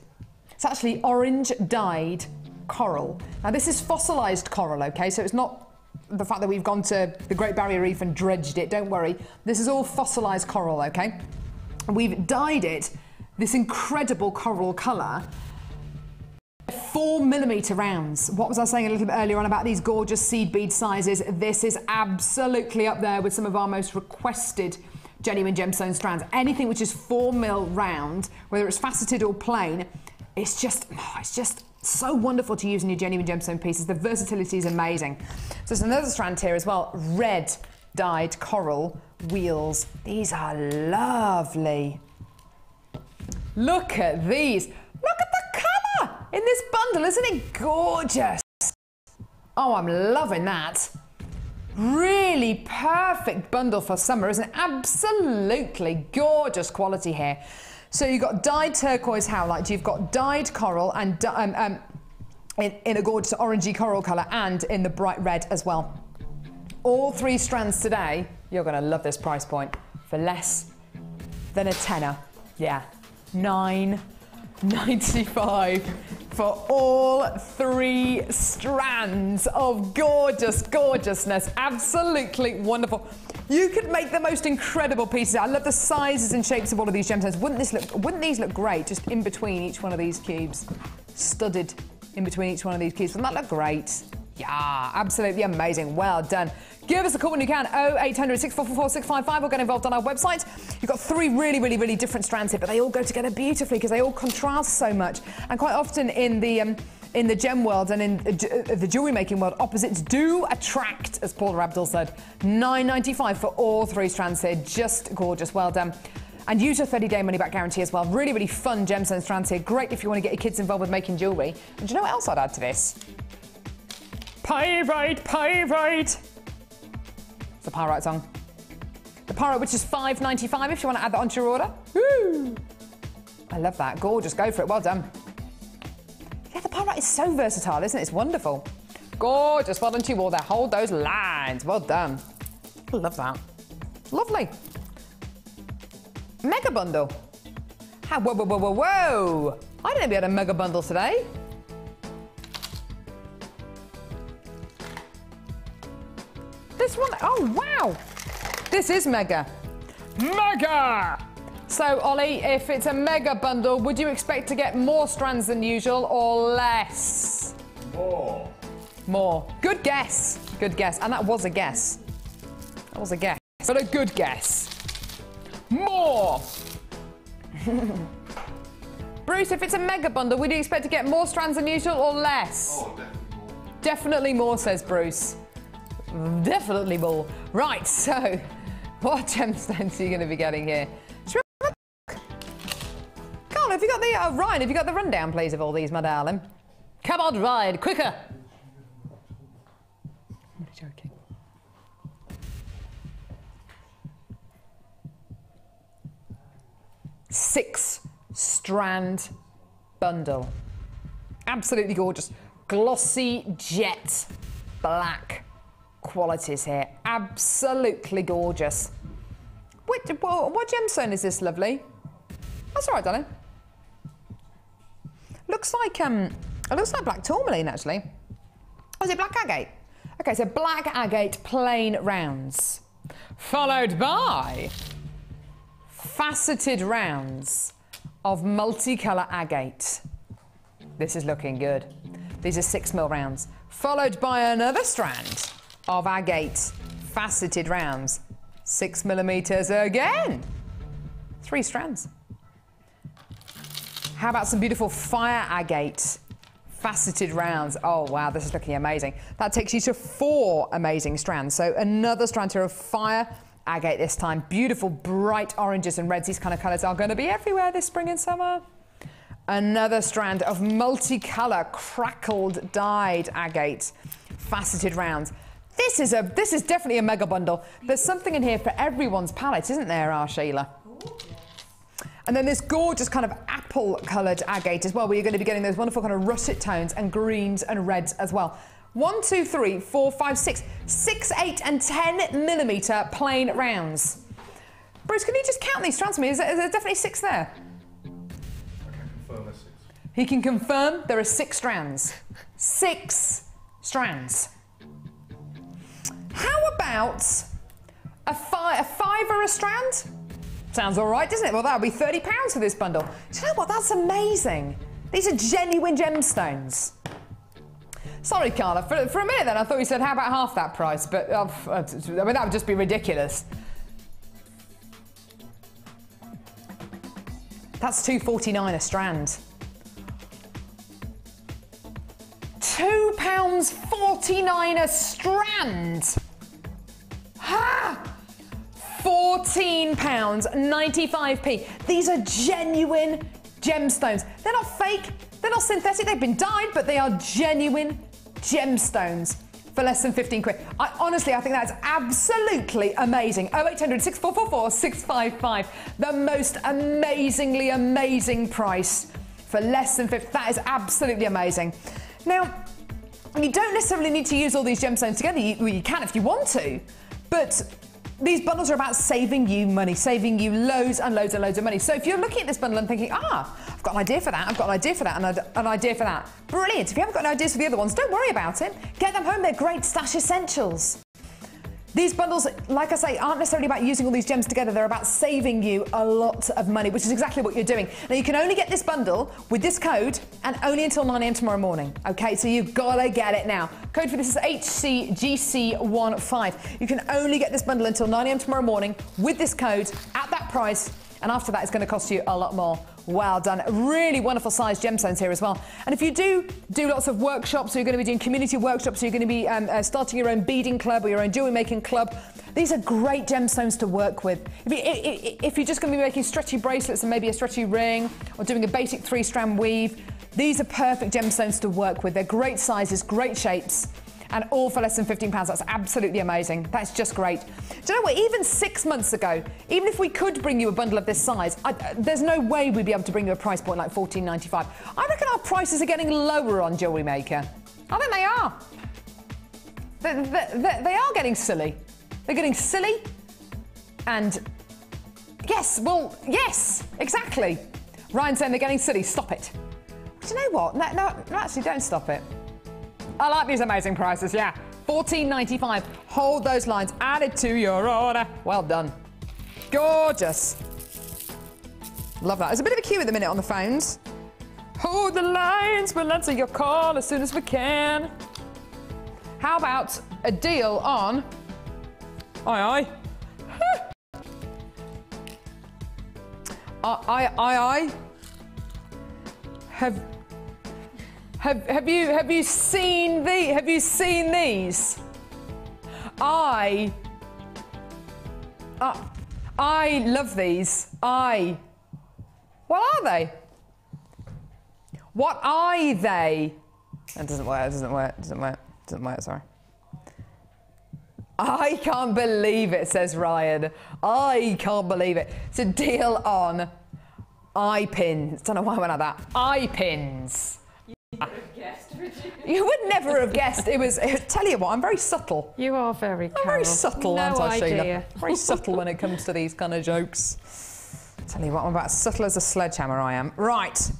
It's actually orange dyed coral. Now this is fossilised coral, okay? So it's not the fact that we've gone to the Great Barrier Reef and dredged it, don't worry. This is all fossilised coral, okay? And we've dyed it this incredible coral colour. 4mm rounds. What was I saying a little bit earlier on about these gorgeous seed bead sizes? This is absolutely up there with some of our most requested genuine gemstone strands. Anything which is 4mm round, whether it's faceted or plain, it's just so wonderful to use in your genuine gemstone pieces. The versatility is amazing. So there's another strand here as well. Red dyed coral wheels. These are lovely. Look at these. Look at the colour in this bundle. Isn't it gorgeous? Oh, I'm loving that. Really perfect bundle for summer, isn't it? Absolutely gorgeous quality here. So you've got dyed turquoise howlite, you've got dyed coral, and in a gorgeous orangey coral colour, and in the bright red as well. All 3 strands today, you're going to love this price point, for less than a tenner. Yeah, $9.95 for all 3 strands of gorgeous gorgeousness. Absolutely wonderful. You could make the most incredible pieces. I love the sizes and shapes of all of these gemstones. Wouldn't these look great just in between each one of these cubes? Studded in between each one of these cubes. Wouldn't that look great? Yeah, absolutely amazing. Well done. Give us a call when you can. 0800 644 655 or get involved on our website. You've got 3 really different strands here, but they all go together beautifully because they all contrast so much. And quite often in the gem world and in the jewellery making world, opposites do attract, as Paula Abdul said. $9.95 for all 3 strands here. Just gorgeous. Well done. And use your 30-day money-back guarantee as well. Really fun gemstone strands here. Great if you want to get your kids involved with making jewellery. And do you know what else I'd add to this? Pyrite. It's a Pyrite song. The Pyrite, which is $5.95 if you want to add that onto your order. Woo! I love that. Gorgeous. Go for it. Well done. Yeah, the Pyrite is so versatile, isn't it? It's wonderful. Gorgeous. Well done to you all there. Hold those lines. Well done. I love that. Lovely. Mega bundle. Whoa. I didn't know we had a mega bundle today. This one, oh wow. This is mega. Mega! So, Ollie, if it's a mega bundle, would you expect to get more strands than usual or less? More. Good guess. And that was a guess. But a good guess. More. Bruce, if it's a mega bundle, would you expect to get more strands than usual or less? Oh, definitely more. Definitely more, says Bruce. Definitely more. Right, so what gemstones are you going to be getting here? Carl, have you got the Ryan? Have you got the rundown, please, of all these, my darling? Come on, Ryan, quicker. I'm only joking. Six-strand bundle. Absolutely gorgeous. Glossy jet black qualities here. Absolutely gorgeous. What gemstone is this, lovely? That's all right, darling. Looks like black tourmaline, actually. Oh, is it black agate? Okay, so black agate plain rounds, followed by faceted rounds of multicolour agate. This is looking good. These are 6mm rounds, followed by another strand of agate faceted rounds, 6mm again. 3 strands. How about some beautiful fire agate faceted rounds? Oh wow, this is looking amazing. That takes you to 4 amazing strands. So another strand here of fire agate this time. Beautiful bright oranges and reds. These kind of colours are going to be everywhere this spring and summer. Another strand of multicolour crackled dyed agate faceted rounds. This is definitely a mega bundle. There's something in here for everyone's palette, isn't there, Sheila? And then this gorgeous kind of apple-coloured agate as well, where you're going to be getting those wonderful kind of russet tones and greens and reds as well. 1, 2, 3, 4, 5, 6. 6, 8 and 10mm plain rounds. Bruce, can you just count these strands for me? Is there definitely 6 there? I can confirm there's 6. He can confirm there are 6 strands. 6 strands. How about a fiver a strand? Sounds all right, doesn't it? Well, that'll be £30 for this bundle. Do you know what? That's amazing. These are genuine gemstones. Sorry, Carla. For a minute then, I thought you said, how about half that price? But, I mean, that would just be ridiculous. That's £2.49 a strand. £2.49 a strand. Ha! £14.95p. These are genuine gemstones. They're not fake, they're not synthetic, they've been dyed, but they are genuine gemstones for less than 15 quid. Honestly, I think that's absolutely amazing. 0800 6444 655. The most amazingly amazing price for less than 50. That is absolutely amazing. Now, you don't necessarily need to use all these gemstones together. You can if you want to, but these bundles are about saving you money, saving you loads and loads and loads of money. So if you're looking at this bundle and thinking, I've got an idea for that, I've got an idea for that, and an idea for that. Brilliant. If you haven't got any ideas for the other ones, don't worry about it. Get them home. They're great stash essentials. These bundles, like I say, aren't necessarily about using all these gems together. They're about saving you a lot of money, which is exactly what you're doing. Now, you can only get this bundle with this code and only until 9 a.m. tomorrow morning. Okay, so you've got to get it now. Code for this is HCGC15. You can only get this bundle until 9 a.m. tomorrow morning with this code at that price. And after that, it's going to cost you a lot more. Well done. Really wonderful sized gemstones here as well. And if you do lots of workshops, so you're going to be doing community workshops, so you're going to be starting your own beading club or your own jewellery making club, these are great gemstones to work with. If you're just going to be making stretchy bracelets and maybe a stretchy ring or doing a basic 3-strand weave, these are perfect gemstones to work with. They're great sizes, great shapes, and all for less than £15. That's absolutely amazing. That's just great. Do you know what? Even 6 months ago, even if we could bring you a bundle of this size, there's no way we'd be able to bring you a price point like $14.95. I reckon our prices are getting lower on Jewellery Maker. I think they are. They are getting silly. They're getting silly. And yes, well, yes, exactly. Ryan's saying they're getting silly. Stop it. Do you know what? No, actually, don't stop it. I like these amazing prices, yeah. $14.95. Hold those lines. Added to your order. Well done. Gorgeous. Love that. There's a bit of a queue at the minute on the phones. Hold the lines. We'll answer your call as soon as we can. How about a deal on... Aye. Aye. Have you seen these? I love these. What are they? What are they? That doesn't work, sorry. I can't believe it, says Ryan. I can't believe it. It's a deal on eye pins. Don't know why I went like that. Eye pins. You would never have guessed. It was. Tell you what, I'm very subtle. You are very. I'm very subtle, no aren't I, Sheila? idea. Very subtle when it comes to these kind of jokes. Tell you what, I'm about as subtle as a sledgehammer. I am. Right.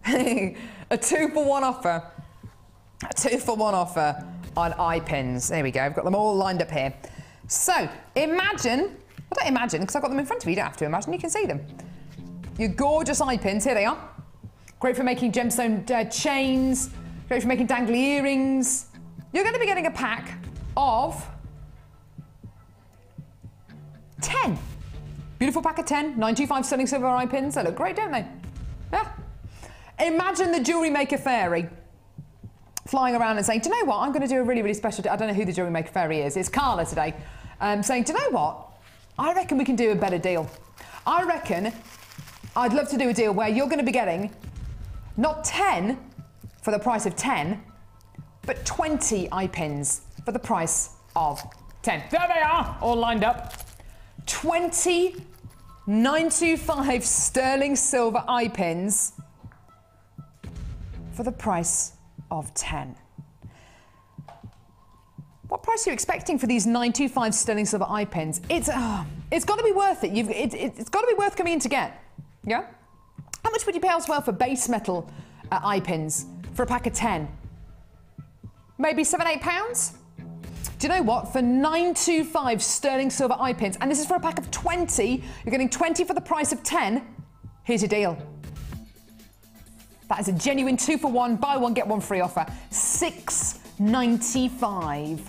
A 2-for-1 offer. A 2-for-1 offer on eye pins. There we go. I've got them all lined up here. So imagine. Well, don't imagine because I've got them in front of you. You don't have to imagine. You can see them. Your gorgeous eye pins. Here they are. Great for making gemstone chains, great for making dangly earrings. You're going to be getting a pack of 10. Beautiful pack of 10, 925 sterling silver eye pins. They look great, don't they? Yeah. Imagine the Jewellery Maker fairy flying around and saying, do you know what, I'm going to do a really, really special day. I don't know who the Jewellery Maker fairy is. It's Carla today. Saying, do you know what, I reckon we can do a better deal. I reckon I'd love to do a deal where you're going to be getting not 10 for the price of 10, but 20 eye pins for the price of 10. There they are, all lined up. 20 925 sterling silver eye pins for the price of 10. What price are you expecting for these 925 sterling silver eye pins? It's got to be worth it. It's got to be worth coming in to get. Yeah? How much would you pay elsewhere for base metal eye pins for a pack of 10? Maybe £7-8? Do you know what? For 925 sterling silver eye pins, and this is for a pack of 20, you're getting 20 for the price of 10. Here's your deal. That is a genuine 2-for-1, buy one, get one free offer. £6.95.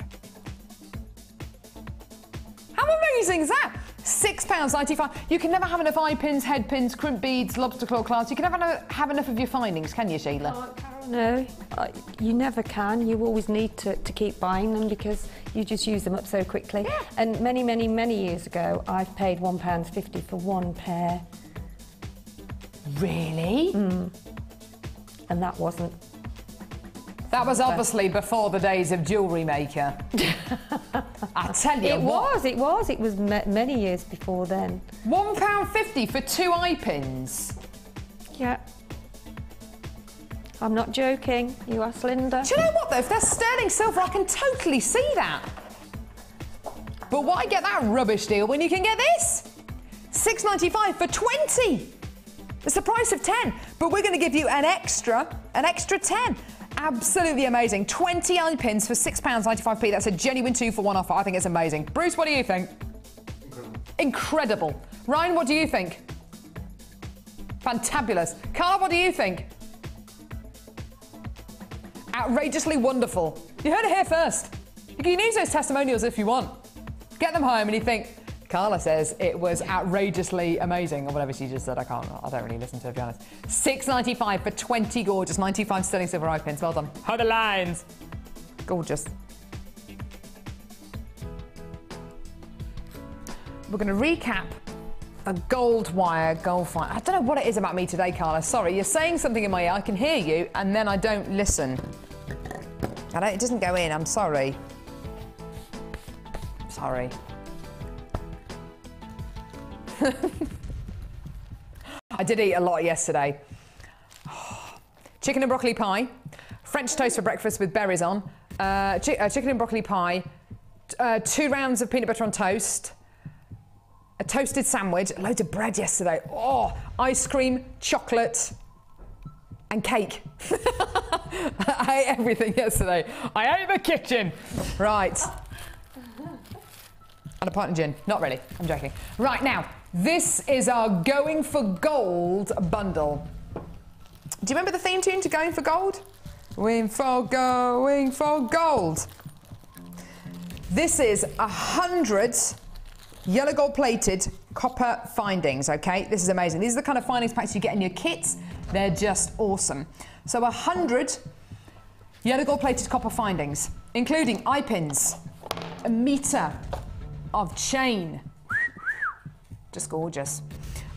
How amazing is that? £6.95. You can never have enough eye pins, head pins, crimp beads, lobster claw clasps. You can never have enough of your findings, can you, Sheila? Oh, Carol, no. You never can. You always need to keep buying them because you just use them up so quickly. Yeah. And many, many, many years ago, I've paid £1.50 for one pair. Really? Mm. And that wasn't. That was obviously before the days of Jewellery Maker. I tell you what. It was many years before then. £1.50 for 2 eye pins. Yeah. I'm not joking. You ask Linda. Do you know what though? If they're sterling silver, I can totally see that. But why get that rubbish deal when you can get this? £6.95 for 20. It's the price of 10. But we're going to give you an extra 10. Absolutely amazing. 20 eye pins for £6.95p. That's a genuine 2 for 1 offer. I think it's amazing. Bruce, what do you think? Incredible. Ryan, what do you think? Fantabulous. Carla, what do you think? Outrageously wonderful. You heard it here first. You can use those testimonials if you want. Get them home and you think, Carla says it was outrageously amazing, or whatever she just said. I don't really listen to her, to be honest. £6.95 for 20 gorgeous 95 sterling silver eye pins. Well done. How the lines? Gorgeous. We're going to recap a gold wire, gold fire. I don't know what it is about me today, Carla. Sorry, you're saying something in my ear. I can hear you, and then I don't listen. It doesn't go in. I'm sorry. Sorry. I did eat a lot yesterday. Chicken and broccoli pie, French toast for breakfast with berries on, chicken and broccoli pie, 2 rounds of peanut butter on toast, a toasted sandwich, loads of bread yesterday. Oh, ice cream, chocolate, and cake. I ate everything yesterday. I ate the kitchen. Right. And a pint of gin. Not really. I'm joking. Right, now, this is our Going for Gold bundle. Do you remember the theme tune to Going for Gold? Going for gold. This is 100 yellow gold plated copper findings, okay? This is amazing. These are the kind of findings packs you get in your kits. They're just awesome. So 100 yellow gold plated copper findings, including eye pins, a meter of chain. Just gorgeous.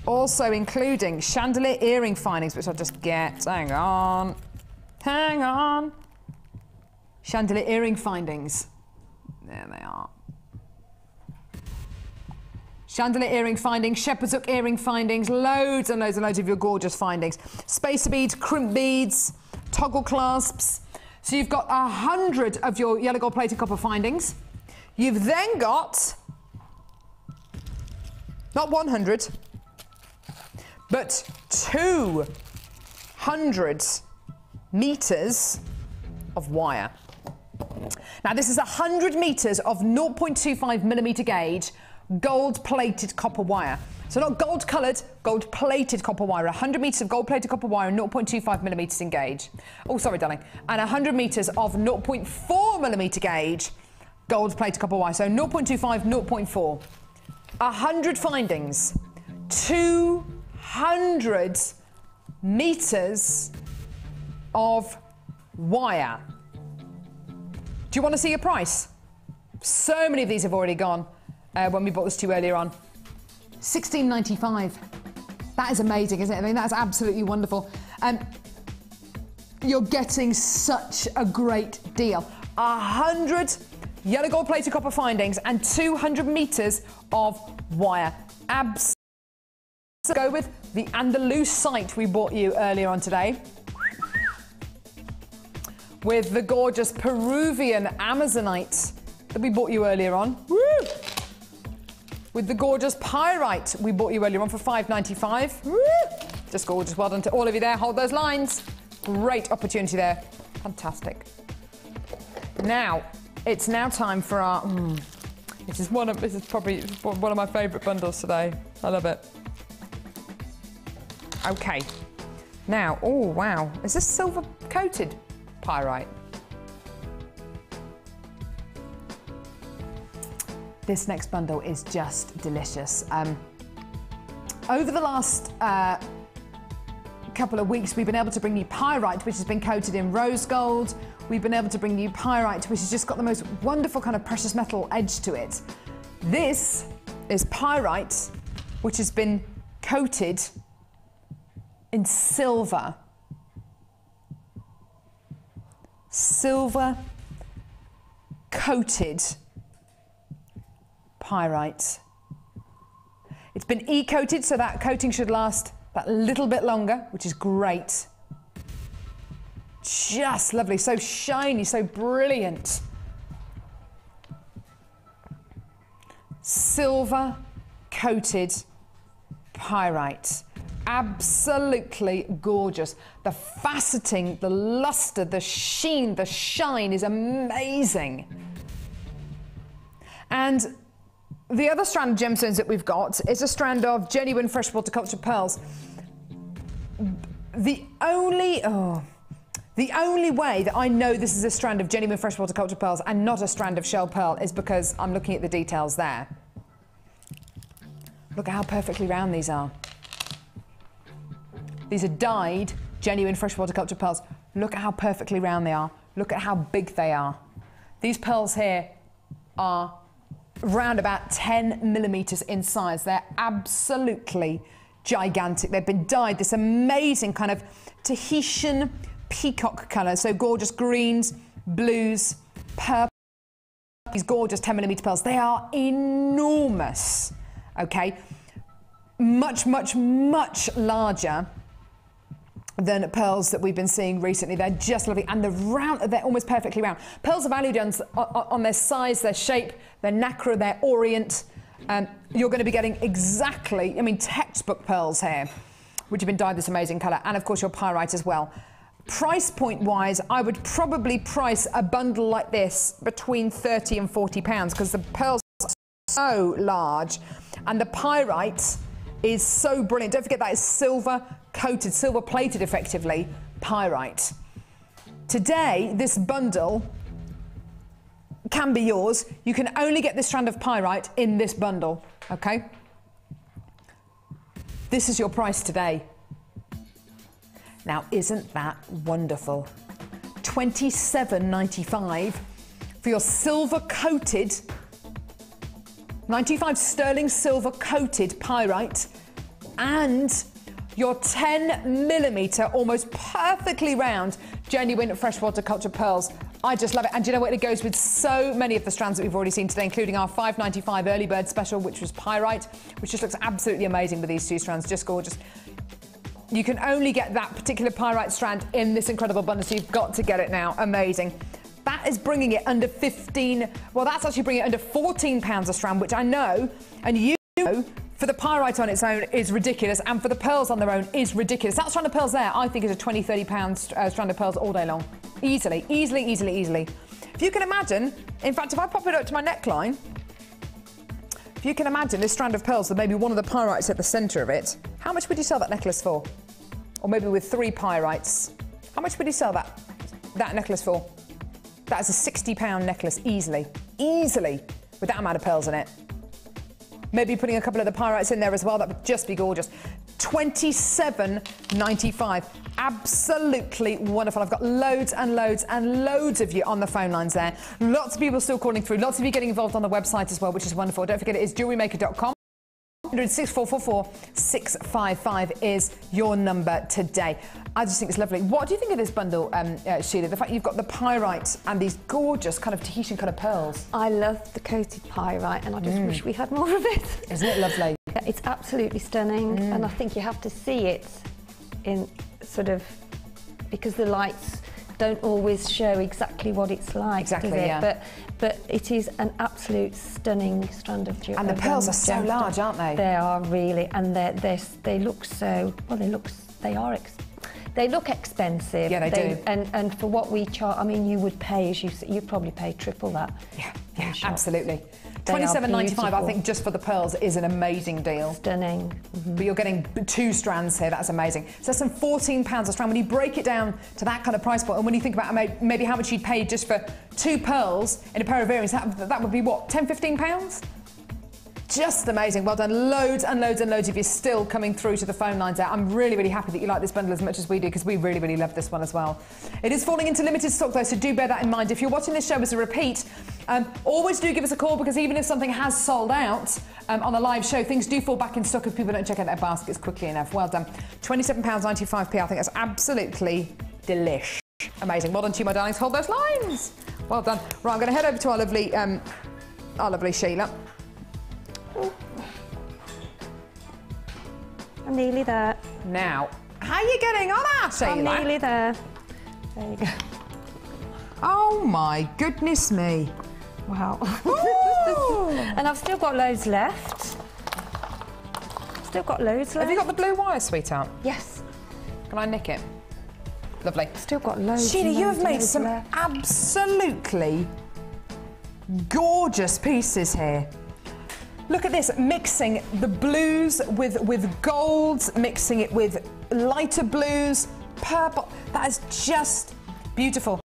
Also including chandelier earring findings, which I'll just get. Hang on. Hang on. Chandelier earring findings. There they are. Chandelier earring findings, shepherd's hook earring findings, loads and loads and loads of your gorgeous findings. Spacer beads, crimp beads, toggle clasps. So you've got 100 of your yellow gold plated copper findings. You've then got, not 100, but 200 meters of wire. Now this is 100 meters of 0.25 millimeter gauge gold-plated copper wire. So not gold-coloured, gold-plated copper wire. 100 metres of gold-plated copper wire and 0.25 millimetres in gauge. Oh, sorry, darling. And 100 metres of 0.4 millimetre gauge gold-plated copper wire. So 0.25, 0.4. 100 findings. 200 metres of wire. Do you want to see a price? So many of these have already gone. When we bought this to you earlier on. £16.95. That is amazing, isn't it? I mean, that's absolutely wonderful. You're getting such a great deal. 100 yellow gold plated copper findings and 200 metres of wire. Go with the Andalusite we bought you earlier on today. With the gorgeous Peruvian Amazonite that we bought you earlier on. Woo! With the gorgeous Pyrite we bought you earlier on for £5.95. Woo! Just gorgeous. Well done to all of you there. Hold those lines. Great opportunity there. Fantastic. Now, it's now time for our... This is probably one of my favourite bundles today. I love it. Okay. Now, oh wow. Is this silver coated Pyrite? This next bundle is just delicious. Over the last couple of weeks, we've been able to bring you Pyrite, which has been coated in rose gold. We've been able to bring you Pyrite, which has just got the most wonderful kind of precious metal edge to it. This is Pyrite, which has been coated in silver. Silver coated Pyrite. It's been e-coated, so that coating should last that little bit longer, which is great. Just lovely, so shiny, so brilliant. Silver coated Pyrite. Absolutely gorgeous. The faceting, the luster, the sheen, the shine is amazing. And the other strand of gemstones that we've got is a strand of genuine freshwater cultured pearls. The only way that I know this is a strand of genuine freshwater cultured pearls and not a strand of shell pearl is because I'm looking at the details there. Look at how perfectly round these are. These are dyed, genuine freshwater cultured pearls. Look at how perfectly round they are. Look at how big they are. These pearls here are round about 10 millimeters in size. They're absolutely gigantic. They've been dyed this amazing kind of Tahitian peacock colour. So gorgeous greens, blues, purple. These gorgeous 10 millimeter pearls. They are enormous. Okay, much, much, much larger than pearls that we've been seeing recently. They're just lovely, and they're almost perfectly round. Pearls are valued on their size, their shape, their nacre, their orient. You're going to be getting exactly, I mean, textbook pearls here, which have been dyed this amazing colour, and of course your pyrite as well. Price point wise, I would probably price a bundle like this between £30 and £40 because the pearls are so large. And the pyrite is so brilliant. Don't forget that is silver coated, silver plated effectively, pyrite. Today, this bundle can be yours. You can only get this strand of pyrite in this bundle, okay? This is your price today. Now, isn't that wonderful? £27.95 for your silver coated 95 sterling silver coated pyrite and your 10 millimeter, almost perfectly round, genuine freshwater cultured pearls. I just love it. And do you know what? It goes with so many of the strands that we've already seen today, including our £5.95 early bird special, which was pyrite, which just looks absolutely amazing with these two strands, just gorgeous. You can only get that particular pyrite strand in this incredible bundle, so you've got to get it now. Amazing. That is bringing it under 15, well, that's actually bringing it under £14 a strand, which I know, and you know, for the pyrite on its own is ridiculous, and for the pearls on their own is ridiculous. That strand of pearls there, I think, is a £20, £30 strand of pearls all day long. Easily, easily, easily, easily. If you can imagine, in fact, if I pop it up to my neckline, if you can imagine this strand of pearls with maybe one of the pyrites at the centre of it, how much would you sell that necklace for? Or maybe with 3 pyrites. How much would you sell that necklace for? That is a £60 necklace, easily, easily, with that amount of pearls in it. Maybe putting a couple of the pyrites in there as well, that would just be gorgeous. £27.95, absolutely wonderful. I've got loads and loads and loads of you on the phone lines there. Lots of people still calling through, lots of you getting involved on the website as well, which is wonderful. Don't forget, it is jewellerymaker.com. 6444655 is your number today. I just think it's lovely. What do you think of this bundle, Sheila? The fact you've got the pyrite and these gorgeous kind of Tahitian kind of pearls. I love the coated pyrite, and I just wish we had more of it. Isn't it lovely? It's absolutely stunning, and I think you have to see it in sort of, because the lights don't always show exactly what it's like, exactly, does it? Yeah. But it is an absolute stunning strand of jewellery. And the pearls are so large, aren't they? They are really, and they look so, well, they look expensive. Yeah, they do. And for what we charge, I mean, you would pay, as you probably pay triple that. Yeah, absolutely. £27.95, I think, just for the pearls is an amazing deal. Stunning. But you're getting 2 strands here. That's amazing. So that's some £14 a strand. When you break it down to that kind of price point, and when you think about maybe how much you'd pay just for 2 pearls in a pair of earrings, that would be what, £10, £15? Just amazing. Well done. Loads and loads and loads of you still coming through to the phone lines there. I'm really, really happy that you like this bundle as much as we do, because we really, really love this one as well. It is falling into limited stock though, so do bear that in mind. If you're watching this show as a repeat, always do give us a call, because even if something has sold out on a live show, things do fall back in stock if people don't check out their baskets quickly enough. Well done. £27.95. I think that's absolutely delish. Amazing. Well done to you, my darlings. Hold those lines. Well done. Right, I'm going to head over to our lovely Sheila. I'm nearly there. Now, how are you getting on, Sheila? I'm nearly there. There you go. Oh my goodness me. Wow. And I've still got loads left. still got loads left. Have you got the blue wire, sweetheart? Yes. Can I nick it? Lovely. Still got loads. Sheila, you have made some left. absolutely gorgeous pieces here. Look at this, mixing the blues with golds, mixing it with lighter blues, purple. That is just beautiful.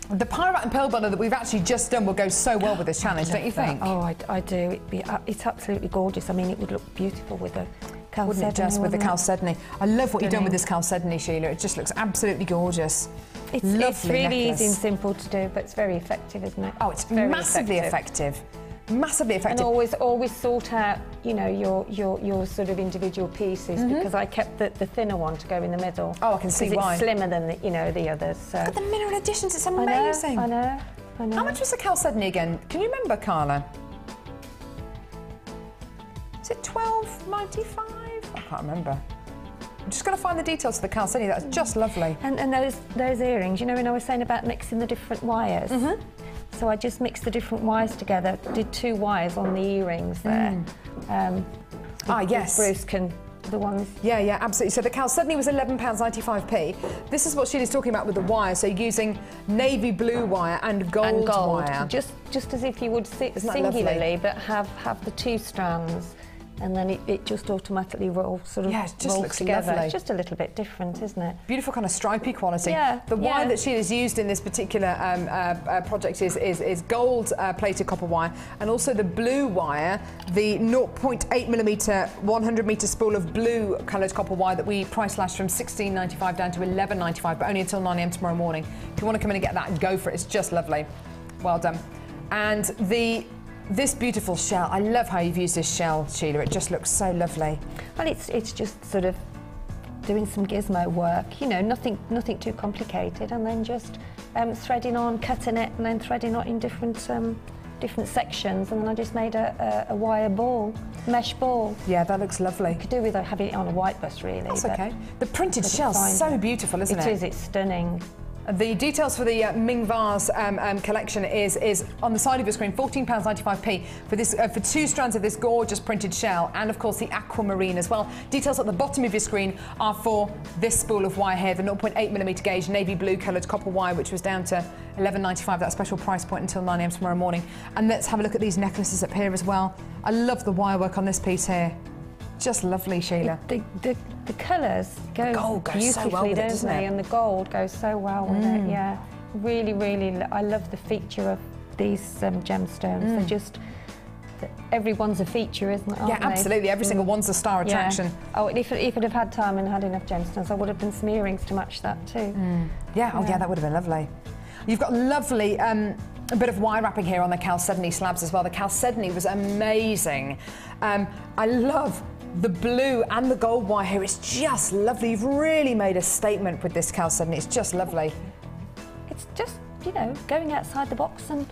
The Pyrite and Pearl bundle that we've actually just done will go so well with this challenge, don't you think? Oh, I do. It's absolutely gorgeous. I mean, it would look beautiful with a chalcedony. Wouldn't it just with the chalcedony? I love what you've done with this chalcedony, Sheila. It just looks absolutely gorgeous. It's really easy and simple to do, but it's very effective, isn't it? Oh, it's very massively effective. Massively effective. And always sort out, you know, your sort of individual pieces, because I kept the thinner one to go in the middle. Oh, I can see why. It's slimmer than the others. So. Look at the mineral additions. It's amazing. I know. How much was the chalcedony again? Can you remember, Carla? Is it $12.95? I can't remember. I'm just going to find the details of the chalcedony. That's just lovely. And those earrings, you know, when I was saying about mixing the different wires. So I just mixed the different wires together, did 2 wires on the earrings there. Yes. Bruce can, the ones... Yeah, absolutely. So the chalcedony was £11.95p. This is what Sheila's talking about with the wire. So using navy blue wire and gold wire. Just as if you would sit singularly, but have the 2 strands. And then it just automatically rolls together. Lovely. It's just a little bit different, isn't it? Beautiful kind of stripy quality. Yeah. The wire that Sheila's used in this particular project is gold plated copper wire, and also the blue wire, the 0.8mm 100-metre spool of blue coloured copper wire that we price slashed from $16.95 down to $11.95, but only until 9 AM tomorrow morning. If you want to come in and get that, go for it. It's just lovely. Well done. And this beautiful shell, I love how you've used this shell, Sheila. It just looks so lovely. Well, it's just sort of doing some gizmo work, you know, nothing too complicated, and then just threading on, cutting it, and then threading it in different sections, and then I just made a wire ball, mesh ball. Yeah, that looks lovely. You could do with having it on a white bus, really. That's okay. The printed shell's so beautiful, isn't it? It is. It's stunning. The details for the Ming Vase collection is on the side of your screen, £14.95p for this for 2 strands of this gorgeous printed shell, and of course the aquamarine as well. Details at the bottom of your screen are for this spool of wire here, the 0.8mm gauge navy blue coloured copper wire, which was down to $11.95, that special price point until 9 AM tomorrow morning. And let's have a look at these necklaces up here as well. I love the wire work on this piece here. Just lovely, Sheila. The colours go beautifully, so well with it, doesn't they? And the gold goes so well with it. Yeah, really, I love the feature of these gemstones. They're just everyone's a feature, isn't it? Yeah, absolutely. Every single one's a star attraction. Yeah. Oh, if I'd have had time and had enough gemstones, I would have done some earrings to match that too. Yeah. Oh, yeah. That would have been lovely. You've got lovely. A bit of wire wrapping here on the chalcedony slabs as well. The chalcedony was amazing. I love the blue and the gold wire here. It's just lovely. You've really made a statement with this chalcedony. It's just lovely. It's just, you know, going outside the box and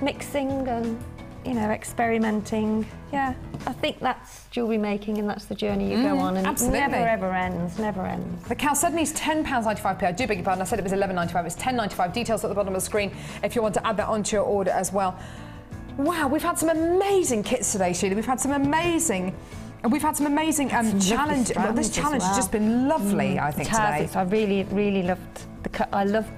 mixing and, you know, experimenting. Yeah, I think that's jewellery making, and that's the journey you go on, and it never ever ends, The chalcedony's £10.95p. I do beg your pardon, I said it was $11.95. It's $10.95. Details at the bottom of the screen if you want to add that onto your order as well. Wow, we've had some amazing kits today, Sheila. We've had some amazing challenge. Well, this challenge has just been lovely, I think, today. I really loved the cut. I love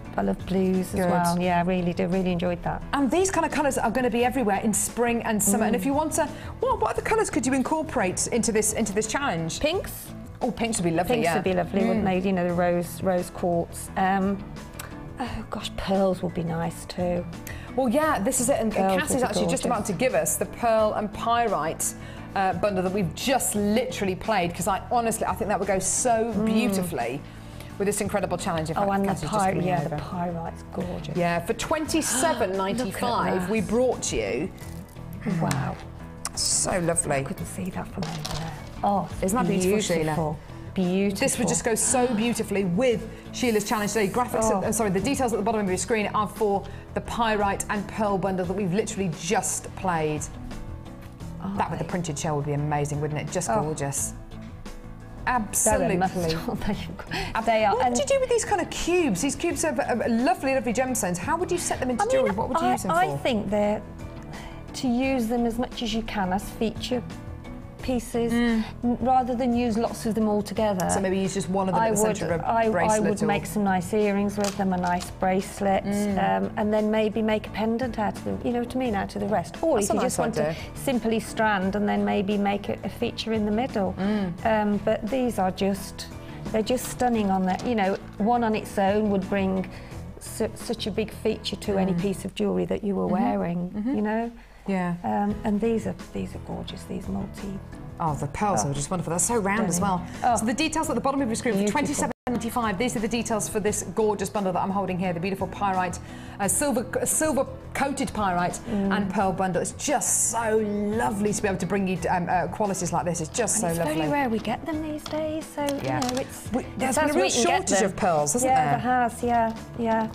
blues as well. Yeah, I really do. Really enjoyed that. And these kind of colours are going to be everywhere in spring and summer. And if you want to, what other colours could you incorporate into this challenge? Pinks. Oh, pinks would be lovely. Pinks would be lovely, wouldn't they? You know, the rose quartz. Oh gosh, pearls would be nice too. Well, yeah, this is it. And Cass is actually just about to give us the pearl and pyrite bundle that we've just literally played, because I think that would go so beautifully with this incredible challenge. In fact, and the pyrite's gorgeous. Yeah, for $27.95 we brought you. Wow, so lovely. I couldn't see that from over there. Oh, isn't that beautiful, Sheila? Beautiful. This would just go so beautifully with Sheila's challenge today. Graphics, the details at the bottom of your screen are for the pyrite and pearl bundle that we've literally just played. That with the printed shell would be amazing, wouldn't it? Just gorgeous. Absolutely. They are. What would you do with these kind of cubes? These cubes are lovely, lovely gemstones. How would you set them into jewellery? What would you use them for? I think they're to use them as much as you can as feature pieces rather than use lots of them all together. So maybe use just one of them at the centre of a I bracelet. would make some nice earrings with them, a nice bracelet, and then maybe make a pendant out of them, you know what I mean, out of the rest. Or That's if you a just nice want to simply strand and then maybe make a feature in the middle. But these are they're just stunning on that. You know, one on its own would bring such a big feature to any piece of jewellery that you were wearing, you know? Yeah. And these are gorgeous, these multi... Oh, the pearls are just wonderful. They're so round as well. Oh. So the details at the bottom of your screen for Beautiful. £27.95. These are the details for this gorgeous bundle that I'm holding here. The beautiful pyrite, silver coated pyrite and pearl bundle. It's just so lovely to be able to bring you qualities like this. It's just so lovely. It's very rare we get them these days, so you know, there's been a real shortage of pearls, hasn't there? Yeah, there has. Yeah.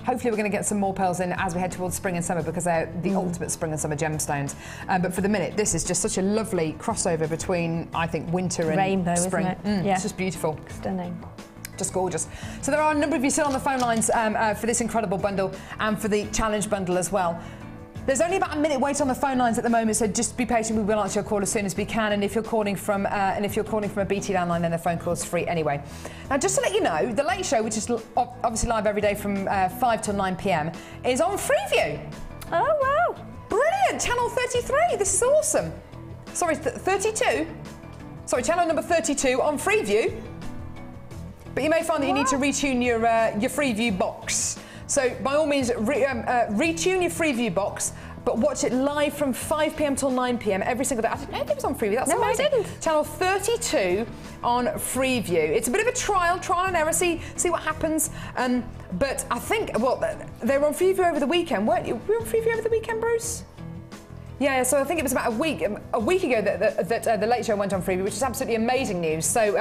Hopefully we're going to get some more pearls in as we head towards spring and summer because they're the ultimate spring and summer gemstones. But for the minute, this is just such a lovely crossover between, I think, winter and rainbow, spring. Isn't it? Yeah. It's just beautiful. Stunning. Just gorgeous. So there are a number of you still on the phone lines for this incredible bundle and for the challenge bundle as well. There's only about a minute wait on the phone lines at the moment, so just be patient. We will answer your call as soon as we can. And if you're calling from a BT landline, then the phone call's free anyway. Now, just to let you know, the Late Show, which is obviously live every day from 5 till 9 p.m, is on Freeview. Oh wow! Brilliant! Channel 33. This is awesome. Sorry, 32. Sorry, channel number 32 on Freeview. But you may find that you need to retune your Freeview box. So by all means, retune your Freeview box, but watch it live from 5 p.m. till 9 p.m. every single day. I didn't know it was on Freeview. That's amazing. I didn't. Channel 32 on Freeview. It's a bit of a trial and error. See what happens. But I think, well, they were on Freeview over the weekend, weren't you? Were you on Freeview over the weekend, Bruce? Yeah, so I think it was about a week ago that the Late Show went on Freeview, which is absolutely amazing news. So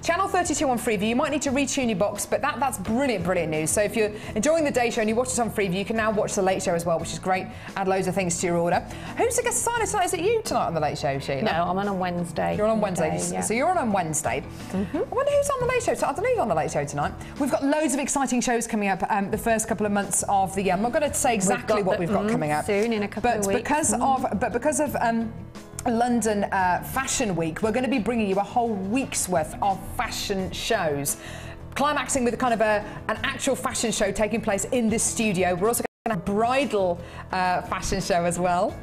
Channel 32 on Freeview, you might need to retune your box, but that's brilliant news. So if you're enjoying the day show and you watch us on Freeview, you can now watch the Late Show as well, which is great. Add loads of things to your order. Who's the guest signer tonight? Is it you tonight on the Late Show, Sheila? No, I'm on Wednesday. You're on Wednesday, yeah. So you're on Wednesday. I wonder who's on the Late Show. So I don't know who's on the Late Show tonight. We've got loads of exciting shows coming up the first couple of months of the year. I'm not going to say exactly what we've got coming up. Soon, in a couple of weeks. Because of London Fashion Week, we're going to be bringing you a whole week's worth of fashion shows, climaxing with kind of an actual fashion show taking place in this studio. We're also going to have a bridal fashion show as well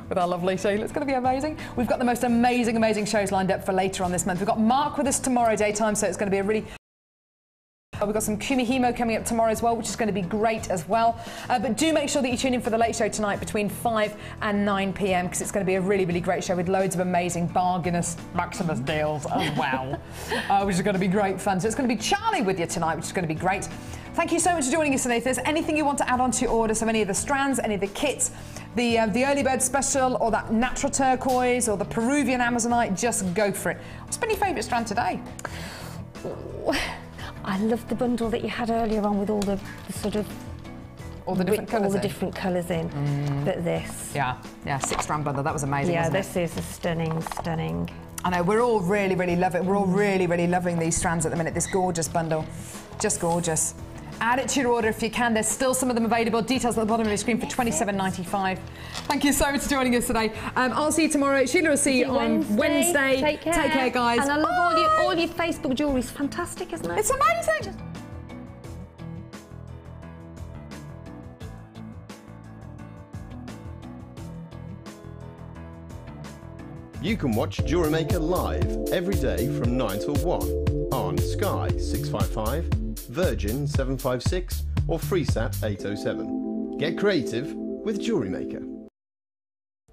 with our lovely Sheila. It's going to be amazing. We've got the most amazing shows lined up for later on this month. We've got Mark with us tomorrow daytime, so it's going to be a really... We've got some Kumihimo coming up tomorrow as well, which is going to be great as well. But do make sure that you tune in for the Late Show tonight between 5 and 9 p.m, because it's going to be a really great show with loads of amazing bargainous Maximus deals as well, which is going to be great fun. So it's going to be Charlie with you tonight, which is going to be great. Thank you so much for joining us today. If there's anything you want to add on to your order, so any of the strands, any of the kits, the early bird special, or that natural turquoise, or the Peruvian Amazonite, just go for it. What's been your favourite strand today? I loved the bundle that you had earlier on with all the sort of... All the different colours in. All the different colours in. But this... Yeah, 6-strand bundle, that was amazing, yeah, wasn't this is a stunning... I know, we're all really loving it. We're all really loving these strands at the minute, this gorgeous bundle. Just gorgeous. Add it to your order if you can. There's still some of them available. Details at the bottom of your screen for $27.95. Thank you so much for joining us today. I'll see you tomorrow. Sheila will see you on Wednesday. Take care. Take care, guys. And I love all your Facebook jewellery. It's fantastic, isn't it? It's amazing. You can watch Jewellery Maker live every day from 9 till 1 on Sky 655, Virgin 756 or FreeSat 807. Get creative with Jewellery Maker.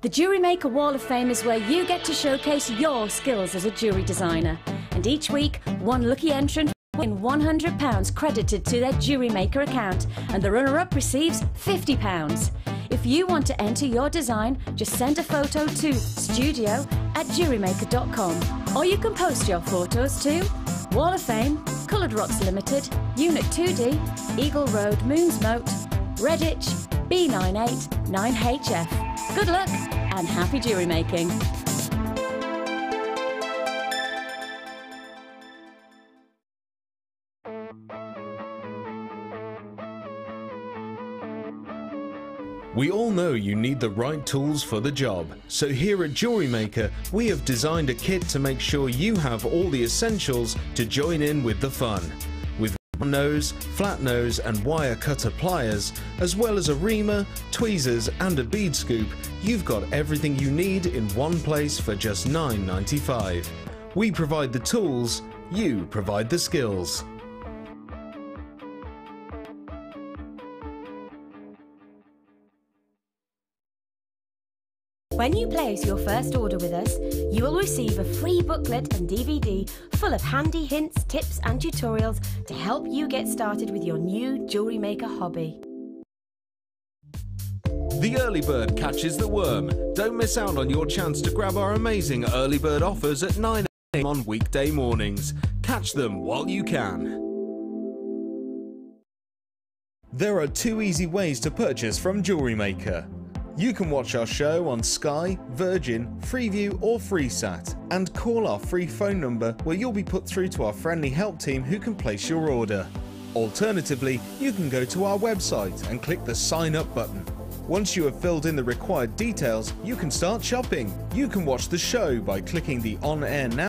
The Jewellery Maker Wall of Fame is where you get to showcase your skills as a jewellery designer. And each week, one lucky entrant will win £100 credited to their Jewellery Maker account, and the runner-up receives £50. If you want to enter your design, just send a photo to studio@jewellerymaker.com, or you can post your photos to Wall of Fame, Coloured Rocks Limited, Unit 2D, Eagle Road, Moonsmote, Redditch, B98 9HF. Good luck and happy jewellery making. We all know you need the right tools for the job, so here at Jewellery Maker we have designed a kit to make sure you have all the essentials to join in with the fun. With nose, flat nose and wire cutter pliers, as well as a reamer, tweezers and a bead scoop, you've got everything you need in one place for just $9.95. We provide the tools, you provide the skills. When you place your first order with us, you will receive a free booklet and DVD full of handy hints, tips and tutorials to help you get started with your new jewellery maker hobby. The early bird catches the worm. Don't miss out on your chance to grab our amazing early bird offers at 9 AM on weekday mornings. Catch them while you can. There are 2 easy ways to purchase from Jewellery Maker. You can watch our show on Sky, Virgin, Freeview or Freesat and call our free phone number where you'll be put through to our friendly help team who can place your order. Alternatively, you can go to our website and click the sign up button. Once you have filled in the required details, you can start shopping. You can watch the show by clicking the On Air Now